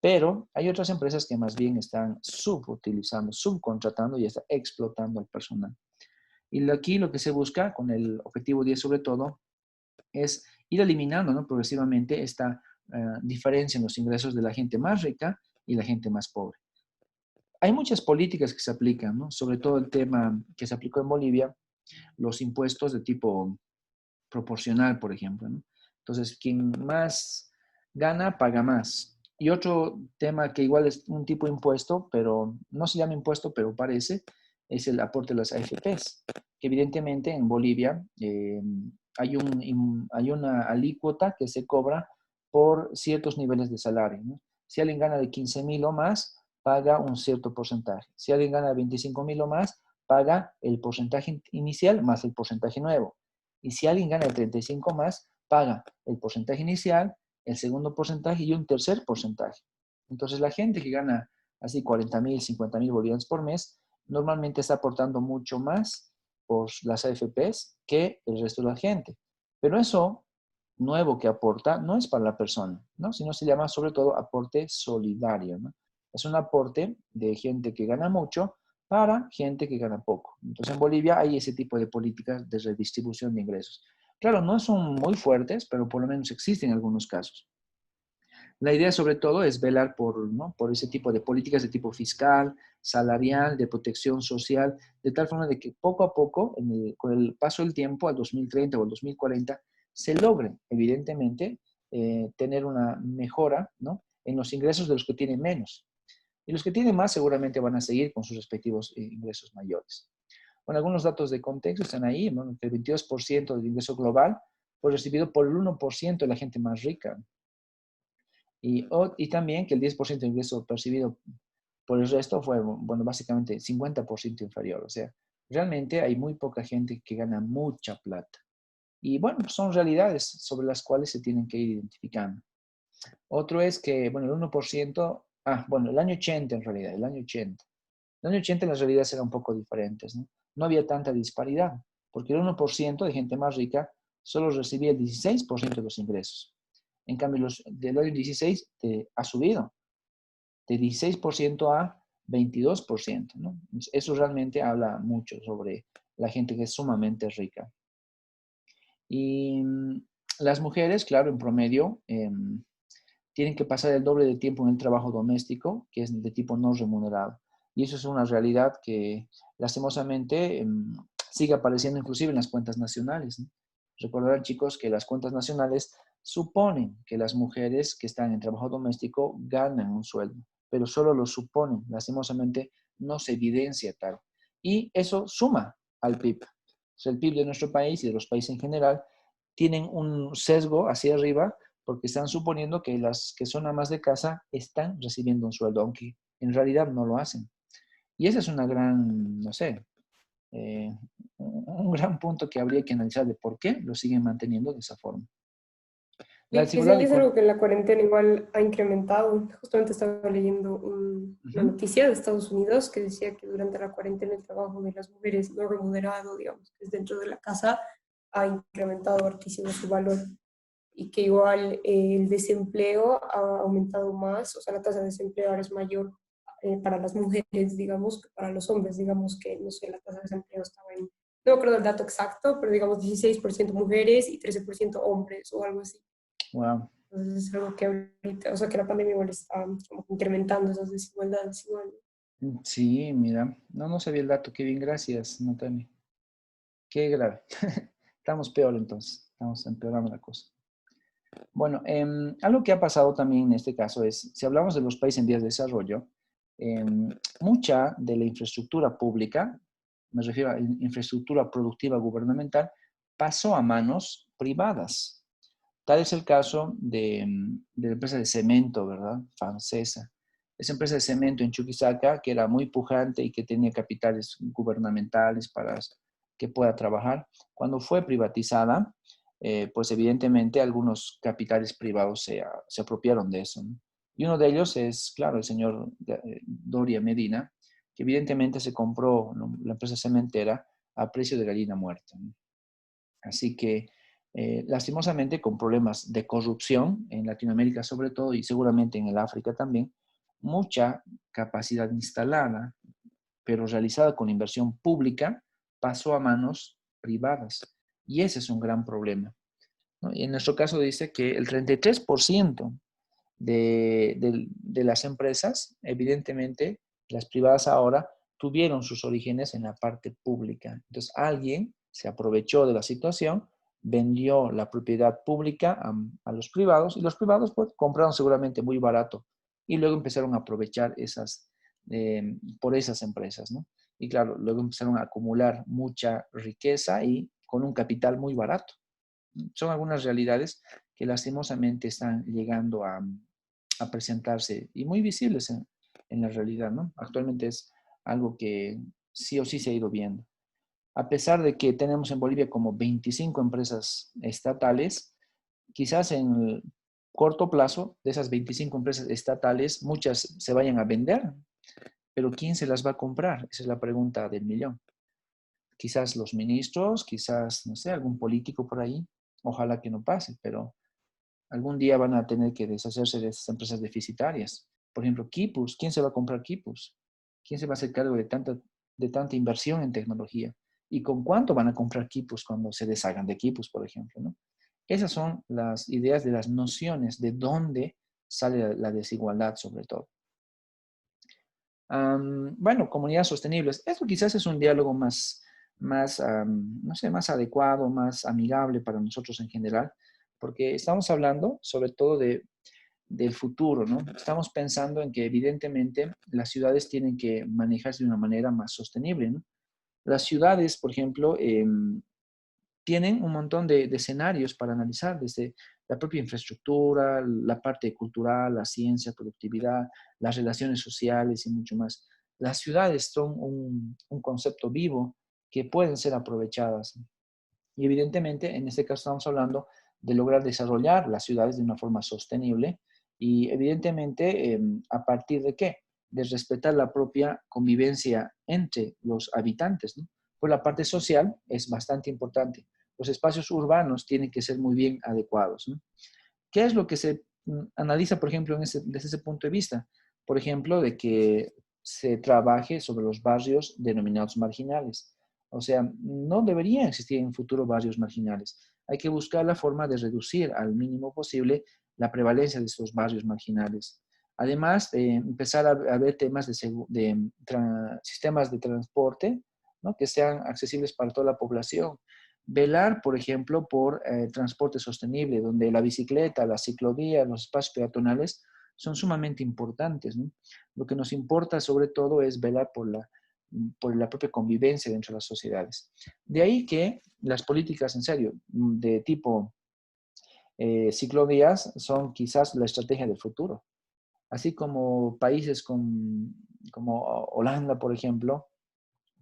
pero hay otras empresas que más bien están subutilizando, subcontratando y está explotando al personal. Y aquí lo que se busca con el objetivo 10 sobre todo es ir eliminando, ¿no?, progresivamente esta diferencia en los ingresos de la gente más rica y la gente más pobre. Hay muchas políticas que se aplican, ¿no? Sobre todo el tema que se aplicó en Bolivia, los impuestos de tipo proporcional, por ejemplo, ¿no? Entonces, quien más gana, paga más. Y otro tema que igual es un tipo de impuesto, pero no se llama impuesto, pero parece, es el aporte de las AFPs, que evidentemente en Bolivia hay una alícuota que se cobra por ciertos niveles de salario, ¿no? Si alguien gana de 15 mil o más, paga un cierto porcentaje. Si alguien gana de 25 mil o más, paga el porcentaje inicial más el porcentaje nuevo. Y si alguien gana de 35 más, paga el porcentaje inicial, el segundo porcentaje y un tercer porcentaje. Entonces la gente que gana así 40 mil, 50 mil bolivianos por mes, normalmente está aportando mucho más por las AFPs que el resto de la gente. Pero eso nuevo que aporta no es para la persona, ¿no?, sino se llama sobre todo aporte solidario, ¿no? Es un aporte de gente que gana mucho para gente que gana poco. Entonces en Bolivia hay ese tipo de políticas de redistribución de ingresos. Claro, no son muy fuertes, pero por lo menos existen en algunos casos. La idea sobre todo es velar por, ¿no?, por ese tipo de políticas de tipo fiscal, salarial, de protección social, de tal forma de que poco a poco, con el paso del tiempo, al 2030 o al 2040, se logre, evidentemente, tener una mejora, ¿no?, en los ingresos de los que tienen menos. Y los que tienen más seguramente van a seguir con sus respectivos ingresos mayores. Bueno, algunos datos de contexto están ahí, ¿no? El 22% del ingreso global fue recibido por el 1% de la gente más rica. Y también que el 10% de ingreso percibido por el resto fue, bueno, básicamente 50% inferior. O sea, realmente hay muy poca gente que gana mucha plata. Y bueno, son realidades sobre las cuales se tienen que ir identificando. Otro es que, bueno, el 1%, bueno, el año 80 en realidad, el año 80. El año 80 las realidades eran un poco diferentes, ¿no? No había tanta disparidad, porque el 1% de gente más rica solo recibía el 16% de los ingresos. En cambio, del año 16 ha subido de 16% a 22%, ¿no? Eso realmente habla mucho sobre la gente que es sumamente rica. Y las mujeres, claro, en promedio, tienen que pasar el doble de tiempo en el trabajo doméstico, que es de tipo no remunerado. Y eso es una realidad que lastimosamente sigue apareciendo inclusive en las cuentas nacionales, ¿no? Recordarán, chicos, que las cuentas nacionales suponen que las mujeres que están en trabajo doméstico ganan un sueldo, pero solo lo suponen. Lastimosamente no se evidencia tal. Y eso suma al PIB. O sea, el PIB de nuestro país y de los países en general tienen un sesgo hacia arriba porque están suponiendo que las que son amas de casa están recibiendo un sueldo, aunque en realidad no lo hacen. Y ese es una gran, no sé, un gran punto que habría que analizar de por qué lo siguen manteniendo de esa forma. La Y desigualdad dicen que es algo que en la cuarentena igual ha incrementado. Justamente estaba leyendo una noticia de Estados Unidos que decía que durante la cuarentena el trabajo de las mujeres no remunerado, digamos, que es dentro de la casa, ha incrementado hartísimo su valor y que igual el desempleo ha aumentado más, o sea, la tasa de desempleo ahora es mayor para las mujeres, digamos, que para los hombres, digamos que, no sé, la tasa de desempleo estaba en, no creo el dato exacto, pero digamos 16% mujeres y 13% hombres o algo así. Wow. Entonces es algo que ahorita, o sea, que la pandemia igual está como incrementando esas desigualdades igual. Sí, mira, no sabía el dato. Qué bien, gracias, Natalia. Qué grave. Estamos peor entonces, estamos empeorando la cosa. Bueno, algo que ha pasado también en este caso es, si hablamos de los países en vías de desarrollo, mucha de la infraestructura pública, me refiero a infraestructura productiva gubernamental, pasó a manos privadas. Tal es el caso de la empresa de cemento, ¿verdad? Francesa. Esa empresa de cemento en Chuquisaca, que era muy pujante y que tenía capitales gubernamentales para que pueda trabajar, cuando fue privatizada, pues evidentemente algunos capitales privados se apropiaron de eso, ¿no? Y uno de ellos es, claro, el señor Doria Medina, que evidentemente se compró, ¿no?, la empresa cementera a precio de gallina muerta, ¿no? Así que, lastimosamente, con problemas de corrupción en Latinoamérica sobre todo y seguramente en el África también, mucha capacidad instalada, pero realizada con inversión pública, pasó a manos privadas. Y ese es un gran problema, ¿no? Y en nuestro caso dice que el 33% de las empresas, evidentemente, las privadas ahora, tuvieron sus orígenes en la parte pública. Entonces, alguien se aprovechó de la situación, vendió la propiedad pública a los privados y los privados pues, compraron seguramente muy barato y luego empezaron a aprovechar por esas empresas, ¿no? Y claro, luego empezaron a acumular mucha riqueza y con un capital muy barato. Son algunas realidades que lastimosamente están llegando a presentarse y muy visibles en la realidad, ¿no? Actualmente es algo que sí o sí se ha ido viendo. A pesar de que tenemos en Bolivia como 25 empresas estatales, quizás en el corto plazo de esas 25 empresas estatales, muchas se vayan a vender, pero ¿quién se las va a comprar? Esa es la pregunta del millón. Quizás los ministros, quizás, no sé, algún político por ahí. Ojalá que no pase, pero algún día van a tener que deshacerse de esas empresas deficitarias. Por ejemplo, Kipus, ¿quién se va a comprar Kipus? ¿Quién se va a hacer cargo de tanta inversión en tecnología? ¿Y con cuánto van a comprar Kipus cuando se deshagan de Kipus, por ejemplo, ¿no? Esas son las ideas de las nociones de dónde sale la desigualdad, sobre todo. Bueno, comunidades sostenibles. Esto quizás es un diálogo no sé, más adecuado, más amigable para nosotros en general, porque estamos hablando sobre todo del futuro, ¿no? Estamos pensando en que evidentemente las ciudades tienen que manejarse de una manera más sostenible, ¿no? Las ciudades, por ejemplo, tienen un montón de escenarios para analizar, desde la propia infraestructura, la parte cultural, la ciencia, productividad, las relaciones sociales y mucho más. Las ciudades son un concepto vivo que pueden ser aprovechadas. Y evidentemente, en este caso estamos hablando de lograr desarrollar las ciudades de una forma sostenible y evidentemente, ¿a partir de qué? De respetar la propia convivencia entre los habitantes, ¿no? Pues la parte social es bastante importante. Los espacios urbanos tienen que ser muy bien adecuados, ¿no? ¿Qué es lo que se analiza, por ejemplo, desde ese punto de vista? Por ejemplo, de que se trabaje sobre los barrios denominados marginales. O sea, no deberían existir en el futuro barrios marginales. Hay que buscar la forma de reducir al mínimo posible la prevalencia de estos barrios marginales. Además, empezar a ver temas de sistemas de transporte, ¿no?, que sean accesibles para toda la población. Velar, por ejemplo, por transporte sostenible, donde la bicicleta, la ciclovía, los espacios peatonales son sumamente importantes, ¿no? Lo que nos importa sobre todo es velar por la propia convivencia dentro de las sociedades. De ahí que las políticas, en serio, de tipo ciclovías son quizás la estrategia del futuro. Así como países como Holanda, por ejemplo,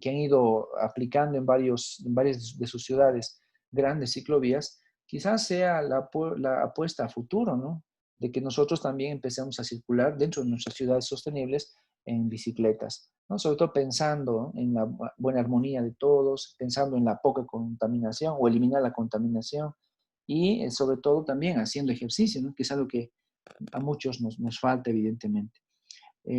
que han ido aplicando en varias de sus ciudades grandes ciclovías, quizás sea la apuesta a futuro, ¿no? De que nosotros también empecemos a circular dentro de nuestras ciudades sostenibles en bicicletas, ¿no? Sobre todo pensando en la buena armonía de todos, pensando en la poca contaminación o eliminar la contaminación y sobre todo también haciendo ejercicio, ¿no?, que es algo que a muchos nos falta evidentemente.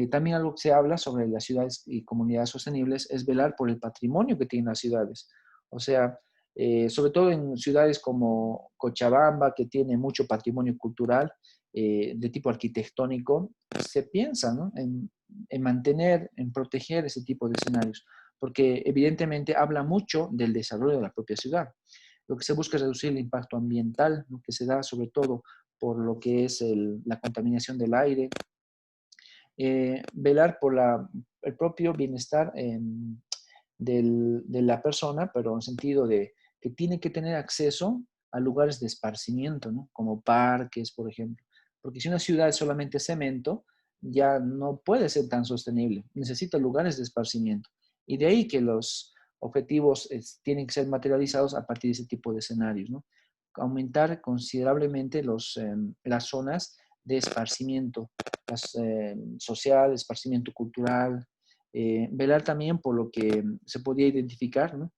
También algo que se habla sobre las ciudades y comunidades sostenibles es velar por el patrimonio que tienen las ciudades. O sea, sobre todo en ciudades como Cochabamba, que tiene mucho patrimonio cultural de tipo arquitectónico, se piensa, ¿no?, en mantener, en proteger ese tipo de escenarios, porque evidentemente habla mucho del desarrollo de la propia ciudad. Lo que se busca es reducir el impacto ambiental, ¿no?, que se da sobre todo por lo que es la contaminación del aire, velar por el propio bienestar de la persona, pero en el sentido de que tiene que tener acceso a lugares de esparcimiento, ¿no? Como parques, por ejemplo. Porque si una ciudad es solamente cemento, ya no puede ser tan sostenible. Necesita lugares de esparcimiento. Y de ahí que los objetivos tienen que ser materializados a partir de ese tipo de escenarios, ¿no? Aumentar considerablemente las zonas de esparcimiento social, esparcimiento cultural, velar también por lo que se podía identificar, ¿no?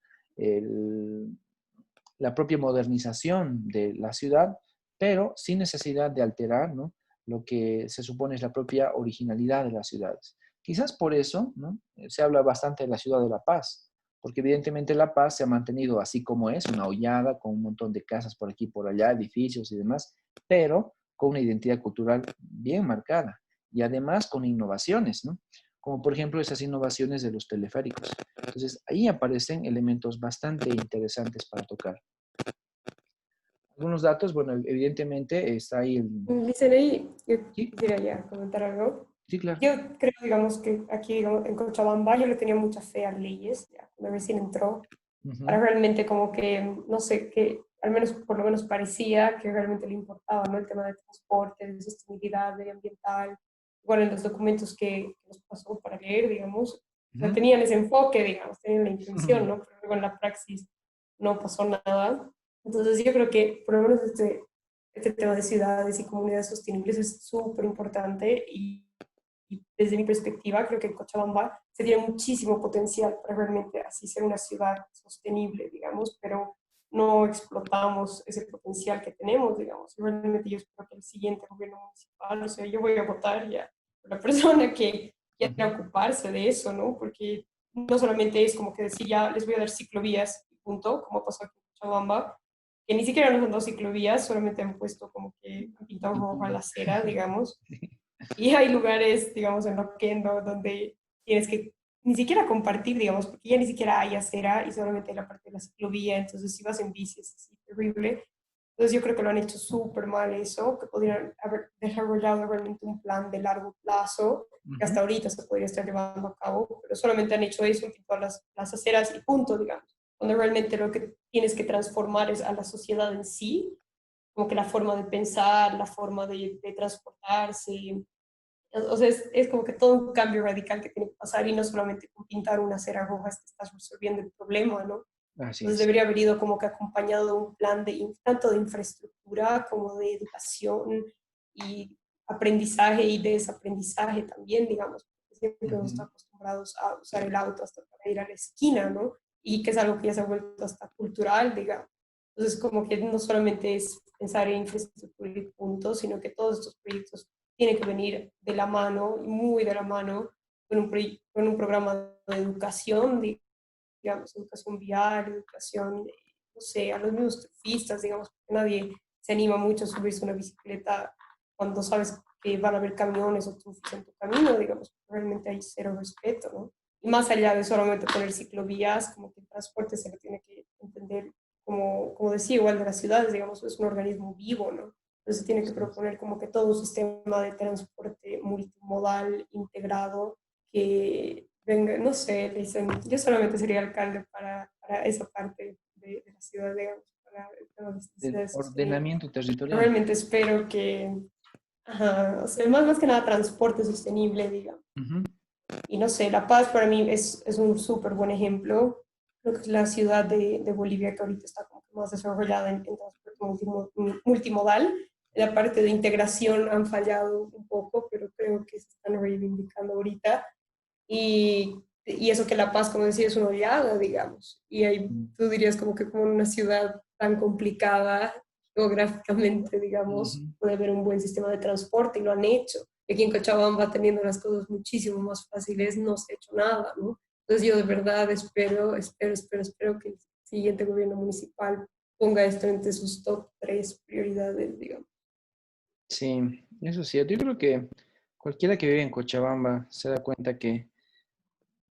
La propia modernización de la ciudad, pero sin necesidad de alterar, ¿no? Lo que se supone es la propia originalidad de las ciudades. Quizás por eso, ¿no? Se habla bastante de la ciudad de La Paz, porque evidentemente La Paz se ha mantenido así como es, una hollada con un montón de casas por aquí y por allá, edificios y demás, pero con una identidad cultural bien marcada y además con innovaciones, ¿no? Como por ejemplo esas innovaciones de los teleféricos. Entonces ahí aparecen elementos bastante interesantes para tocar. Algunos datos, bueno, evidentemente está ahí el... Dicen ahí, yo Sí, quisiera ya comentar algo. sí, claro. Yo creo, digamos, que aquí, digamos, en Cochabamba yo le tenía mucha fe a Leyes, ya, cuando recién entró, para realmente como que, no sé, que al menos, por lo menos parecía que realmente le importaba, ¿no? El tema de transporte, de sostenibilidad medioambiental. Igual en los documentos que nos pasó para leer, digamos, o sea, tenían ese enfoque, digamos, tenían la intención, ¿no? Pero luego en la praxis no pasó nada. Entonces yo creo que por lo menos este tema de ciudades y comunidades sostenibles es súper importante y desde mi perspectiva creo que en Cochabamba se tiene muchísimo potencial para realmente así ser una ciudad sostenible, digamos, pero no explotamos ese potencial que tenemos, digamos. Y realmente yo espero que el siguiente gobierno municipal, o sea, yo voy a votar ya por la persona que quiera ocuparse de eso, ¿no? Porque no solamente es como que decir, ya les voy a dar ciclovías y punto, como pasó aquí en Cochabamba, que ni siquiera nos han dado ciclovías, solamente han puesto como que han pintado roja la acera, digamos. Y hay lugares, digamos, en Loquendo donde tienes que ni siquiera compartir, digamos, porque ya ni siquiera hay acera y solamente hay la parte de la ciclovía, entonces si vas en bici es así terrible. Entonces yo creo que lo han hecho súper mal eso, que podrían haber desarrollado realmente un plan de largo plazo, que hasta ahorita se podría estar llevando a cabo, pero solamente han hecho eso, todas las aceras y punto, digamos. Cuando realmente lo que tienes que transformar es a la sociedad en sí, como que la forma de pensar, la forma de transportarse, o sea, es como que todo un cambio radical que tiene que pasar y no solamente con pintar una cera roja es que estás resolviendo el problema, ¿no? Así Entonces es. debería haber ido como que acompañado de un plan tanto de infraestructura como de educación y aprendizaje y desaprendizaje también, digamos, porque siempre nos estamos acostumbrados a usar el auto hasta para ir a la esquina, ¿no? Y que es algo que ya se ha vuelto hasta cultural, digamos. Entonces como que no solamente es pensar en infraestructura y punto, sino que todos estos proyectos tiene que venir de la mano, muy de la mano, con un programa de educación, digamos, educación vial, educación, no sé, a los mismos surfistas, digamos, porque nadie se anima mucho a subirse a una bicicleta cuando sabes que van a haber camiones o surfis en tu camino, digamos, realmente hay cero respeto, ¿no? Y más allá de solamente poner ciclovías, como que el transporte se le tiene que entender, como decía, igual de las ciudades, digamos, es un organismo vivo, ¿no? Entonces se tiene que proponer como que todo un sistema de transporte multimodal integrado que venga, no sé, le dicen, yo solamente sería alcalde para esa parte de la ciudad, digamos, para el tema de las Del ciudades sostenibles. ordenamiento territorial. Realmente espero que, ajá, o sea, más que nada transporte sostenible, digamos. Y no sé, La Paz para mí es un súper buen ejemplo. Creo que es la ciudad de Bolivia que ahorita está como que más desarrollada en transporte multimodal. La parte de integración han fallado un poco, pero creo que se están reivindicando ahorita. Y eso que La Paz, como decía, es una oleada, digamos. Y ahí tú dirías como que como una ciudad tan complicada geográficamente, digamos, puede haber un buen sistema de transporte y lo han hecho. Y aquí en Cochabamba, teniendo las cosas muchísimo más fáciles, no se ha hecho nada, ¿no? Entonces yo de verdad espero que el siguiente gobierno municipal ponga esto entre sus top 3 prioridades, digamos. Sí, eso es cierto. Yo creo que cualquiera que vive en Cochabamba se da cuenta que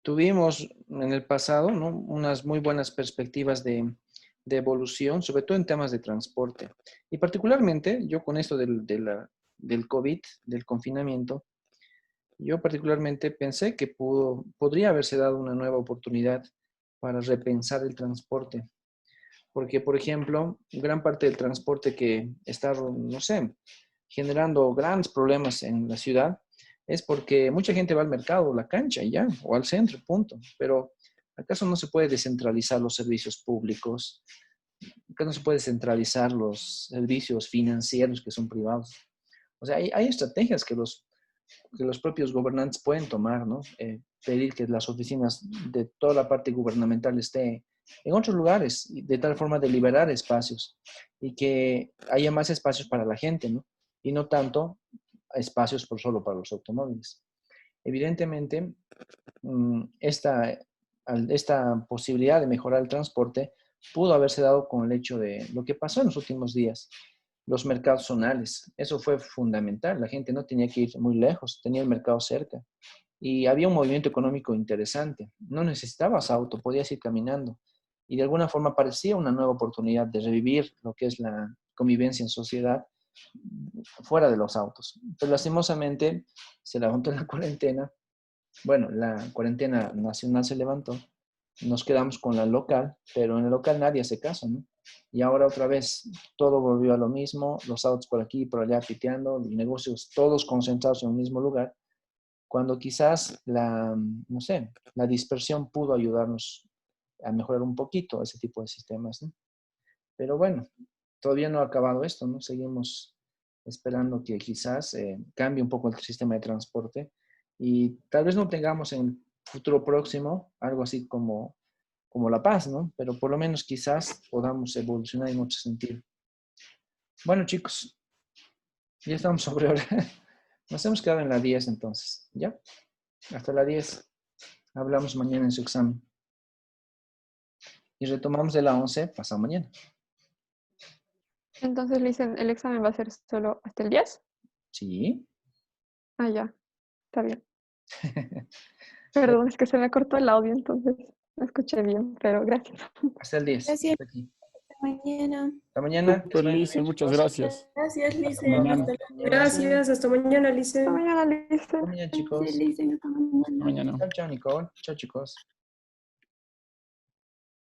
tuvimos en el pasado, ¿no? Unas muy buenas perspectivas de de evolución, sobre todo en temas de transporte. Y particularmente, yo con esto del COVID, del confinamiento, yo particularmente pensé que podría haberse dado una nueva oportunidad para repensar el transporte. Porque, por ejemplo, gran parte del transporte que está, no sé, generando grandes problemas en la ciudad es porque mucha gente va al mercado, la cancha y ya, o al centro, punto. Pero ¿acaso no se puede descentralizar los servicios públicos? ¿Acaso no se puede descentralizar los servicios financieros que son privados? O sea, hay estrategias que los propios gobernantes pueden tomar, ¿no? Pedir que las oficinas de toda la parte gubernamental esté en otros lugares, de tal forma de liberar espacios y que haya más espacios para la gente, ¿no? Y no tanto espacios solo para los automóviles. Evidentemente, esta posibilidad de mejorar el transporte pudo haberse dado con el hecho de lo que pasó en los últimos días, los mercados zonales. Eso fue fundamental. La gente no tenía que ir muy lejos, tenía el mercado cerca. Y había un movimiento económico interesante. No necesitabas auto, podías ir caminando. Y de alguna forma parecía una nueva oportunidad de revivir lo que es la convivencia en sociedad fuera de los autos. Pero lastimosamente se levantó la cuarentena. Bueno, la cuarentena nacional se levantó. Nos quedamos con la local, pero en el local nadie hace caso, ¿no? Y ahora otra vez todo volvió a lo mismo, los autos por aquí y por allá piteando, los negocios todos concentrados en un mismo lugar, cuando quizás no sé, la dispersión pudo ayudarnos a mejorar un poquito ese tipo de sistemas, ¿no? Pero bueno, todavía no ha acabado esto, ¿no? Seguimos esperando que quizás cambie un poco el sistema de transporte y tal vez no tengamos en el futuro próximo algo así como La Paz, ¿no? Pero por lo menos quizás podamos evolucionar en otro sentido. Bueno, chicos, ya estamos sobre hora. Nos hemos quedado en la 10 entonces, ¿ya? Hasta la 10. Hablamos mañana en su examen. Y retomamos de la 11 pasado mañana. Entonces, Licen, ¿el examen va a ser solo hasta el 10? Sí. Ah, ya, está bien. Perdón, es que se me cortó el audio, entonces no escuché bien, pero gracias. Hasta el 10. Gracias. Hasta aquí. Hasta mañana. Hasta mañana. Super, Lice, muchas gracias. Gracias, Hasta Lice. mañana. Hasta luego. Gracias, hasta mañana, Hasta Alice. mañana, Licen. Hasta mañana, chicos. Gracias, Lisa. Hasta mañana. Hasta mañana. Chao, chao, Nicole. Chao, chicos.